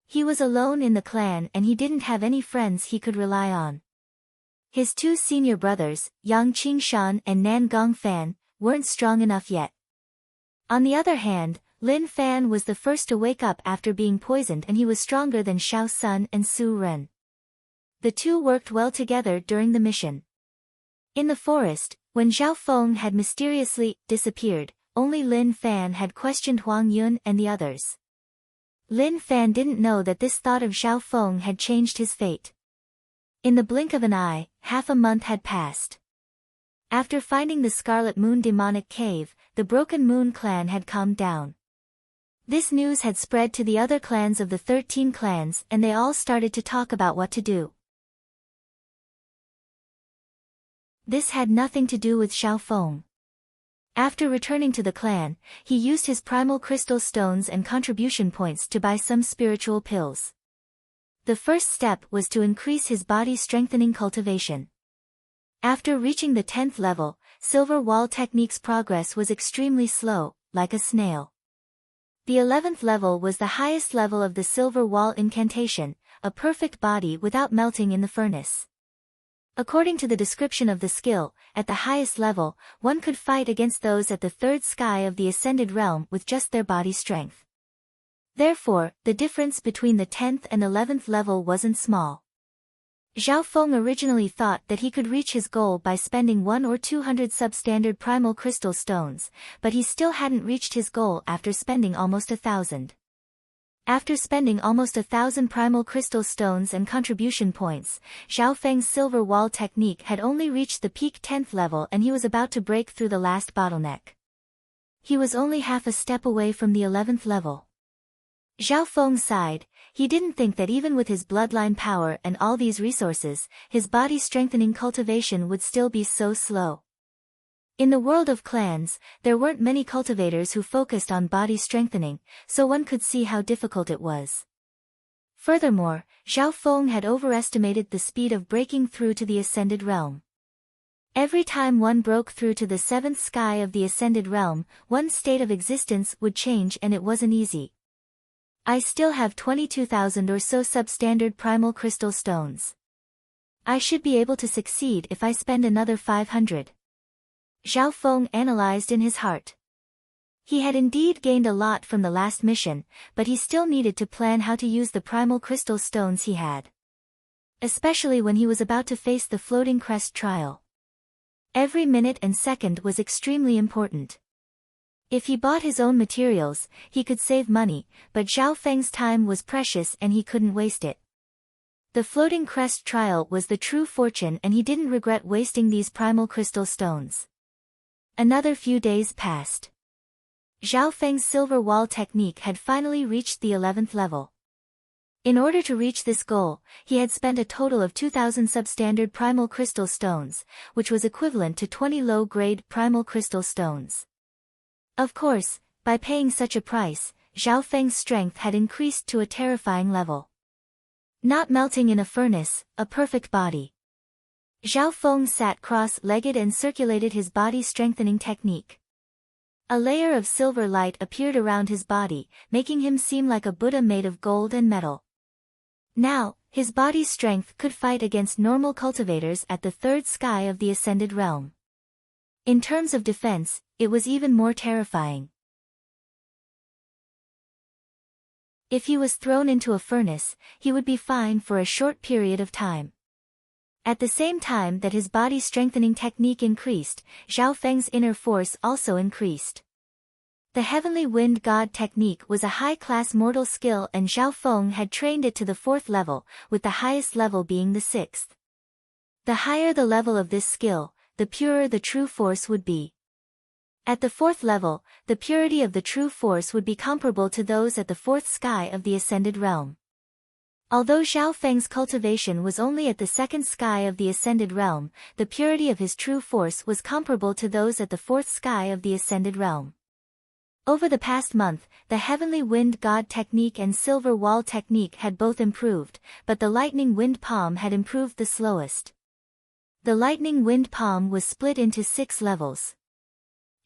He was alone in the clan and he didn't have any friends he could rely on. His two senior brothers, Yang Qingshan and Nan Gongfan, weren't strong enough yet. On the other hand, Lin Fan was the first to wake up after being poisoned, and he was stronger than Xiao Sun and Su Ren. The two worked well together during the mission. In the forest, when Zhao Feng had mysteriously disappeared, only Lin Fan had questioned Huang Yun and the others. Lin Fan didn't know that this thought of Zhao Feng had changed his fate. In the blink of an eye, half a month had passed. After finding the Scarlet Moon demonic cave, the Broken Moon clan had calmed down. This news had spread to the other clans of the 13 clans, and they all started to talk about what to do. This had nothing to do with Zhao Feng. After returning to the clan, he used his primal crystal stones and contribution points to buy some spiritual pills. The first step was to increase his body strengthening cultivation. After reaching the 10th level, Silver Wall Technique's progress was extremely slow, like a snail. The 11th level was the highest level of the Silver Wall incantation, a perfect body without melting in the furnace. According to the description of the skill, at the highest level, one could fight against those at the third sky of the Ascended Realm with just their body strength. Therefore, the difference between the 10th and 11th level wasn't small. Zhao Feng originally thought that he could reach his goal by spending 100 or 200 substandard primal crystal stones, but he still hadn't reached his goal after spending almost 1,000. After spending almost 1,000 primal crystal stones and contribution points, Zhao Feng's Silver Wall Technique had only reached the peak 10th level, and he was about to break through the last bottleneck. He was only half a step away from the 11th level. Zhao Feng sighed. He didn't think that even with his bloodline power and all these resources, his body strengthening cultivation would still be so slow. In the world of clans, there weren't many cultivators who focused on body strengthening, so one could see how difficult it was. Furthermore, Zhao Feng had overestimated the speed of breaking through to the Ascended Realm. Every time one broke through to the 7th sky of the Ascended Realm, one's state of existence would change, and it wasn't easy. I still have 22,000 or so substandard primal crystal stones. I should be able to succeed if I spend another 500. Zhao Feng analyzed in his heart. He had indeed gained a lot from the last mission, but he still needed to plan how to use the primal crystal stones he had. Especially when he was about to face the Floating Crest trial. Every minute and second was extremely important. If he bought his own materials, he could save money, but Zhao Feng's time was precious and he couldn't waste it. The Floating Crest trial was the true fortune, and he didn't regret wasting these primal crystal stones. Another few days passed. Zhao Feng's Silver Wall Technique had finally reached the 11th level. In order to reach this goal, he had spent a total of 2,000 substandard primal crystal stones, which was equivalent to 20 low-grade primal crystal stones. Of course, by paying such a price, Zhao Feng's strength had increased to a terrifying level. Not melting in a furnace, a perfect body. Zhao Feng sat cross-legged and circulated his body-strengthening technique. A layer of silver light appeared around his body, making him seem like a Buddha made of gold and metal. Now, his body's strength could fight against normal cultivators at the third sky of the Ascended Realm. In terms of defense, it was even more terrifying. If he was thrown into a furnace, he would be fine for a short period of time. At the same time that his body-strengthening technique increased, Zhao Feng's inner force also increased. The Heavenly Wind God technique was a high-class mortal skill, and Zhao Feng had trained it to the 4th level, with the highest level being the 6th. The higher the level of this skill, the purer the true force would be. At the 4th level, the purity of the true force would be comparable to those at the 4th sky of the Ascended Realm. Although Zhao Feng's cultivation was only at the second sky of the Ascended Realm, the purity of his true force was comparable to those at the fourth sky of the Ascended Realm. Over the past month, the Heavenly Wind God technique and Silver Wall technique had both improved, but the Lightning Wind Palm had improved the slowest. The Lightning Wind Palm was split into 6 levels.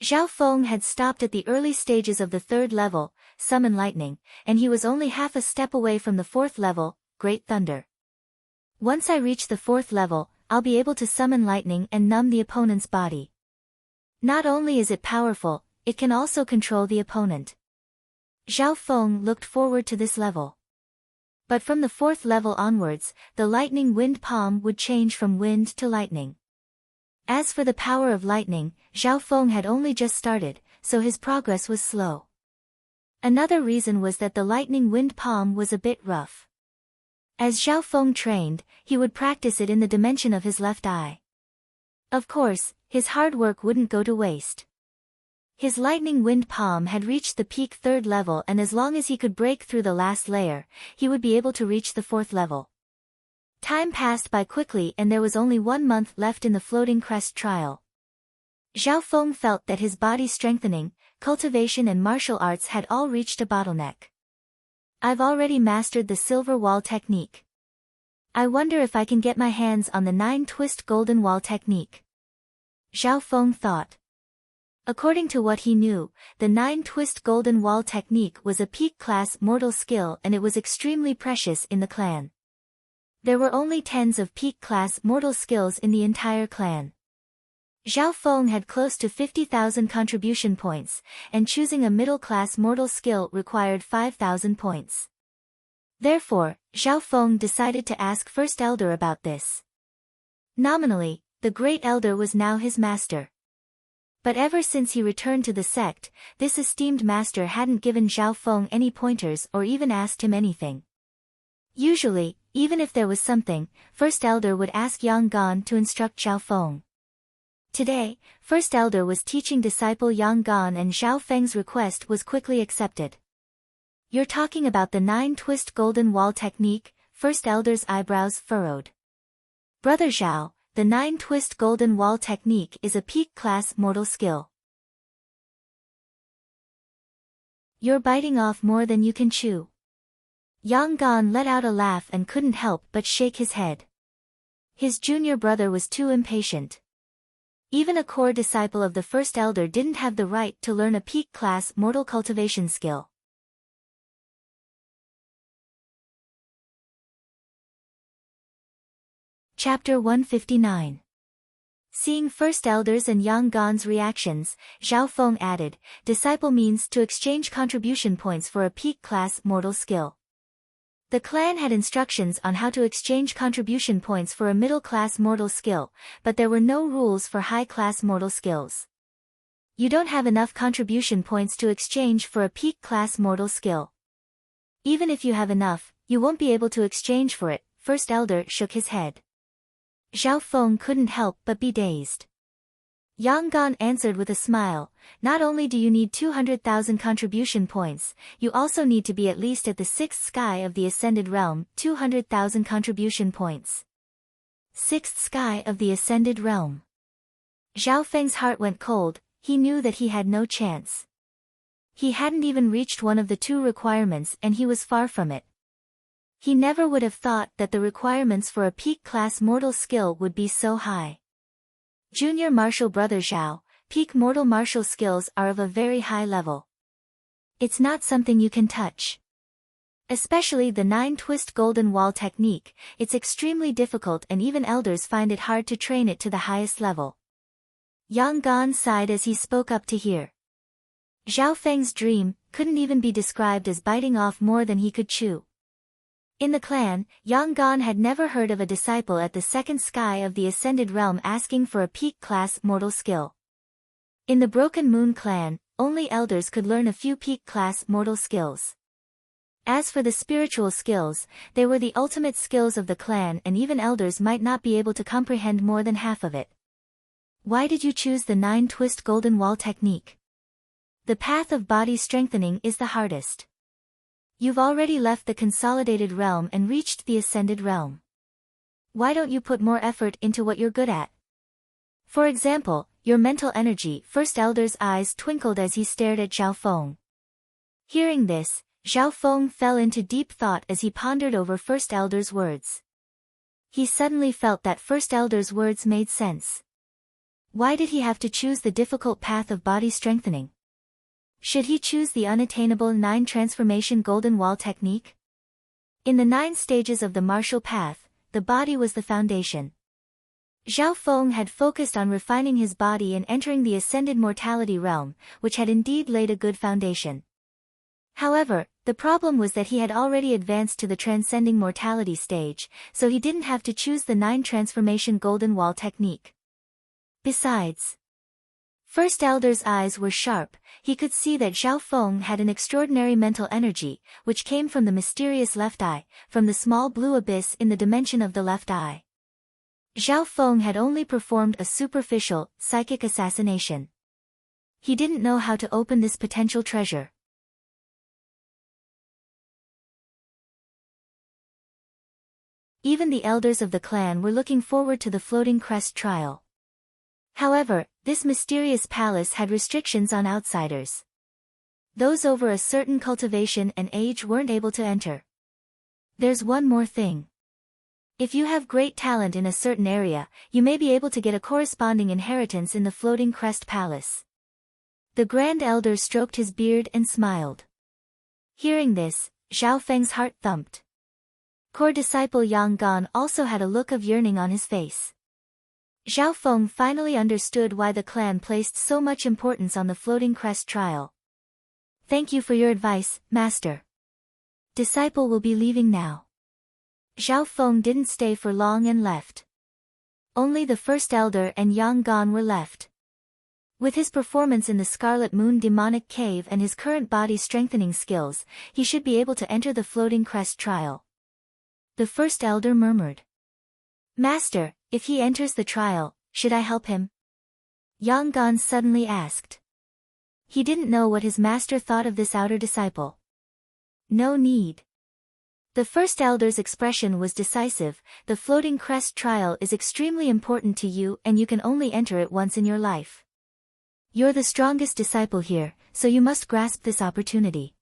Zhao Feng had stopped at the early stages of the 3rd level, Summon Lightning, and he was only half a step away from the 4th level, Great Thunder. Once I reach the 4th level, I'll be able to summon lightning and numb the opponent's body. Not only is it powerful, it can also control the opponent. Zhao Feng looked forward to this level. But from the 4th level onwards, the Lightning Wind Palm would change from wind to lightning. As for the power of lightning, Zhao Feng had only just started, so his progress was slow. Another reason was that the Lightning Wind Palm was a bit rough. As Zhao Feng trained, he would practice it in the dimension of his left eye. Of course, his hard work wouldn't go to waste. His Lightning Wind Palm had reached the peak 3rd level, and as long as he could break through the last layer, he would be able to reach the 4th level. Time passed by quickly and there was only 1 month left in the Floating Crest trial. Zhao Feng felt that his body strengthening, cultivation and martial arts had all reached a bottleneck. I've already mastered the Silver Wall technique. I wonder if I can get my hands on the 9-twist Golden Wall technique. Zhao Feng thought. According to what he knew, the 9-twist Golden Wall technique was a peak-class mortal skill and it was extremely precious in the clan. There were only tens of peak-class mortal skills in the entire clan. Zhao Feng had close to 50,000 contribution points, and choosing a middle-class mortal skill required 5,000 points. Therefore, Zhao Feng decided to ask First Elder about this. Nominally, the Great Elder was now his master. But ever since he returned to the sect, this esteemed master hadn't given Zhao Feng any pointers or even asked him anything. Usually, even if there was something, First Elder would ask Yang Gan to instruct Zhao Feng. Today, First Elder was teaching disciple Yang Gan and Zhao Feng's request was quickly accepted. You're talking about the 9-twist Golden Wall technique? First Elder's eyebrows furrowed. Brother Zhao, the 9-twist Golden Wall technique is a peak-class mortal skill. You're biting off more than you can chew. Yang Gan let out a laugh and couldn't help but shake his head. His junior brother was too impatient. Even a core disciple of the First Elder didn't have the right to learn a peak-class mortal cultivation skill. Chapter 159. Seeing First Elder's and Yang Gan's reactions, Zhao Feng added, disciple means to exchange contribution points for a peak-class mortal skill. The clan had instructions on how to exchange contribution points for a middle-class mortal skill, but there were no rules for high-class mortal skills. You don't have enough contribution points to exchange for a peak-class mortal skill. Even if you have enough, you won't be able to exchange for it. First Elder shook his head. Zhao Feng couldn't help but be dazed. Yang Gan answered with a smile, not only do you need 200,000 contribution points, you also need to be at least at the 6th sky of the Ascended Realm, 200,000 contribution points. 6th sky of the Ascended Realm. Zhao Feng's heart went cold, he knew that he had no chance. He hadn't even reached one of the 2 requirements and he was far from it. He never would have thought that the requirements for a peak-class mortal skill would be so high. Junior martial brother Zhao, peak mortal martial skills are of a very high level. It's not something you can touch. Especially the 9-twist Golden Wall technique, it's extremely difficult and even elders find it hard to train it to the highest level. Yang Gan sighed as he spoke up to hear. Zhao Feng's dream couldn't even be described as biting off more than he could chew. In the clan, Yang Gan had never heard of a disciple at the 2nd sky of the Ascended Realm asking for a peak-class mortal skill. In the Broken Moon clan, only elders could learn a few peak-class mortal skills. As for the spiritual skills, they were the ultimate skills of the clan and even elders might not be able to comprehend more than half of it. Why did you choose the 9-twist Golden Wall technique? The path of body strengthening is the hardest. You've already left the consolidated realm and reached the ascended realm. Why don't you put more effort into what you're good at? For example, your mental energy. First Elder's eyes twinkled as he stared at Zhao Feng. Hearing this, Zhao Feng fell into deep thought as he pondered over First Elder's words. He suddenly felt that First Elder's words made sense. Why did he have to choose the difficult path of body strengthening? Should he choose the unattainable 9 transformation golden wall technique? In the 9 stages of the martial path, the body was the foundation. Zhao Feng had focused on refining his body and entering the ascended mortality realm, which had indeed laid a good foundation. However, the problem was that he had already advanced to the transcending mortality stage, so he didn't have to choose the 9 transformation golden wall technique. Besides, First Elder's eyes were sharp. He could see that Zhao Feng had an extraordinary mental energy, which came from the mysterious left eye, from the small blue abyss in the dimension of the left eye. Zhao Feng had only performed a superficial, psychic assassination. He didn't know how to open this potential treasure. Even the elders of the clan were looking forward to the Floating Crest trial. However, this mysterious palace had restrictions on outsiders. Those over a certain cultivation and age weren't able to enter. There's one more thing. If you have great talent in a certain area, you may be able to get a corresponding inheritance in the Floating Crest Palace. The Grand Elder stroked his beard and smiled. Hearing this, Zhao Feng's heart thumped. Core disciple Yang Gan also had a look of yearning on his face. Zhao Feng finally understood why the clan placed so much importance on the Floating Crest trial. Thank you for your advice, Master. Disciple will be leaving now. Zhao Feng didn't stay for long and left. Only the First Elder and Yang Gan were left. With his performance in the Scarlet Moon demonic cave and his current body strengthening skills, he should be able to enter the Floating Crest trial. The First Elder murmured. Master, if he enters the trial, should I help him? Yang Gan suddenly asked. He didn't know what his master thought of this outer disciple. No need. The First Elder's expression was decisive. The Floating Crest trial is extremely important to you and you can only enter it once in your life. You're the strongest disciple here, so you must grasp this opportunity.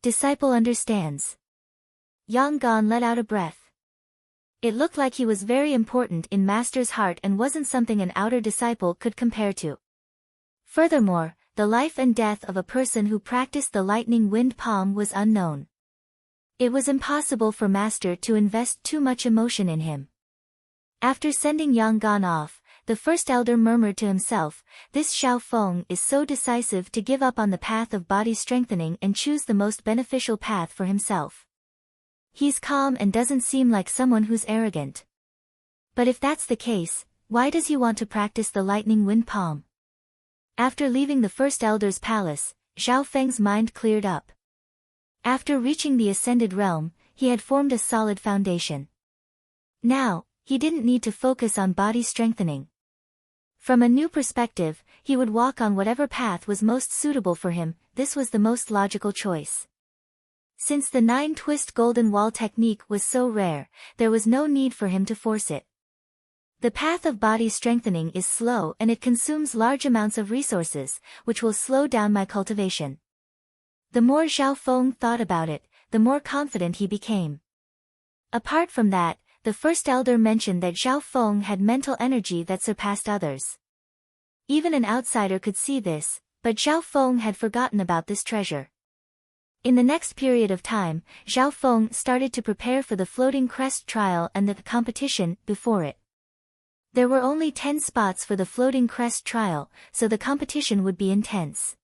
Disciple understands. Yang Gan let out a breath. It looked like he was very important in Master's heart and wasn't something an outer disciple could compare to. Furthermore, the life and death of a person who practiced the lightning wind palm was unknown. It was impossible for Master to invest too much emotion in him. After sending Yang Gan off, the First Elder murmured to himself, this Zhao Feng is so decisive to give up on the path of body strengthening and choose the most beneficial path for himself. He's calm and doesn't seem like someone who's arrogant. But if that's the case, why does he want to practice the lightning wind palm? After leaving the First Elder's palace, Zhao Feng's mind cleared up. After reaching the Ascended Realm, he had formed a solid foundation. Now, he didn't need to focus on body strengthening. From a new perspective, he would walk on whatever path was most suitable for him. This was the most logical choice. Since the 9-twist golden wall technique was so rare, there was no need for him to force it. The path of body strengthening is slow and it consumes large amounts of resources, which will slow down my cultivation. The more Zhao Feng thought about it, the more confident he became. Apart from that, the First Elder mentioned that Zhao Feng had mental energy that surpassed others. Even an outsider could see this, but Zhao Feng had forgotten about this treasure. In the next period of time, Zhao Feng started to prepare for the Floating Crest trial and the competition before it. There were only 10 spots for the Floating Crest trial, so the competition would be intense.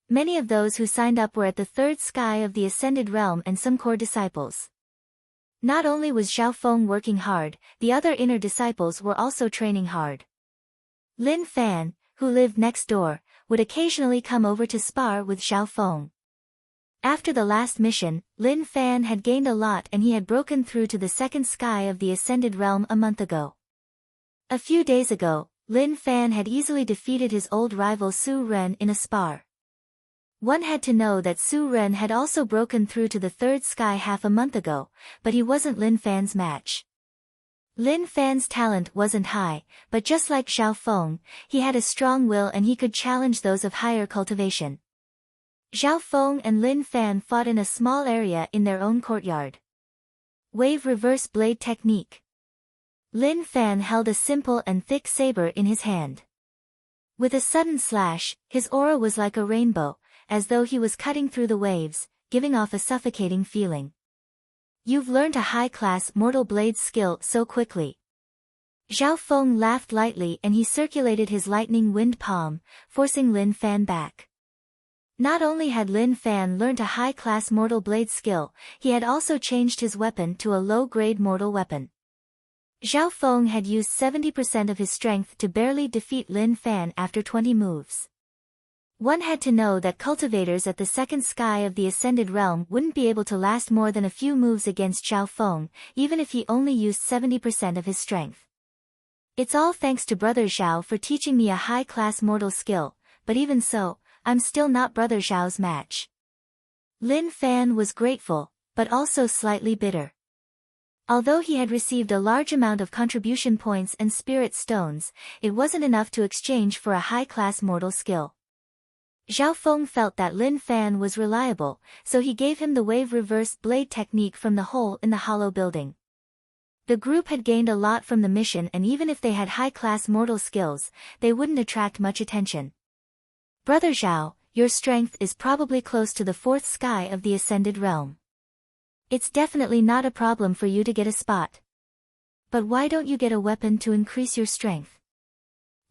Many of those who signed up were at the third sky of the Ascended Realm and some core disciples. Not only was Zhao Feng working hard, the other inner disciples were also training hard. Lin Fan, who lived next door, would occasionally come over to spar with Zhao Feng. After the last mission, Lin Fan had gained a lot and he had broken through to the second sky of the Ascended Realm a month ago. A few days ago, Lin Fan had easily defeated his old rival Su Ren in a spar. One had to know that Su Ren had also broken through to the third sky half a month ago, but he wasn't Lin Fan's match. Lin Fan's talent wasn't high, but just like Xiao Feng, he had a strong will and he could challenge those of higher cultivation. Xiao Feng and Lin Fan fought in a small area in their own courtyard. Wave reverse blade technique. Lin Fan held a simple and thick saber in his hand. With a sudden slash, his aura was like a rainbow, as though he was cutting through the waves, giving off a suffocating feeling. You've learned a high-class mortal blade skill so quickly. Xiao Feng laughed lightly and he circulated his lightning wind palm, forcing Lin Fan back. Not only had Lin Fan learned a high-class mortal blade skill, he had also changed his weapon to a low-grade mortal weapon. Xiao Feng had used 70% of his strength to barely defeat Lin Fan after 20 moves. One had to know that cultivators at the second sky of the Ascended Realm wouldn't be able to last more than a few moves against Xiao Feng, even if he only used 70% of his strength. It's all thanks to Brother Xiao for teaching me a high-class mortal skill, but even so, I'm still not Brother Xiao's match. Lin Fan was grateful, but also slightly bitter. Although he had received a large amount of contribution points and spirit stones, it wasn't enough to exchange for a high-class mortal skill. Xiao Feng felt that Lin Fan was reliable, so he gave him the wave reverse blade technique from the hole in the hollow building. The group had gained a lot from the mission, and even if they had high-class mortal skills, they wouldn't attract much attention. Brother Xiao, your strength is probably close to the fourth sky of the Ascended Realm. It's definitely not a problem for you to get a spot. But why don't you get a weapon to increase your strength?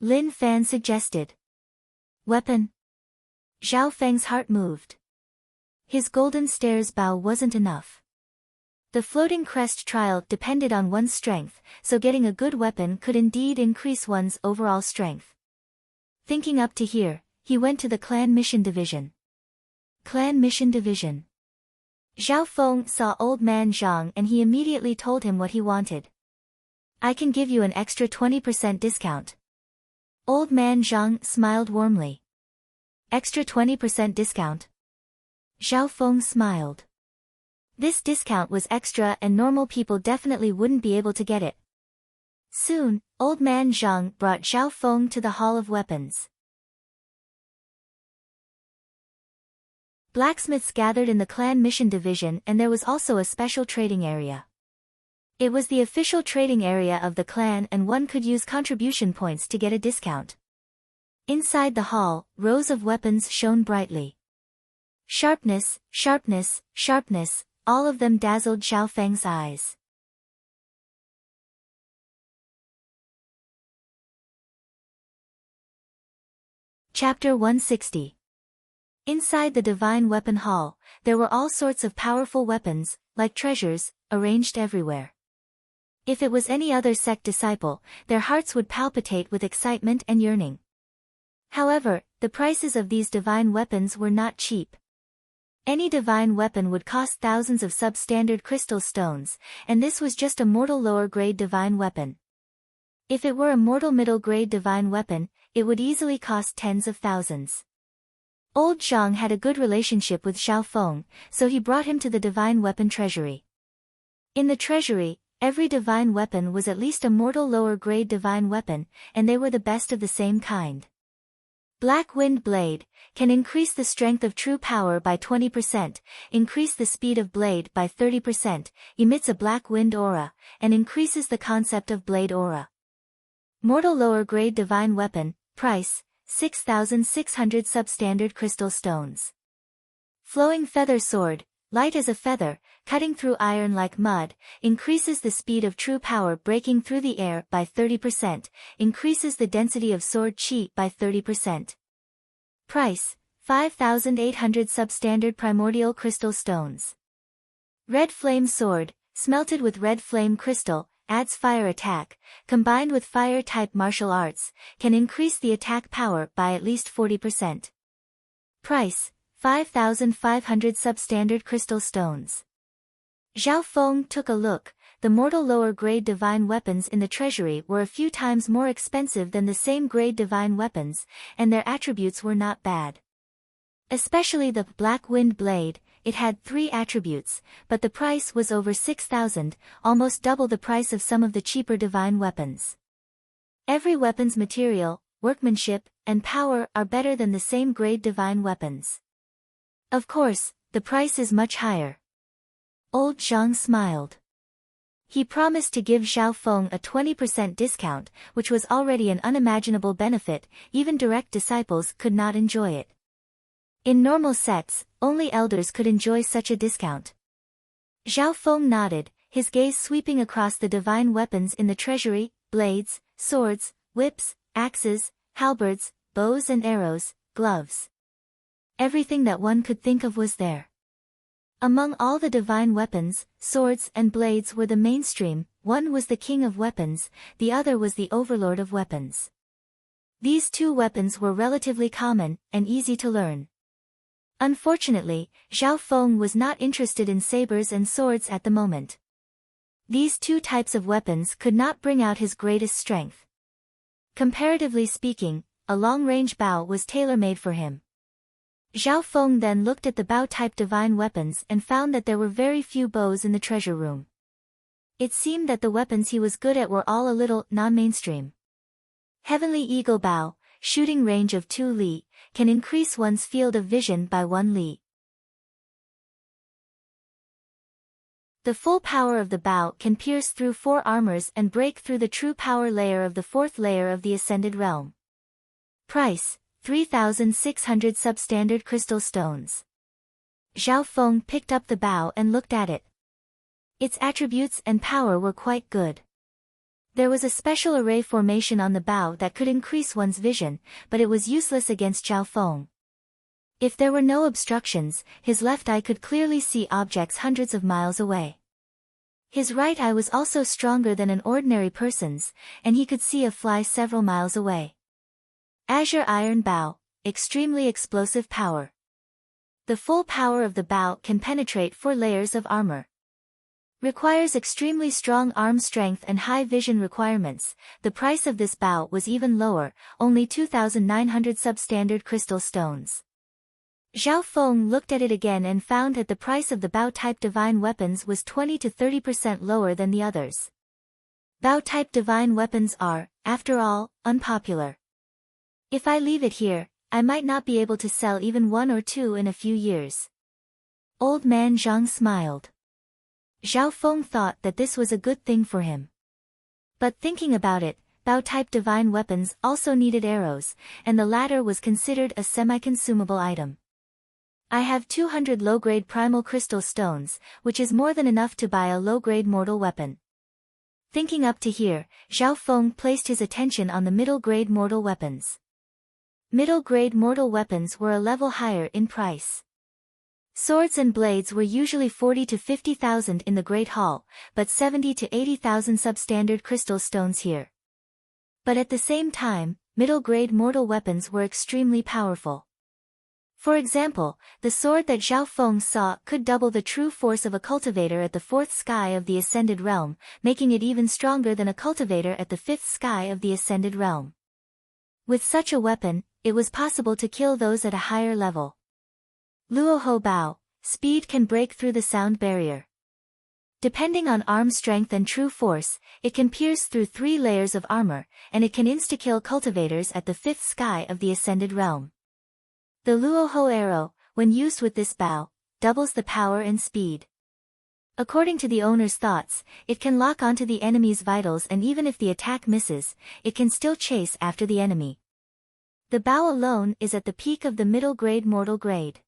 Lin Fan suggested. Weapon? Xiao Feng's heart moved. His golden stairs bow wasn't enough. The floating crest trial depended on one's strength, so getting a good weapon could indeed increase one's overall strength. Thinking up to here, he went to the Clan Mission Division. Clan Mission Division. Xiao Feng saw Old Man Zhang and he immediately told him what he wanted. I can give you an extra 20% discount. Old Man Zhang smiled warmly. Extra 20% discount? Xiao Feng smiled. This discount was extra and normal people definitely wouldn't be able to get it. Soon, Old Man Zhang brought Xiao Feng to the Hall of Weapons. Blacksmiths gathered in the Clan Mission Division and there was also a special trading area. It was the official trading area of the clan and one could use contribution points to get a discount. Inside the hall, rows of weapons shone brightly. Sharpness, sharpness, sharpness, all of them dazzled Xiao Feng's eyes. Chapter 160. Inside the Divine Weapon Hall, there were all sorts of powerful weapons, like treasures, arranged everywhere. If it was any other sect disciple, their hearts would palpitate with excitement and yearning. However, the prices of these divine weapons were not cheap. Any divine weapon would cost thousands of substandard crystal stones, and this was just a mortal lower-grade divine weapon. If it were a mortal middle-grade divine weapon, it would easily cost tens of thousands. Old Zhang had a good relationship with Xiao Feng, so he brought him to the divine weapon treasury. In the treasury, every divine weapon was at least a mortal lower-grade divine weapon, and they were the best of the same kind. Black Wind Blade can increase the strength of true power by 20%, increase the speed of blade by 30%, emits a black wind aura, and increases the concept of blade aura. Mortal lower grade divine weapon, price, 6,600 substandard crystal stones. Flowing feather sword, light as a feather, cutting through iron like mud, increases the speed of true power breaking through the air by 30%, increases the density of sword chi by 30%. Price, 5,800 substandard primordial crystal stones. Red Flame Sword, smelted with red flame crystal, adds fire attack, combined with fire-type martial arts, can increase the attack power by at least 40%. Price, 5,500 substandard crystal stones. Xiao Feng took a look. The mortal lower-grade divine weapons in the treasury were a few times more expensive than the same grade divine weapons, and their attributes were not bad. Especially the Black Wind Blade, it had 3 attributes, but the price was over 6,000, almost double the price of some of the cheaper divine weapons. Every weapon's material, workmanship, and power are better than the same grade divine weapons. Of course, the price is much higher. Old Zhang smiled. He promised to give Zhao Feng a 20% discount, which was already an unimaginable benefit. Even direct disciples could not enjoy it. In normal sects, only elders could enjoy such a discount. Zhao Feng nodded, his gaze sweeping across the divine weapons in the treasury: blades, swords, whips, axes, halberds, bows and arrows, gloves. Everything that one could think of was there. Among all the divine weapons, swords and blades were the mainstream. One was the king of weapons, the other was the overlord of weapons. These 2 weapons were relatively common, and easy to learn. Unfortunately, Zhao Feng was not interested in sabers and swords at the moment. These 2 types of weapons could not bring out his greatest strength. Comparatively speaking, a long-range bow was tailor-made for him. Zhao Feng then looked at the bow-type divine weapons and found that there were very few bows in the treasure room. It seemed that the weapons he was good at were all a little non-mainstream. Heavenly Eagle Bow, shooting range of 2 li, can increase one's field of vision by 1 li. The full power of the bow can pierce through 4 armors and break through the true power layer of the 4th layer of the Ascended Realm. Price: 3,600 substandard crystal stones. Zhao Feng picked up the bow and looked at it. Its attributes and power were quite good. There was a special array formation on the bow that could increase one's vision, but it was useless against Zhao Feng. If there were no obstructions, his left eye could clearly see objects hundreds of miles away. His right eye was also stronger than an ordinary person's, and he could see a fly several miles away. Azure Iron Bow, extremely explosive power. The full power of the bow can penetrate 4 layers of armor. Requires extremely strong arm strength and high vision requirements. The price of this bow was even lower, only 2,900 substandard crystal stones. Zhao Feng looked at it again and found that the price of the bow-type divine weapons was 20 to 30% lower than the others. Bow-type divine weapons are, after all, unpopular. If I leave it here, I might not be able to sell even 1 or 2 in a few years. Old man Zhang smiled. Zhao Feng thought that this was a good thing for him. But thinking about it, bow-type divine weapons also needed arrows, and the latter was considered a semi-consumable item. I have 200 low-grade primal crystal stones, which is more than enough to buy a low-grade mortal weapon. Thinking up to here, Zhao Feng placed his attention on the middle-grade mortal weapons. Middle-grade mortal weapons were a level higher in price. Swords and blades were usually 40 to 50,000 in the Great Hall, but 70 to 80,000 substandard crystal stones here. But at the same time, middle-grade mortal weapons were extremely powerful. For example, the sword that Zhao Feng saw could double the true force of a cultivator at the 4th sky of the Ascended Realm, making it even stronger than a cultivator at the 5th sky of the Ascended Realm. With such a weapon, it was possible to kill those at a higher level. Luoho Bao, speed can break through the sound barrier. Depending on arm strength and true force, it can pierce through 3 layers of armor, and it can insta-kill cultivators at the 5th sky of the Ascended Realm. The Luoho arrow, when used with this bow, doubles the power and speed. According to the owner's thoughts, it can lock onto the enemy's vitals, and even if the attack misses, it can still chase after the enemy. The bow alone is at the peak of the middle-grade mortal grade.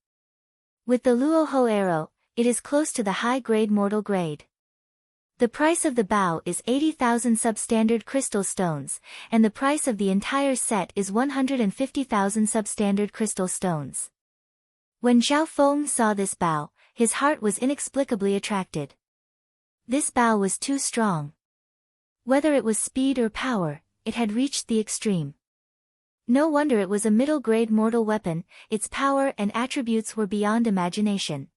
With the Luoho arrow, it is close to the high-grade mortal grade. The price of the bow is 80,000 substandard crystal stones, and the price of the entire set is 150,000 substandard crystal stones. When Zhao Feng saw this bow, his heart was inexplicably attracted. This bow was too strong. Whether it was speed or power, it had reached the extreme. No wonder it was a middle-grade mortal weapon, its power and attributes were beyond imagination.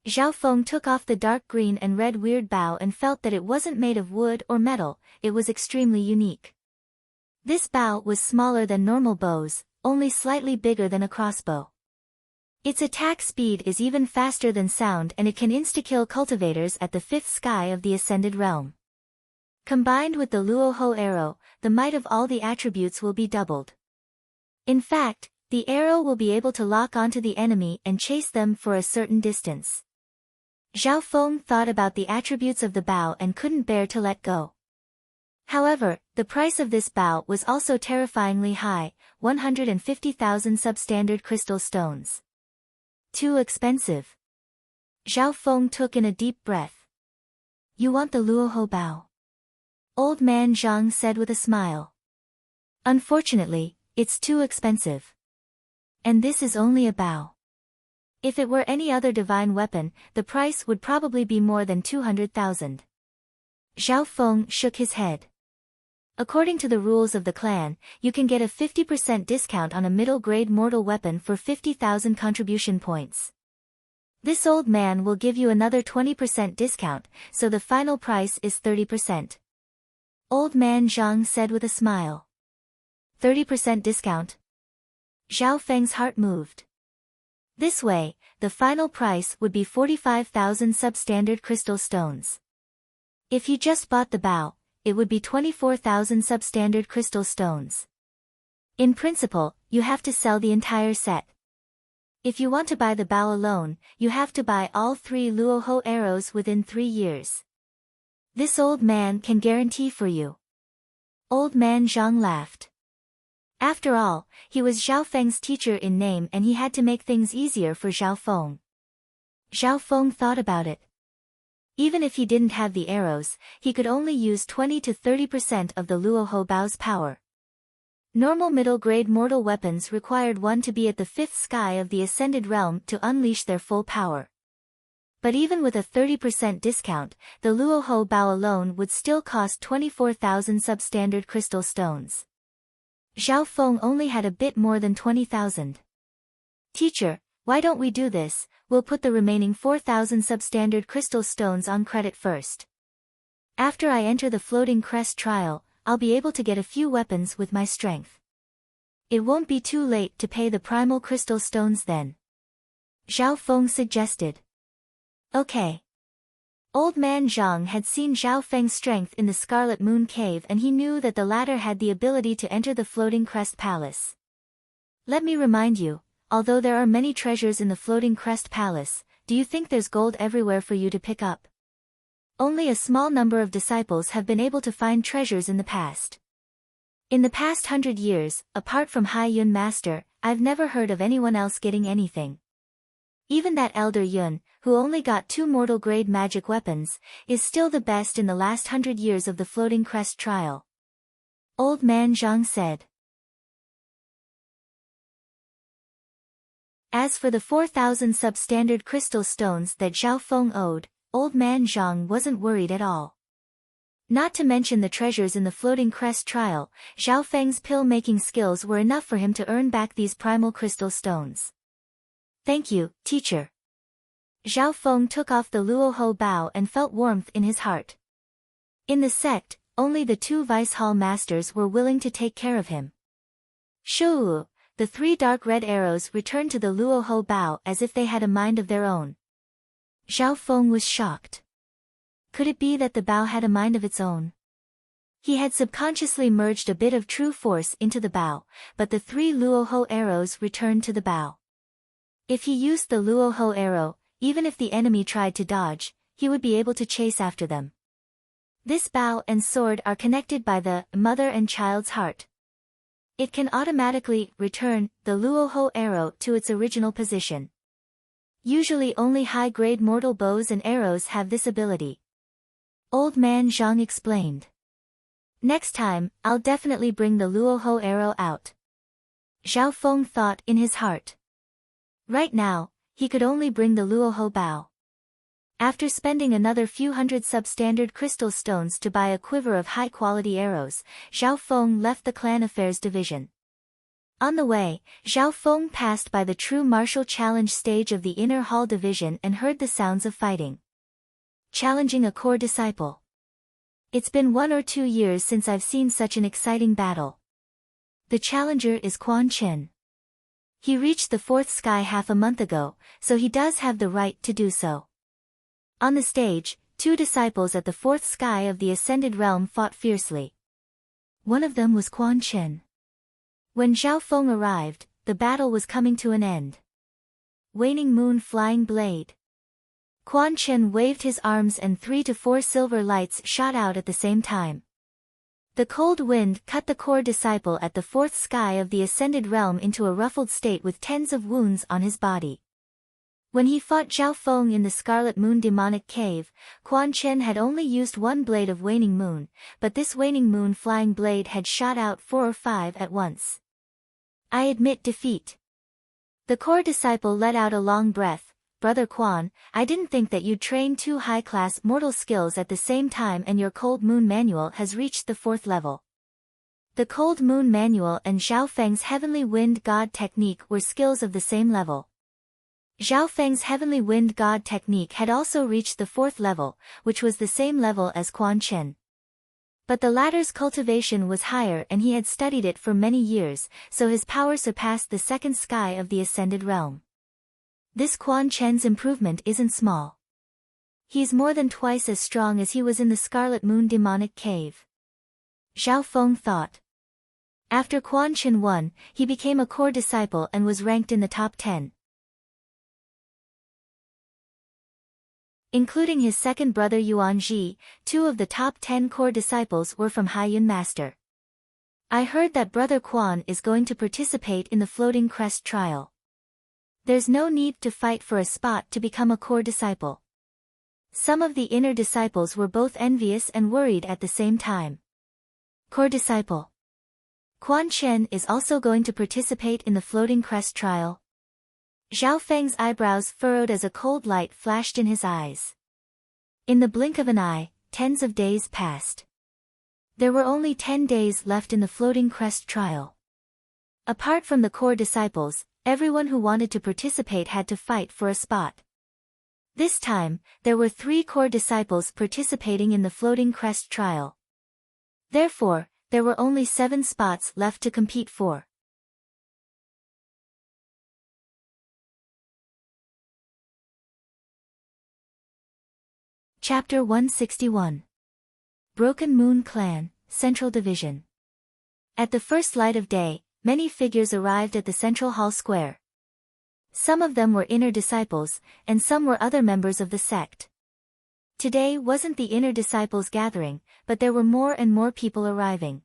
Zhao Feng took off the dark green and red weird bow and felt that it wasn't made of wood or metal, it was extremely unique. This bow was smaller than normal bows, only slightly bigger than a crossbow. Its attack speed is even faster than sound, and it can insta-kill cultivators at the fifth sky of the Ascended Realm. Combined with the Luoho arrow, the might of all the attributes will be doubled. In fact, the arrow will be able to lock onto the enemy and chase them for a certain distance. Zhao Feng thought about the attributes of the bow and couldn't bear to let go. However, the price of this bow was also terrifyingly high, 150,000 substandard crystal stones. Too expensive. Zhao Feng took in a deep breath. You want the Luoho bow? Old man Zhang said with a smile. Unfortunately, it's too expensive. And this is only a bow. If it were any other divine weapon, the price would probably be more than 200,000. Zhao Feng shook his head. According to the rules of the clan, you can get a 50% discount on a middle-grade mortal weapon for 50,000 contribution points. This old man will give you another 20% discount, so the final price is 30%. Old man Zhang said with a smile. 30% discount? Zhao Feng's heart moved. This way, the final price would be 45,000 substandard crystal stones. If he just bought the bow, it would be 24,000 substandard crystal stones. In principle, you have to sell the entire set. If you want to buy the bow alone, you have to buy all 3 Luoho arrows within 3 years. This old man can guarantee for you. Old man Zhang laughed. After all, he was Zhao Feng's teacher in name, and he had to make things easier for Zhao Feng. Zhao Feng thought about it. Even if he didn't have the arrows, he could only use 20 to 30% of the Luoho bow's power. Normal middle-grade mortal weapons required one to be at the 5th sky of the Ascended Realm to unleash their full power. But even with a 30% discount, the Luoho bow alone would still cost 24,000 substandard crystal stones. Zhao Feng only had a bit more than 20,000. Teacher, why don't we do this? We'll put the remaining 4,000 substandard crystal stones on credit first. After I enter the Floating Crest trial, I'll be able to get a few weapons with my strength. It won't be too late to pay the primal crystal stones then. Zhao Feng suggested. Okay. Old man Zhang had seen Zhao Feng's strength in the Scarlet Moon Cave, and he knew that the latter had the ability to enter the Floating Crest Palace. Let me remind you, although there are many treasures in the Floating Crest Palace, do you think there's gold everywhere for you to pick up? Only a small number of disciples have been able to find treasures in the past. In the past 100 years, apart from Hai Yun Master, I've never heard of anyone else getting anything. Even that Elder Yun, who only got 2 mortal-grade magic weapons, is still the best in the last 100 years of the Floating Crest trial. Old man Zhang said. As for the 4,000 substandard crystal stones that Zhao Feng owed, Old man Zhang wasn't worried at all. Not to mention the treasures in the Floating Crest trial, Zhao Feng's pill-making skills were enough for him to earn back these primal crystal stones. Thank you, teacher. Zhao Feng took off the Luoho bow and felt warmth in his heart. In the sect, only the 2 Vice Hall masters were willing to take care of him. Shoo! The 3 dark red arrows returned to the Luoho bow as if they had a mind of their own. Zhao Feng was shocked. Could it be that the bow had a mind of its own? He had subconsciously merged a bit of true force into the bow, but the 3 Luoho arrows returned to the bow. If he used the Luoho arrow, even if the enemy tried to dodge, he would be able to chase after them. This bow and sword are connected by the mother and child's heart. It can automatically return the Luoho arrow to its original position. Usually only high-grade mortal bows and arrows have this ability. Old man Zhang explained. Next time, I'll definitely bring the Luoho arrow out. Zhao Feng thought in his heart. Right now, he could only bring the Luoho bow. After spending another few hundred substandard crystal stones to buy a quiver of high-quality arrows, Zhao Feng left the clan affairs division. On the way, Zhao Feng passed by the true martial challenge stage of the inner hall division and heard the sounds of fighting. Challenging a core disciple. It's been 1 or 2 years since I've seen such an exciting battle. The challenger is Quan Chen. He reached the fourth sky half a month ago, so he does have the right to do so. On the stage, two disciples at the fourth sky of the ascended realm fought fiercely. One of them was Quan Chen. When Zhao Feng arrived, the battle was coming to an end. Waning Moon Flying Blade. Quan Chen waved his arms and 3 to 4 silver lights shot out at the same time. The cold wind cut the core disciple at the fourth sky of the ascended realm into a ruffled state with tens of wounds on his body. When he fought Zhao Feng in the Scarlet Moon demonic cave, Quan Chen had only used one blade of Waning Moon, but this Waning Moon Flying Blade had shot out 4 or 5 at once. I admit defeat. The core disciple let out a long breath. Brother Quan, I didn't think that you'd train 2 high-class mortal skills at the same time, and your Cold Moon Manual has reached the 4th level. The Cold Moon Manual and Zhao Feng's Heavenly Wind God Technique were skills of the same level. Zhao Feng's Heavenly Wind God Technique had also reached the 4th level, which was the same level as Quan Chen. But the latter's cultivation was higher and he had studied it for many years, so his power surpassed the 2nd sky of the Ascended Realm. This Quan Chen's improvement isn't small. He's more than twice as strong as he was in the Scarlet Moon demonic cave. Zhao Feng thought. After Quan Chen won, he became a core disciple and was ranked in the top 10. Including his second brother Yuan Ji, 2 of the top 10 core disciples were from Haiyun Master. I heard that Brother Quan is going to participate in the Floating Crest trial. There's no need to fight for a spot to become a core disciple. Some of the inner disciples were both envious and worried at the same time. Core disciple. Quan Chen is also going to participate in the Floating Crest trial. Zhao Feng's eyebrows furrowed as a cold light flashed in his eyes. In the blink of an eye, tens of days passed. There were only 10 days left in the Floating Crest trial. Apart from the core disciples, everyone who wanted to participate had to fight for a spot. This time, there were 3 core disciples participating in the Floating Crest trial. Therefore, there were only 7 spots left to compete for. Chapter 161. Broken Moon Clan, Central Division. At the first light of day, many figures arrived at the Central Hall Square. Some of them were inner disciples, and some were other members of the sect. Today wasn't the inner disciples gathering, but there were more and more people arriving.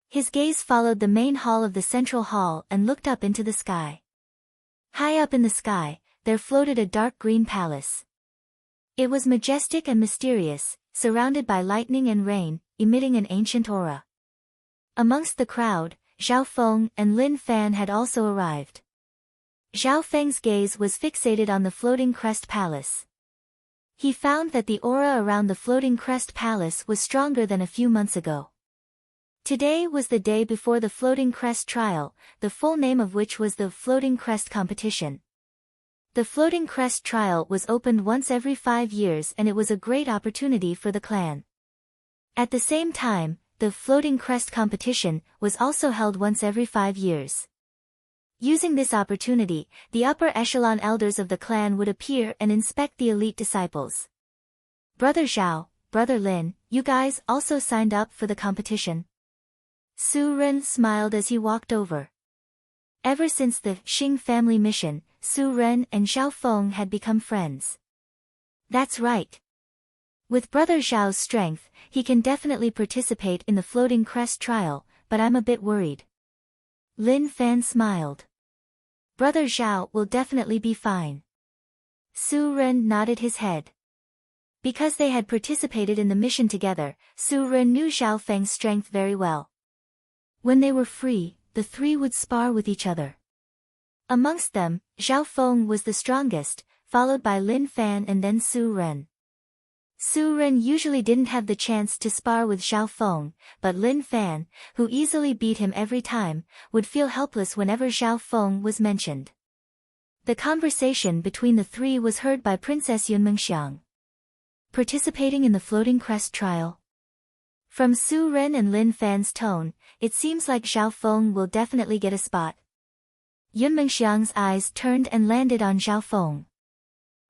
His gaze followed the main hall of the Central Hall and looked up into the sky. High up in the sky, there floated a dark green palace. It was majestic and mysterious, surrounded by lightning and rain, emitting an ancient aura. Amongst the crowd, Zhao Feng and Lin Fan had also arrived. Zhao Feng's gaze was fixated on the Floating Crest Palace. He found that the aura around the Floating Crest Palace was stronger than a few months ago. Today was the day before the Floating Crest trial, the full name of which was the Floating Crest Competition. The Floating Crest trial was opened once every 5 years and it was a great opportunity for the clan. At the same time, the Floating Crest Competition was also held once every 5 years. Using this opportunity, the upper echelon elders of the clan would appear and inspect the elite disciples. Brother Zhao, Brother Lin, you guys also signed up for the competition? Su Ren smiled as he walked over. Ever since the Xing family mission, Su Ren and Zhao Feng had become friends. That's right. With Brother Zhao's strength, he can definitely participate in the Floating Crest trial, but I'm a bit worried. Lin Fan smiled. Brother Zhao will definitely be fine. Su Ren nodded his head. Because they had participated in the mission together, Su Ren knew Zhao Feng's strength very well. When they were free, the 3 would spar with each other. Amongst them, Zhao Feng was the strongest, followed by Lin Fan and then Su Ren. Su Ren usually didn't have the chance to spar with Zhao Feng, but Lin Fan, who easily beat him every time, would feel helpless whenever Zhao Feng was mentioned. The conversation between the 3 was heard by Princess Yunmengxiang. Participating in the Floating Crest trial? From Su Ren and Lin Fan's tone, it seems like Zhao Feng will definitely get a spot. Yun Mengxiang's eyes turned and landed on Zhao Feng.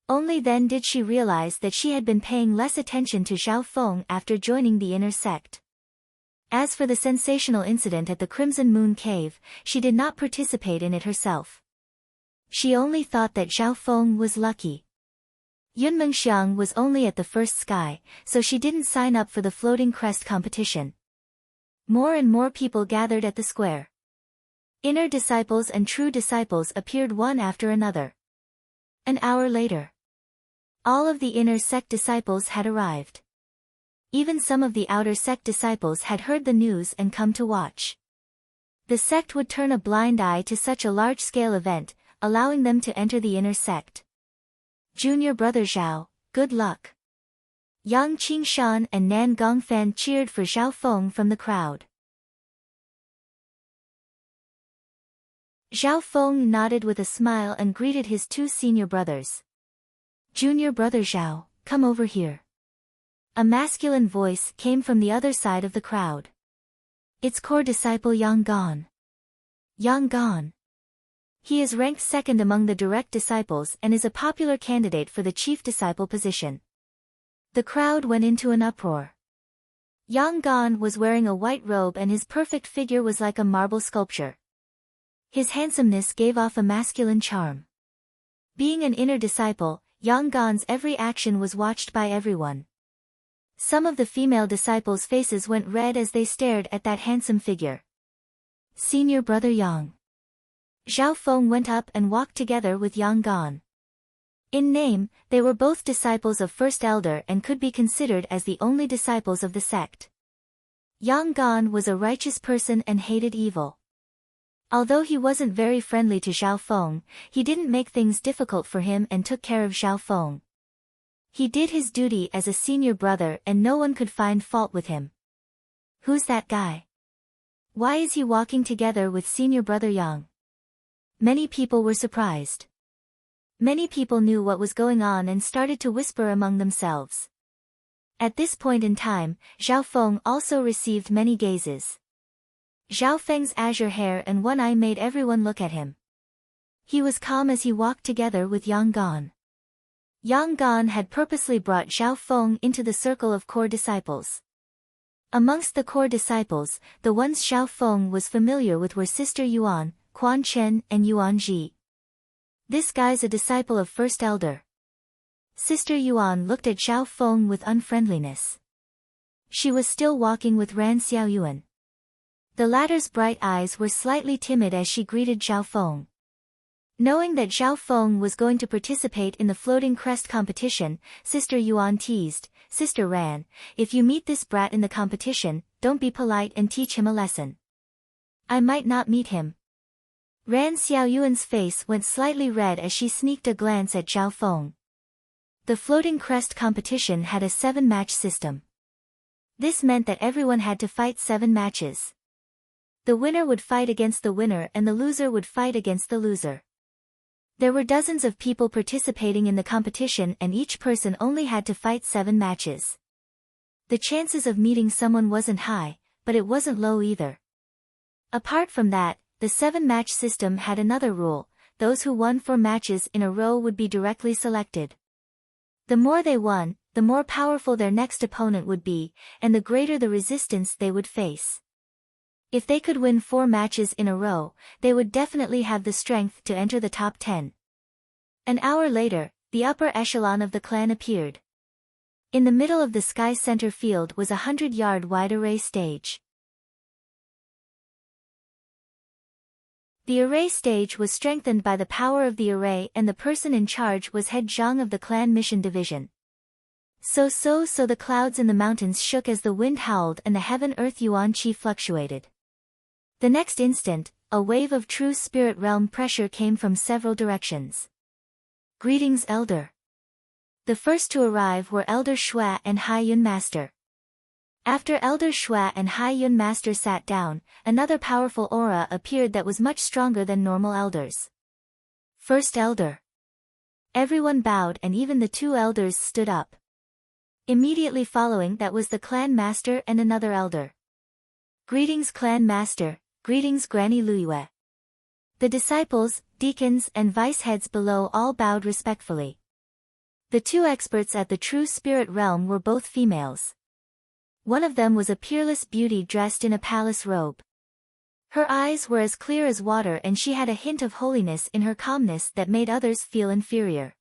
Only then did she realize that she had been paying less attention to Zhao Feng after joining the inner sect. As for the sensational incident at the Crimson Moon Cave, she did not participate in it herself. She only thought that Zhao Feng was lucky. Yun Mengxiang was only at the first sky, so she didn't sign up for the floating crest competition. More and more people gathered at the square. Inner disciples and true disciples appeared one after another. An hour later, all of the inner sect disciples had arrived. Even some of the outer sect disciples had heard the news and come to watch. The sect would turn a blind eye to such a large-scale event, allowing them to enter the inner sect. Junior brother Zhao, good luck. Yang Qingshan and Nan Gongfan cheered for Zhao Feng from the crowd. Zhao Feng nodded with a smile and greeted his two senior brothers. Junior brother Zhao, come over here. A masculine voice came from the other side of the crowd. It's core disciple Yang Gan. Yang Gan. He is ranked second among the direct disciples and is a popular candidate for the chief disciple position. The crowd went into an uproar. Yang Gan was wearing a white robe and his perfect figure was like a marble sculpture. His handsomeness gave off a masculine charm. Being an inner disciple, Yang Gan's every action was watched by everyone. Some of the female disciples' faces went red as they stared at that handsome figure. Senior brother Yang. Zhao Feng went up and walked together with Yang Gan. In name, they were both disciples of First Elder and could be considered as the only disciples of the sect. Yang Gan was a righteous person and hated evil. Although he wasn't very friendly to Zhao Feng, he didn't make things difficult for him and took care of Zhao Feng. He did his duty as a senior brother and no one could find fault with him. Who's that guy? Why is he walking together with senior brother Yang? Many people were surprised. Many people knew what was going on and started to whisper among themselves. At this point in time, Zhao Feng also received many gazes. Zhao Feng's azure hair and one eye made everyone look at him. He was calm as he walked together with Yang Gan. Yang Gan had purposely brought Zhao Feng into the circle of core disciples. Amongst the core disciples, the ones Zhao Feng was familiar with were Sister Yuan, Quan Chen and Yuan Ji. This guy's a disciple of First Elder. Sister Yuan looked at Zhao Feng with unfriendliness. She was still walking with Ran Xiaoyuan. The latter's bright eyes were slightly timid as she greeted Zhao Feng. Knowing that Zhao Feng was going to participate in the floating crest competition, Sister Yuan teased, Sister Ran, if you meet this brat in the competition, don't be polite and teach him a lesson. I might not meet him. Ran Xiaoyuan's face went slightly red as she sneaked a glance at Zhao Feng. The floating crest competition had a 7-match system. This meant that everyone had to fight 7 matches. The winner would fight against the winner and the loser would fight against the loser. There were dozens of people participating in the competition and each person only had to fight 7 matches. The chances of meeting someone wasn't high, but it wasn't low either. Apart from that, the 7-match system had another rule: those who won 4 matches in a row would be directly selected. The more they won, the more powerful their next opponent would be, and the greater the resistance they would face. If they could win 4 matches in a row, they would definitely have the strength to enter the top 10. An hour later, the upper echelon of the clan appeared. In the middle of the sky center field was a 100-yard wide array stage. The array stage was strengthened by the power of the array and the person in charge was head Zhang of the clan mission division. So the clouds in the mountains shook as the wind howled and the heaven-earth yuan qi fluctuated. The next instant, a wave of true spirit realm pressure came from several directions. Greetings, Elder. The first to arrive were Elder Shui and Hai Yun Master. After Elder Shui and Hai Yun Master sat down, another powerful aura appeared that was much stronger than normal elders. First Elder. Everyone bowed and even the 2 elders stood up. Immediately following that was the clan master and another elder. Greetings clan master, greetings Granny Luyue. The disciples, deacons and vice heads below all bowed respectfully. The two experts at the true spirit realm were both females. One of them was a peerless beauty dressed in a palace robe. Her eyes were as clear as water and she had a hint of holiness in her calmness that made others feel inferior.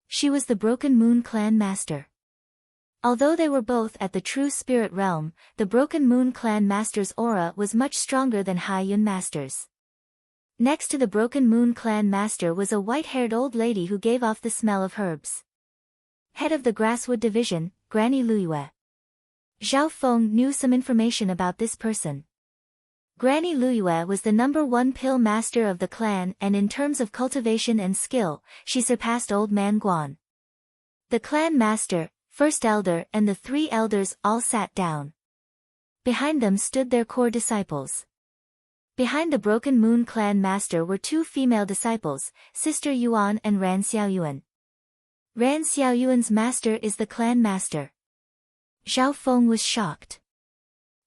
She was the Broken Moon clan master. Although they were both at the true spirit realm, the Broken Moon clan master's aura was much stronger than Hai Yun master's. Next to the Broken Moon clan master was a white-haired old lady who gave off the smell of herbs. Head of the Grasswood Division, Granny Luyue. Zhao Feng knew some information about this person. Granny Luyue was the #1 pill master of the clan and in terms of cultivation and skill, she surpassed Old Man Guan. The clan master, first elder and the 3 elders all sat down. Behind them stood their core disciples. Behind the Broken Moon clan master were 2 female disciples, Sister Yuan and Ran Xiaoyuan. Ran Xiaoyuan's master is the clan master. Zhao Feng was shocked.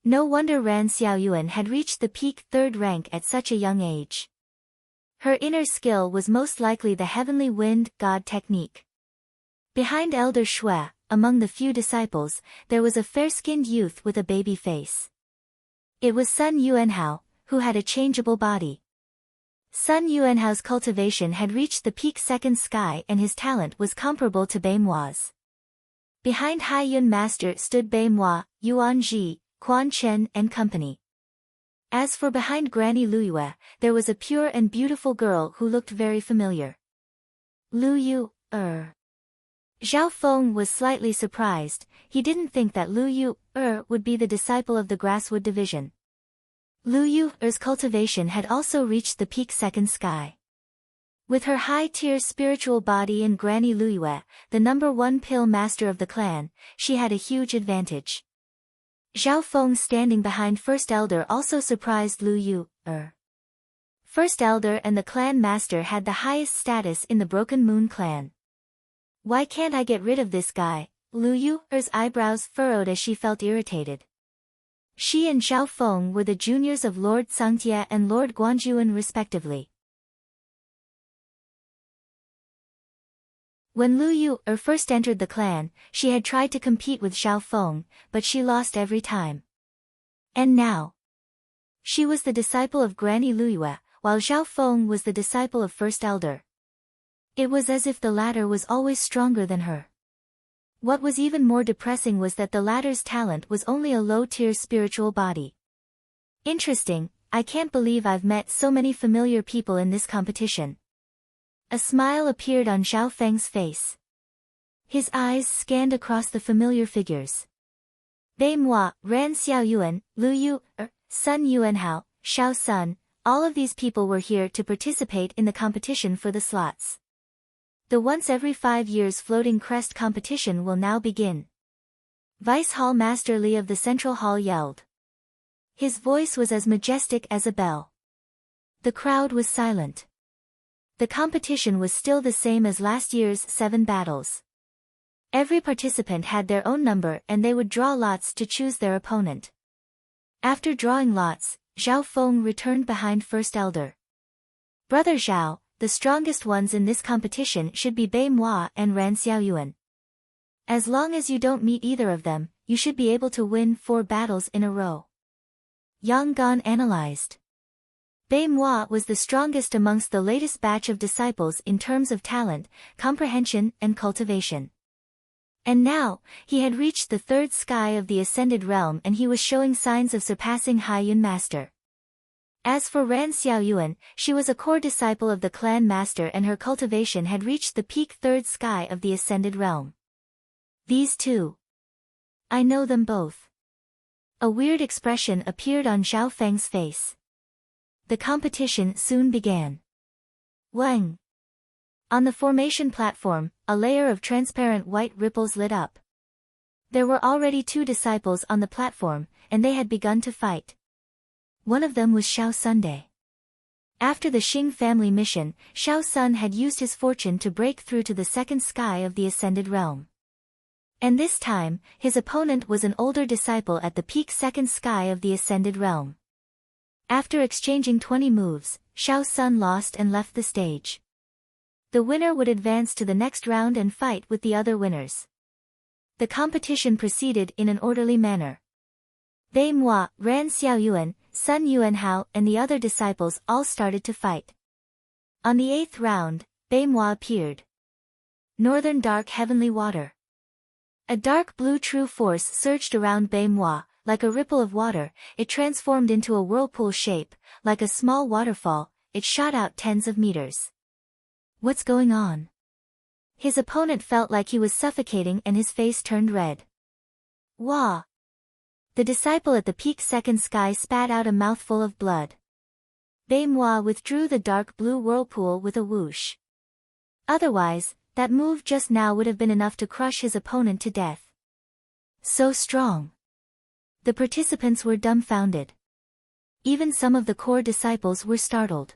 No wonder Ran Xiaoyuan had reached the peak 3rd rank at such a young age. Her inner skill was most likely the heavenly wind god technique. Behind Elder Shui, among the few disciples, there was a fair-skinned youth with a baby face. It was Sun Yuanhao, who had a changeable body. Sun Yuanhao's cultivation had reached the peak 2nd sky and his talent was comparable to Baimua's. Behind Hai Yun Master stood Baimua, Yuan Ji, Quan Chen and company. As for behind Granny Luyue, there was a pure and beautiful girl who looked very familiar. Luyu. Zhao Feng was slightly surprised, he didn't think that Luyu would be the disciple of the Grasswood Division. Luyu's cultivation had also reached the peak 2nd sky. With her high-tier spiritual body and Granny Luyue, the #1 pill master of the clan, she had a huge advantage. Zhao Feng standing behind First Elder also surprised Luyu. First Elder and the clan master had the highest status in the Broken Moon clan. Why can't I get rid of this guy? Luyu's eyebrows furrowed as she felt irritated. She and Zhao Feng were the juniors of Lord Sangtie and Lord Guanjuan respectively. When Luyu first entered the clan, she had tried to compete with Zhao Feng, but she lost every time. And now, she was the disciple of Granny Luyue, while Zhao Feng was the disciple of First Elder. It was as if the latter was always stronger than her. What was even more depressing was that the latter's talent was only a low-tier spiritual body. Interesting, I can't believe I've met so many familiar people in this competition. A smile appeared on Zhao Feng's face. His eyes scanned across the familiar figures. Baimua, Ran Xiaoyuan, Luyu, Sun Yuanhao, Xiao Sun, all of these people were here to participate in the competition for the slots. The once every 5 years floating crest competition will now begin. Vice Hall Master Li of the Central Hall yelled. His voice was as majestic as a bell. The crowd was silent. The competition was still the same as last year's 7 battles. Every participant had their own number and they would draw lots to choose their opponent. After drawing lots, Zhao Feng returned behind First Elder. Brother Zhao, the strongest ones in this competition should be Baimua and Ran Xiaoyuan. As long as you don't meet either of them, you should be able to win 4 battles in a row. Yang Gan analyzed. Baimua was the strongest amongst the latest batch of disciples in terms of talent, comprehension and cultivation. And now, he had reached the 3rd sky of the Ascended Realm and he was showing signs of surpassing Hai Yun Master. As for Ran Xiaoyuan, she was a core disciple of the clan master and her cultivation had reached the peak 3rd sky of the Ascended Realm. These two. I know them both. A weird expression appeared on Zhao Feng's face. The competition soon began. Wang. On the formation platform, a layer of transparent white ripples lit up. There were already 2 disciples on the platform, and they had begun to fight. One of them was Xiao Sunday. After the Xing family mission, Xiao Sun had used his fortune to break through to the 2nd sky of the Ascended Realm. And this time, his opponent was an older disciple at the peak second sky of the Ascended Realm. After exchanging 20 moves, Xiao Sun lost and left the stage. The winner would advance to the next round and fight with the other winners. The competition proceeded in an orderly manner. Bei Moi, Ran Xiaoyuan, Sun Yuanhao and the other disciples all started to fight. On the 8th round, Bei Moi appeared. Northern Dark Heavenly Water. A dark blue true force surged around Bei Moi, like a ripple of water. It transformed into a whirlpool shape, like a small waterfall. It shot out tens of meters. What's going on? His opponent felt like he was suffocating and his face turned red. Wah! The disciple at the peak second sky spat out a mouthful of blood. Bei Moi withdrew the dark blue whirlpool with a whoosh. Otherwise, that move just now would have been enough to crush his opponent to death. So strong. The participants were dumbfounded. Even some of the core disciples were startled.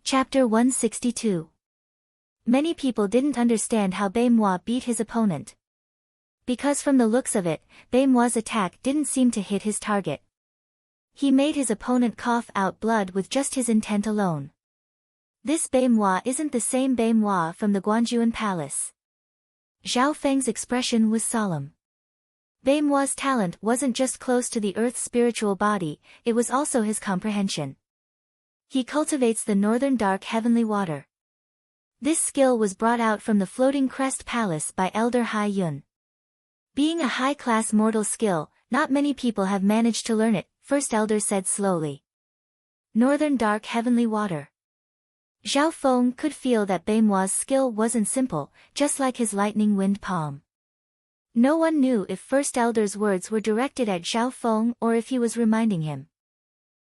Chapter 162. Many people didn't understand how Bei Moi beat his opponent. Because from the looks of it, Bei Moi's attack didn't seem to hit his target. He made his opponent cough out blood with just his intent alone. This Bei Moi isn't the same Bei Moi from the Guanjuan Palace. Zhao Feng's expression was solemn. Bei Moi's talent wasn't just close to the earth's spiritual body, it was also his comprehension. He cultivates the northern dark heavenly water. This skill was brought out from the floating crest palace by Elder Hai Yun. Being a high-class mortal skill, not many people have managed to learn it, First Elder said slowly. Northern dark heavenly water. Zhao Feng could feel that Bei Moi's skill wasn't simple, just like his lightning wind palm. No one knew if First Elder's words were directed at Zhao Feng or if he was reminding him.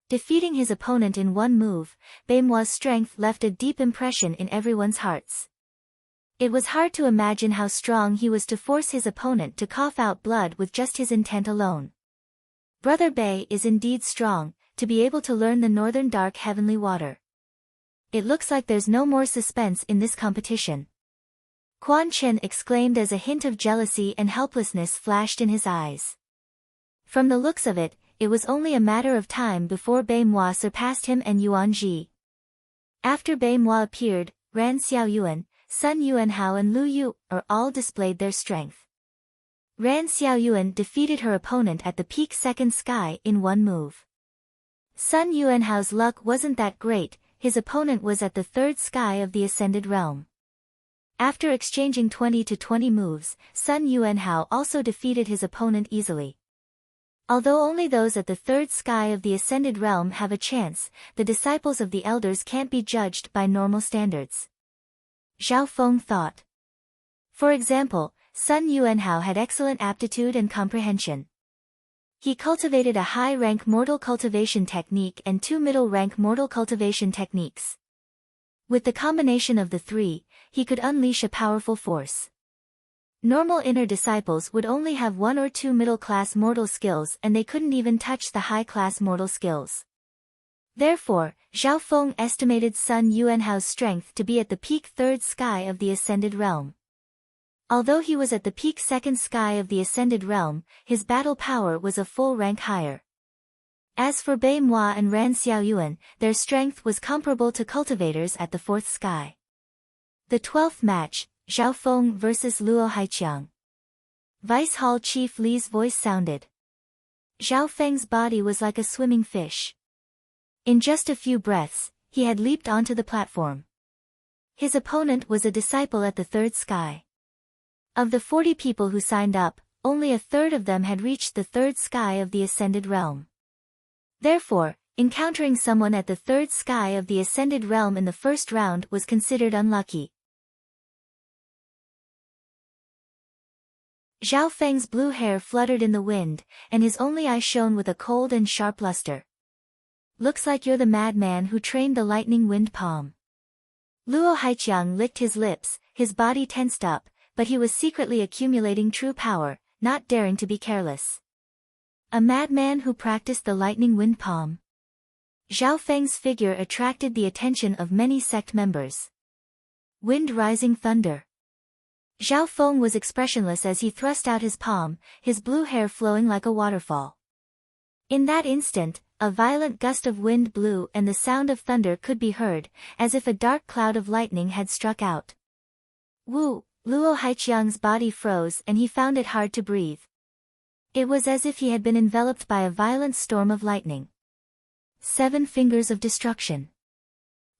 Defeating his opponent in one move, Bei Moi's strength left a deep impression in everyone's hearts. It was hard to imagine how strong he was to force his opponent to cough out blood with just his intent alone. Brother Bei is indeed strong, to be able to learn the northern dark heavenly water. It looks like there's no more suspense in this competition. Quan Chen exclaimed as a hint of jealousy and helplessness flashed in his eyes. From the looks of it, it was only a matter of time before Bei Moi surpassed him and Yuan Ji. After Bei Moi appeared, Ran Xiaoyuan, Sun Yuanhao and Lu Yu all displayed their strength. Ran Xiaoyuan defeated her opponent at the peak second sky in one move. Sun Yuanhao's luck wasn't that great, his opponent was at the third sky of the Ascended Realm. After exchanging 20 to 20 moves, Sun Yuanhao also defeated his opponent easily. Although only those at the third sky of the Ascended Realm have a chance, the disciples of the elders can't be judged by normal standards. Zhao Feng thought. For example, Sun Yuanhao had excellent aptitude and comprehension. He cultivated a high-rank mortal cultivation technique and 2 middle-rank mortal cultivation techniques. With the combination of the three, he could unleash a powerful force. Normal inner disciples would only have 1 or 2 middle-class mortal skills and they couldn't even touch the high-class mortal skills. Therefore, Zhao Feng estimated Sun Yuanhao's strength to be at the peak third sky of the Ascended Realm. Although he was at the peak second sky of the Ascended Realm, his battle power was a full rank higher. As for Bei Moi and Ran Xiaoyuan, their strength was comparable to cultivators at the fourth sky. The 12th match, Zhao Feng vs. Luo Haiqiang. Vice Hall Chief Li's voice sounded. Zhao Feng's body was like a swimming fish. In just a few breaths, he had leaped onto the platform. His opponent was a disciple at the third sky. Of the 40 people who signed up, only a third of them had reached the third sky of the Ascended Realm. Therefore, encountering someone at the third sky of the Ascended Realm in the first round was considered unlucky. Zhao Feng's blue hair fluttered in the wind, and his only eye shone with a cold and sharp luster. Looks like you're the madman who trained the lightning wind palm. Luo Haiqiang licked his lips, his body tensed up, but he was secretly accumulating true power, not daring to be careless. A madman who practiced the lightning wind palm. Zhao Feng's figure attracted the attention of many sect members. Wind Rising Thunder. Zhao Feng was expressionless as he thrust out his palm, his blue hair flowing like a waterfall. In that instant, a violent gust of wind blew and the sound of thunder could be heard, as if a dark cloud of lightning had struck out. Luo Haiqiang's body froze and he found it hard to breathe. It was as if he had been enveloped by a violent storm of lightning. 7 Fingers of Destruction.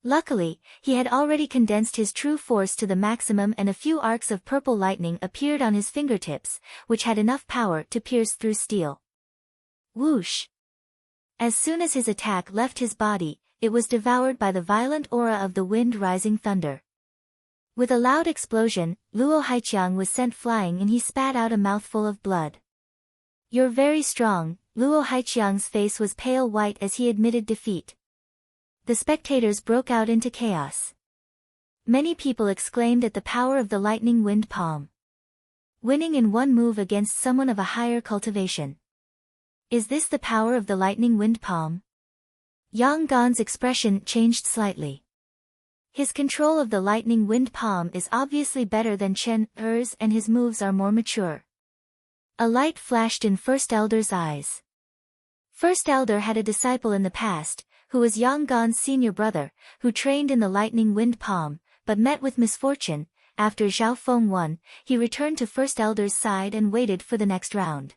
Luckily, he had already condensed his true force to the maximum and a few arcs of purple lightning appeared on his fingertips, which had enough power to pierce through steel. Whoosh! As soon as his attack left his body, it was devoured by the violent aura of the Wind Rising Thunder. With a loud explosion, Luo Haiqiang was sent flying and he spat out a mouthful of blood. "You're very strong." Luo Haiqiang's face was pale white as he admitted defeat. The spectators broke out into chaos. Many people exclaimed at the power of the lightning wind palm. Winning in one move against someone of a higher cultivation. Is this the power of the lightning wind palm? Yang Gan's expression changed slightly. His control of the lightning wind palm is obviously better than Chen Er's and his moves are more mature. A light flashed in First Elder's eyes. First Elder had a disciple in the past, who was Yang Gan's senior brother, who trained in the lightning wind palm, but met with misfortune. After Zhao Feng won, he returned to First Elder's side and waited for the next round.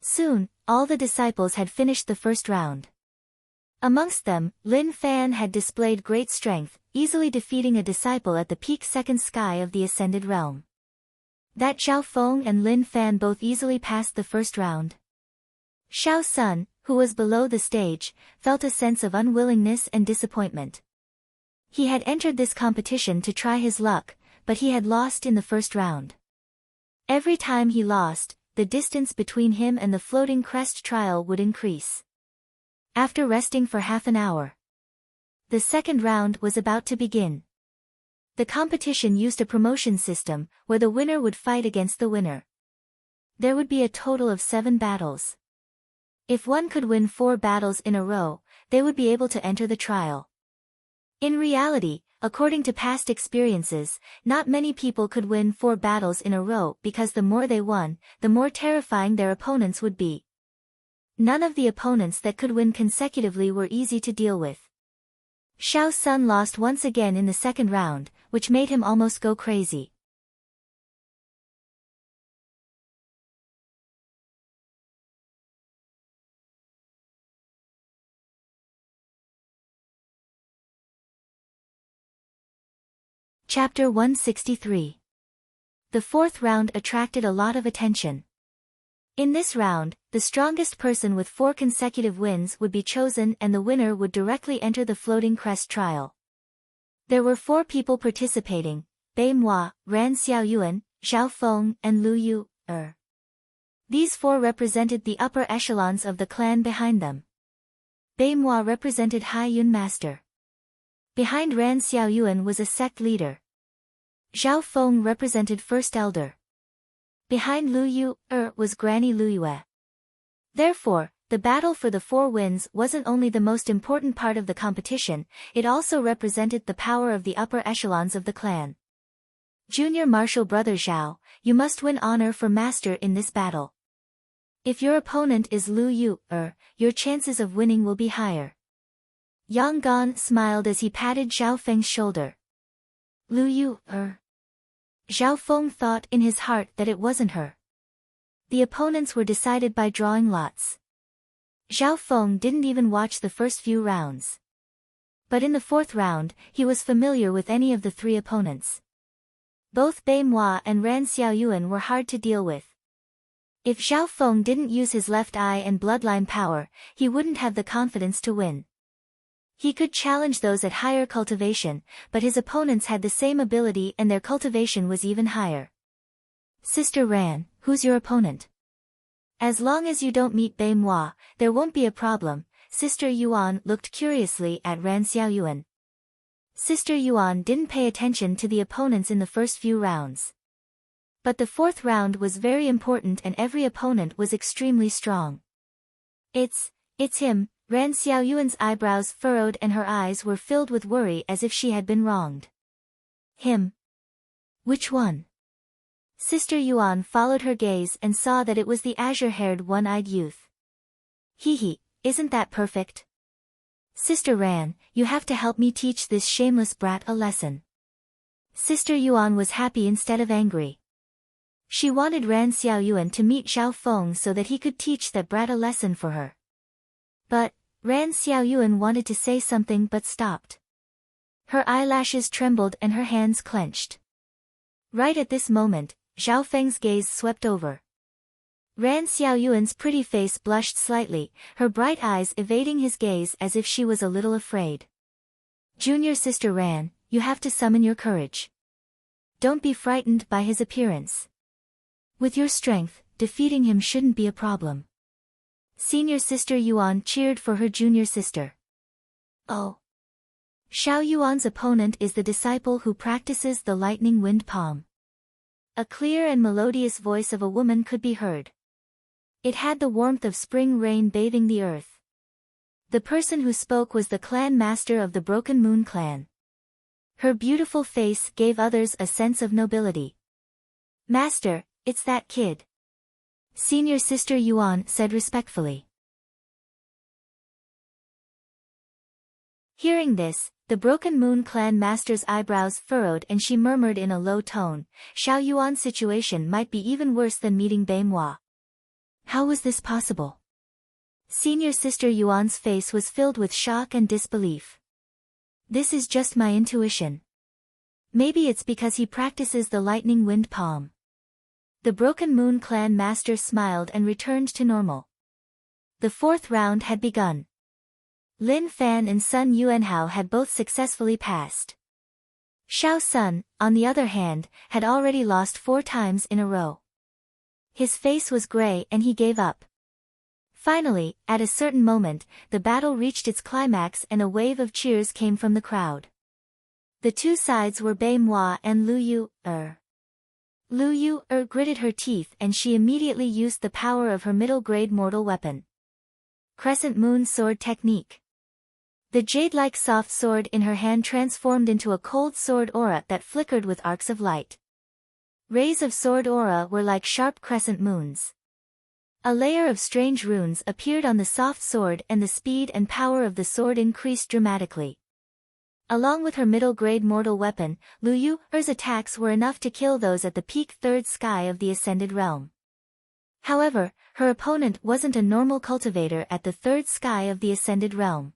Soon, all the disciples had finished the first round. Amongst them, Lin Fan had displayed great strength, easily defeating a disciple at the peak second sky of the Ascended Realm. That Zhao Feng and Lin Fan both easily passed the first round. Xiao Sun, who was below the stage, felt a sense of unwillingness and disappointment. He had entered this competition to try his luck, but he had lost in the first round. Every time he lost, the distance between him and the floating crest trial would increase. After resting for half an hour, the second round was about to begin. The competition used a promotion system, where the winner would fight against the winner. There would be a total of 7 battles. If one could win 4 battles in a row, they would be able to enter the trial. In reality, according to past experiences, not many people could win 4 battles in a row because the more they won, the more terrifying their opponents would be. None of the opponents that could win consecutively were easy to deal with. Xiao Sun lost once again in the second round, which made him almost go crazy. Chapter 163. The fourth round attracted a lot of attention. In this round, the strongest person with 4 consecutive wins would be chosen and the winner would directly enter the floating crest trial. There were 4 people participating: Bei Moi, Ran Xiaoyuan, Zhao Feng, and Lu Yu. These 4 represented the upper echelons of the clan behind them. Bei Moi represented Hai Yun Master. Behind Ran Xiaoyuan was a sect leader. Zhao Feng represented First Elder. Behind Lu Yu was Granny Lu Yue. Therefore, the battle for the 4 wins wasn't only the most important part of the competition, it also represented the power of the upper echelons of the clan. Junior Martial Brother Zhao, you must win honor for master in this battle. If your opponent is Lu Yu, your chances of winning will be higher. Yang Gan smiled as he patted Zhao Feng's shoulder. Lu Yu, Zhao Feng thought in his heart that it wasn't her. The opponents were decided by drawing lots. Zhao Feng didn't even watch the first few rounds. But in the 4th round, he was familiar with any of the 3 opponents. Both Bei Moi and Ran Xiaoyuan were hard to deal with. If Zhao Feng didn't use his left eye and bloodline power, he wouldn't have the confidence to win. He could challenge those at higher cultivation, but his opponents had the same ability and their cultivation was even higher. Sister Ran, who's your opponent? As long as you don't meet Bei Moi, there won't be a problem. Sister Yuan looked curiously at Ran Xiaoyuan. Sister Yuan didn't pay attention to the opponents in the first few rounds. But the 4th round was very important and every opponent was extremely strong. It's him, Ran Xiaoyuan's eyebrows furrowed and her eyes were filled with worry as if she had been wronged. Him? Which one? Sister Yuan followed her gaze and saw that it was the azure-haired one-eyed youth. Hee, isn't that perfect? Sister Ran, you have to help me teach this shameless brat a lesson. Sister Yuan was happy instead of angry. She wanted Ran Xiaoyuan to meet Zhao Feng so that he could teach that brat a lesson for her. But, Ran Xiaoyuan wanted to say something but stopped. Her eyelashes trembled and her hands clenched. Right at this moment, Zhao Feng's gaze swept over. Ran Xiaoyuan's pretty face blushed slightly, her bright eyes evading his gaze as if she was a little afraid. Junior sister Ran, you have to summon your courage. Don't be frightened by his appearance. With your strength, defeating him shouldn't be a problem. Senior sister Yuan cheered for her junior sister. Oh. Xiao Yuan's opponent is the disciple who practices the lightning wind palm. A clear and melodious voice of a woman could be heard. It had the warmth of spring rain bathing the earth. The person who spoke was the clan master of the Broken Moon clan. Her beautiful face gave others a sense of nobility. Master, it's that kid. Senior sister Yuan said respectfully. Hearing this, the Broken Moon clan master's eyebrows furrowed and she murmured in a low tone, Xiao Yuan's situation might be even worse than meeting Beimhua. How was this possible? Senior sister Yuan's face was filled with shock and disbelief. This is just my intuition. Maybe it's because he practices the lightning wind palm. The Broken Moon clan master smiled and returned to normal. The fourth round had begun. Lin Fan and Sun Yuanhao had both successfully passed. Xiao Sun, on the other hand, had already lost 4 times in a row. His face was gray and he gave up. Finally, at a certain moment, the battle reached its climax and a wave of cheers came from the crowd. The two sides were Beimhua and Lu Yu. Lu Yu gritted her teeth and she immediately used the power of her middle-grade mortal weapon. Crescent Moon Sword Technique. The jade-like soft sword in her hand transformed into a cold sword aura that flickered with arcs of light. Rays of sword aura were like sharp crescent moons. A layer of strange runes appeared on the soft sword and the speed and power of the sword increased dramatically. Along with her middle-grade mortal weapon, Lu Yu's attacks were enough to kill those at the peak third sky of the Ascended Realm. However, her opponent wasn't a normal cultivator at the third sky of the Ascended Realm.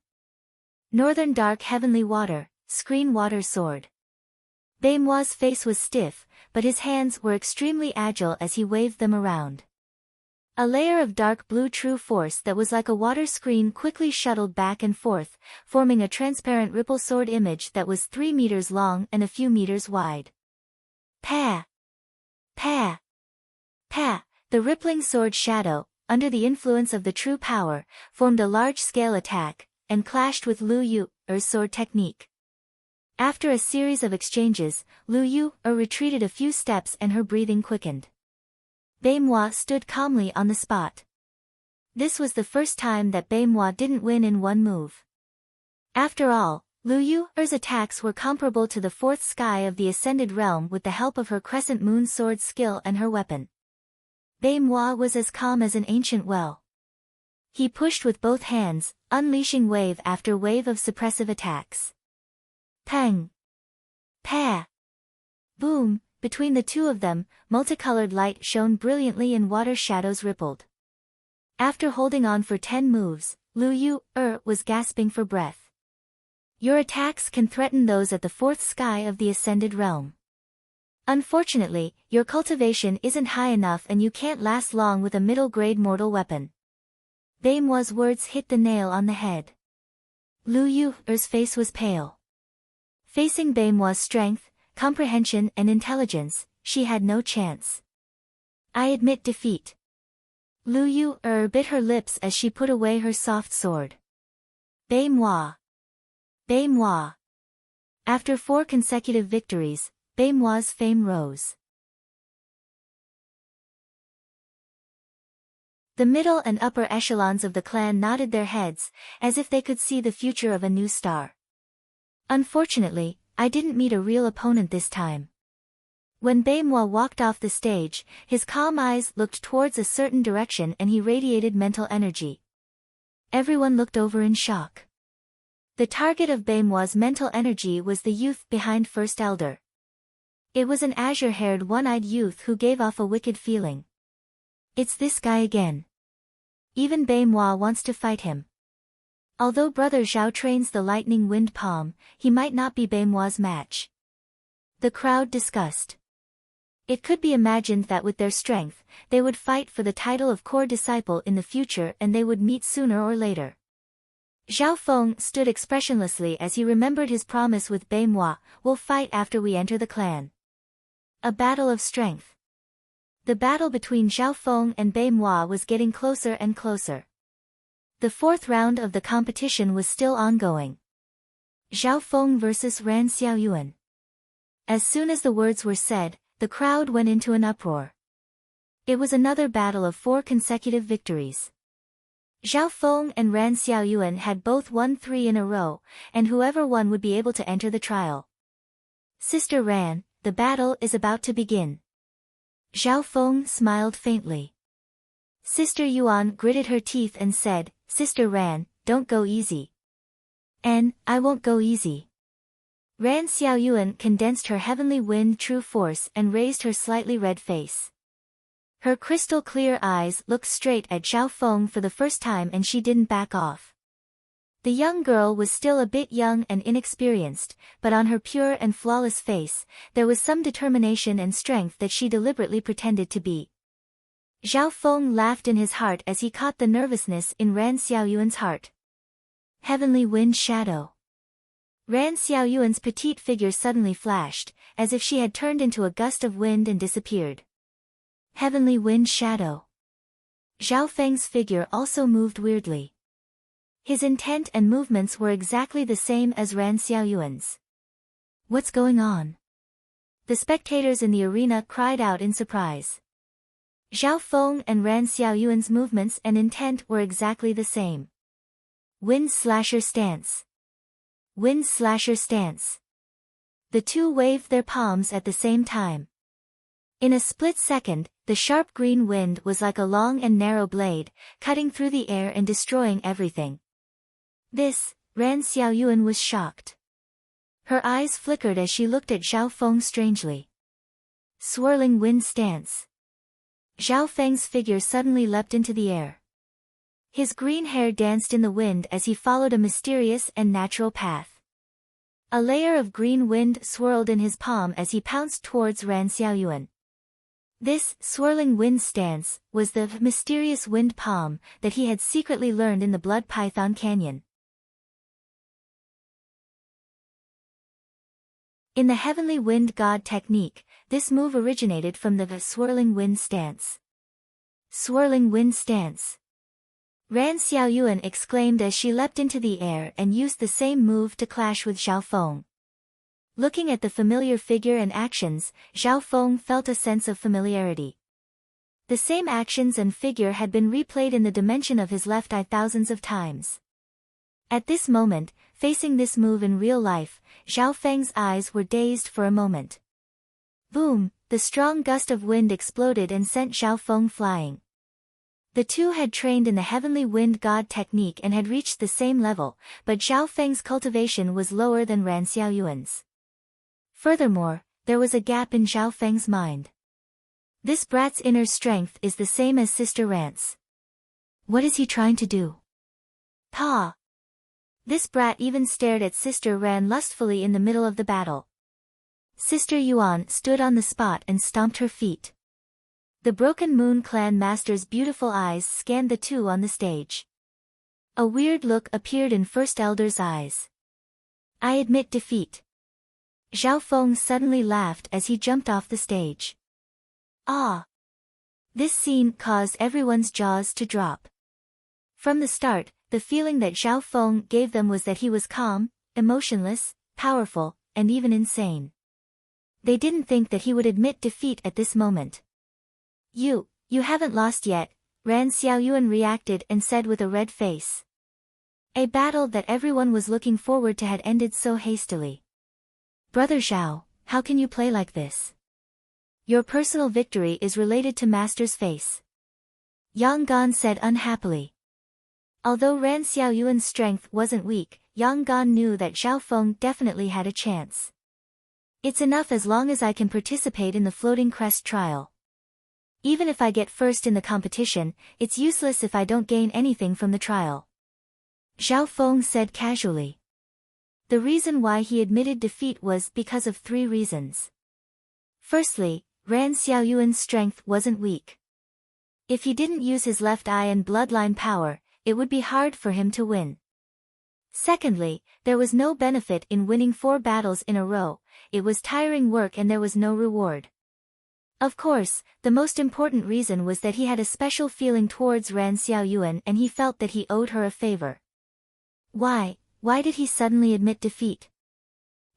Northern Dark Heavenly Water, Screen Water Sword. Beimhua's face was stiff, but his hands were extremely agile as he waved them around. A layer of dark blue true force that was like a water screen quickly shuttled back and forth, forming a transparent ripple sword image that was 3 meters long and a few meters wide. Pa! Pa! Pa! The rippling sword shadow, under the influence of the true power, formed a large-scale attack, and clashed with Lu Yu's sword technique. After a series of exchanges, Lu Yu retreated a few steps and her breathing quickened. Beimhua stood calmly on the spot. This was the first time that Beimhua didn't win in one move. After all, Lu Yu's attacks were comparable to the fourth sky of the Ascended Realm with the help of her Crescent Moon sword skill and her weapon. Beimhua was as calm as an ancient well. He pushed with both hands, unleashing wave after wave of suppressive attacks. Pang! Pa! Boom! Between the two of them, multicolored light shone brilliantly and water shadows rippled. After holding on for 10 moves, Lu Yu was gasping for breath. Your attacks can threaten those at the fourth sky of the Ascended Realm. Unfortunately, your cultivation isn't high enough and you can't last long with a middle-grade mortal weapon. Beimhua's words hit the nail on the head. Lu Yu's face was pale. Facing Beimhua's strength, comprehension and intelligence, she had no chance. I admit defeat. Lu Yu bit her lips as she put away her soft sword. Beimhua! Beimhua! After 4 consecutive victories, Beimhua's fame rose. The middle and upper echelons of the clan nodded their heads, as if they could see the future of a new star. Unfortunately, I didn't meet a real opponent this time. When Baemwa walked off the stage, his calm eyes looked towards a certain direction and he radiated mental energy. Everyone looked over in shock. The target of Baemwa's mental energy was the youth behind First Elder. It was an azure-haired one-eyed youth who gave off a wicked feeling. It's this guy again. Even Baemwa wants to fight him. Although Brother Zhao trains the lightning wind palm, he might not be Baemwa's match. The crowd discussed. It could be imagined that with their strength, they would fight for the title of core disciple in the future and they would meet sooner or later. Zhao Feng stood expressionlessly as he remembered his promise with Baemwa, "We'll fight after we enter the clan." A battle of strength. The battle between Zhao Feng and Baemwa was getting closer and closer. The fourth round of the competition was still ongoing. Zhao Feng versus Ran Xiaoyuan. As soon as the words were said, the crowd went into an uproar. It was another battle of 4 consecutive victories. Zhao Feng and Ran Xiaoyuan had both won 3 in a row, and whoever won would be able to enter the trial. "Sister Ran, the battle is about to begin." Zhao Feng smiled faintly. Sister Yuan gritted her teeth and said, "Sister Ran, don't go easy." "And, I won't go easy." Ran Xiaoyuan condensed her heavenly wind true force and raised her slightly red face. Her crystal-clear eyes looked straight at Zhao Feng for the first time and she didn't back off. The young girl was still a bit young and inexperienced, but on her pure and flawless face, there was some determination and strength that she deliberately pretended to be. Zhao Feng laughed in his heart as he caught the nervousness in Ran Xiaoyuan's heart. Heavenly Wind Shadow. Ran Xiaoyuan's petite figure suddenly flashed, as if she had turned into a gust of wind and disappeared. Heavenly Wind Shadow. Zhao Feng's figure also moved weirdly. His intent and movements were exactly the same as Ran Xiaoyuan's. What's going on? The spectators in the arena cried out in surprise. Zhao Feng and Ran Xiaoyuan's movements and intent were exactly the same. Wind Slasher Stance. Wind Slasher Stance. The two waved their palms at the same time. In a split second, the sharp green wind was like a long and narrow blade, cutting through the air and destroying everything. Ran Xiaoyuan was shocked. Her eyes flickered as she looked at Zhao Feng strangely. Swirling Wind Stance. Zhao Feng's figure suddenly leapt into the air. His green hair danced in the wind as he followed a mysterious and natural path. A layer of green wind swirled in his palm as he pounced towards Ran Xiaoyuan. This swirling wind stance was the mysterious wind palm that he had secretly learned in the Blood Python Canyon. In the Heavenly Wind God technique, this move originated from the swirling wind stance. Swirling wind stance. Ran Xiaoyuan exclaimed as she leapt into the air and used the same move to clash with Zhao Feng. Looking at the familiar figure and actions, Zhao Feng felt a sense of familiarity. The same actions and figure had been replayed in the dimension of his left eye thousands of times. At this moment, facing this move in real life, Zhao Feng's eyes were dazed for a moment. Boom! The strong gust of wind exploded and sent Zhao Feng flying. The two had trained in the Heavenly Wind God technique and had reached the same level, but Zhao Feng's cultivation was lower than Ran Xiaoyuan's. Furthermore, there was a gap in Zhao Feng's mind. This brat's inner strength is the same as Sister Ran's. What is he trying to do? Pa! This brat even stared at Sister Ran lustfully in the middle of the battle. Sister Yuan stood on the spot and stomped her feet. The Broken Moon Clan Master's beautiful eyes scanned the two on the stage. A weird look appeared in First Elder's eyes. I admit defeat. Zhao Feng suddenly laughed as he jumped off the stage. Ah! This scene caused everyone's jaws to drop. From the start, the feeling that Zhao Feng gave them was that he was calm, emotionless, powerful, and even insane. They didn't think that he would admit defeat at this moment. You haven't lost yet, Ran Xiaoyuan reacted and said with a red face. A battle that everyone was looking forward to had ended so hastily. Brother Zhao, how can you play like this? Your personal victory is related to Master's face. Yang Gan said unhappily. Although Ran Xiaoyuan's strength wasn't weak, Yang Gan knew that Zhao Feng definitely had a chance. It's enough as long as I can participate in the Floating Crest trial. Even if I get first in the competition, it's useless if I don't gain anything from the trial. Zhao Feng said casually. The reason why he admitted defeat was because of 3 reasons. Firstly, Ran Xiaoyuan's strength wasn't weak. If he didn't use his left eye and bloodline power, it would be hard for him to win. Secondly, there was no benefit in winning 4 battles in a row, it was tiring work and there was no reward. Of course, the most important reason was that he had a special feeling towards Ran Xiaoyuan and he felt that he owed her a favor. Why did he suddenly admit defeat?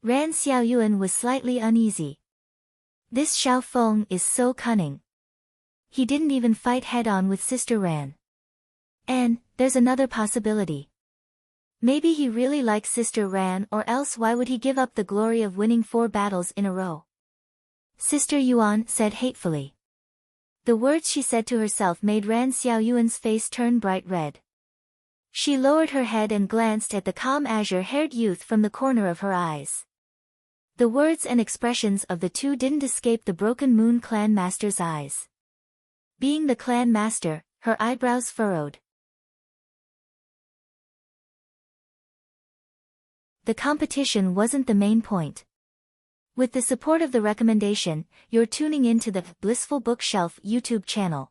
Ran Xiaoyuan was slightly uneasy. This Zhao Feng is so cunning. He didn't even fight head-on with Sister Ran. And, there's another possibility. Maybe he really likes Sister Ran, or else why would he give up the glory of winning 4 battles in a row? Sister Yuan said hatefully. The words she said to herself made Ran Xiaoyuan's face turn bright red. She lowered her head and glanced at the calm azure-haired youth from the corner of her eyes. The words and expressions of the two didn't escape the Broken Moon clan master's eyes. Being the clan master, her eyebrows furrowed. The competition wasn't the main point. With the support of the recommendation, you're tuning into the Blissful Bookshelf YouTube channel.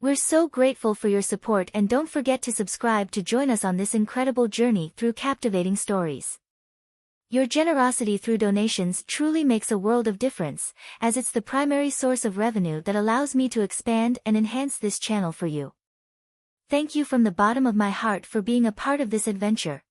We're so grateful for your support and don't forget to subscribe to join us on this incredible journey through captivating stories. Your generosity through donations truly makes a world of difference, as it's the primary source of revenue that allows me to expand and enhance this channel for you. Thank you from the bottom of my heart for being a part of this adventure.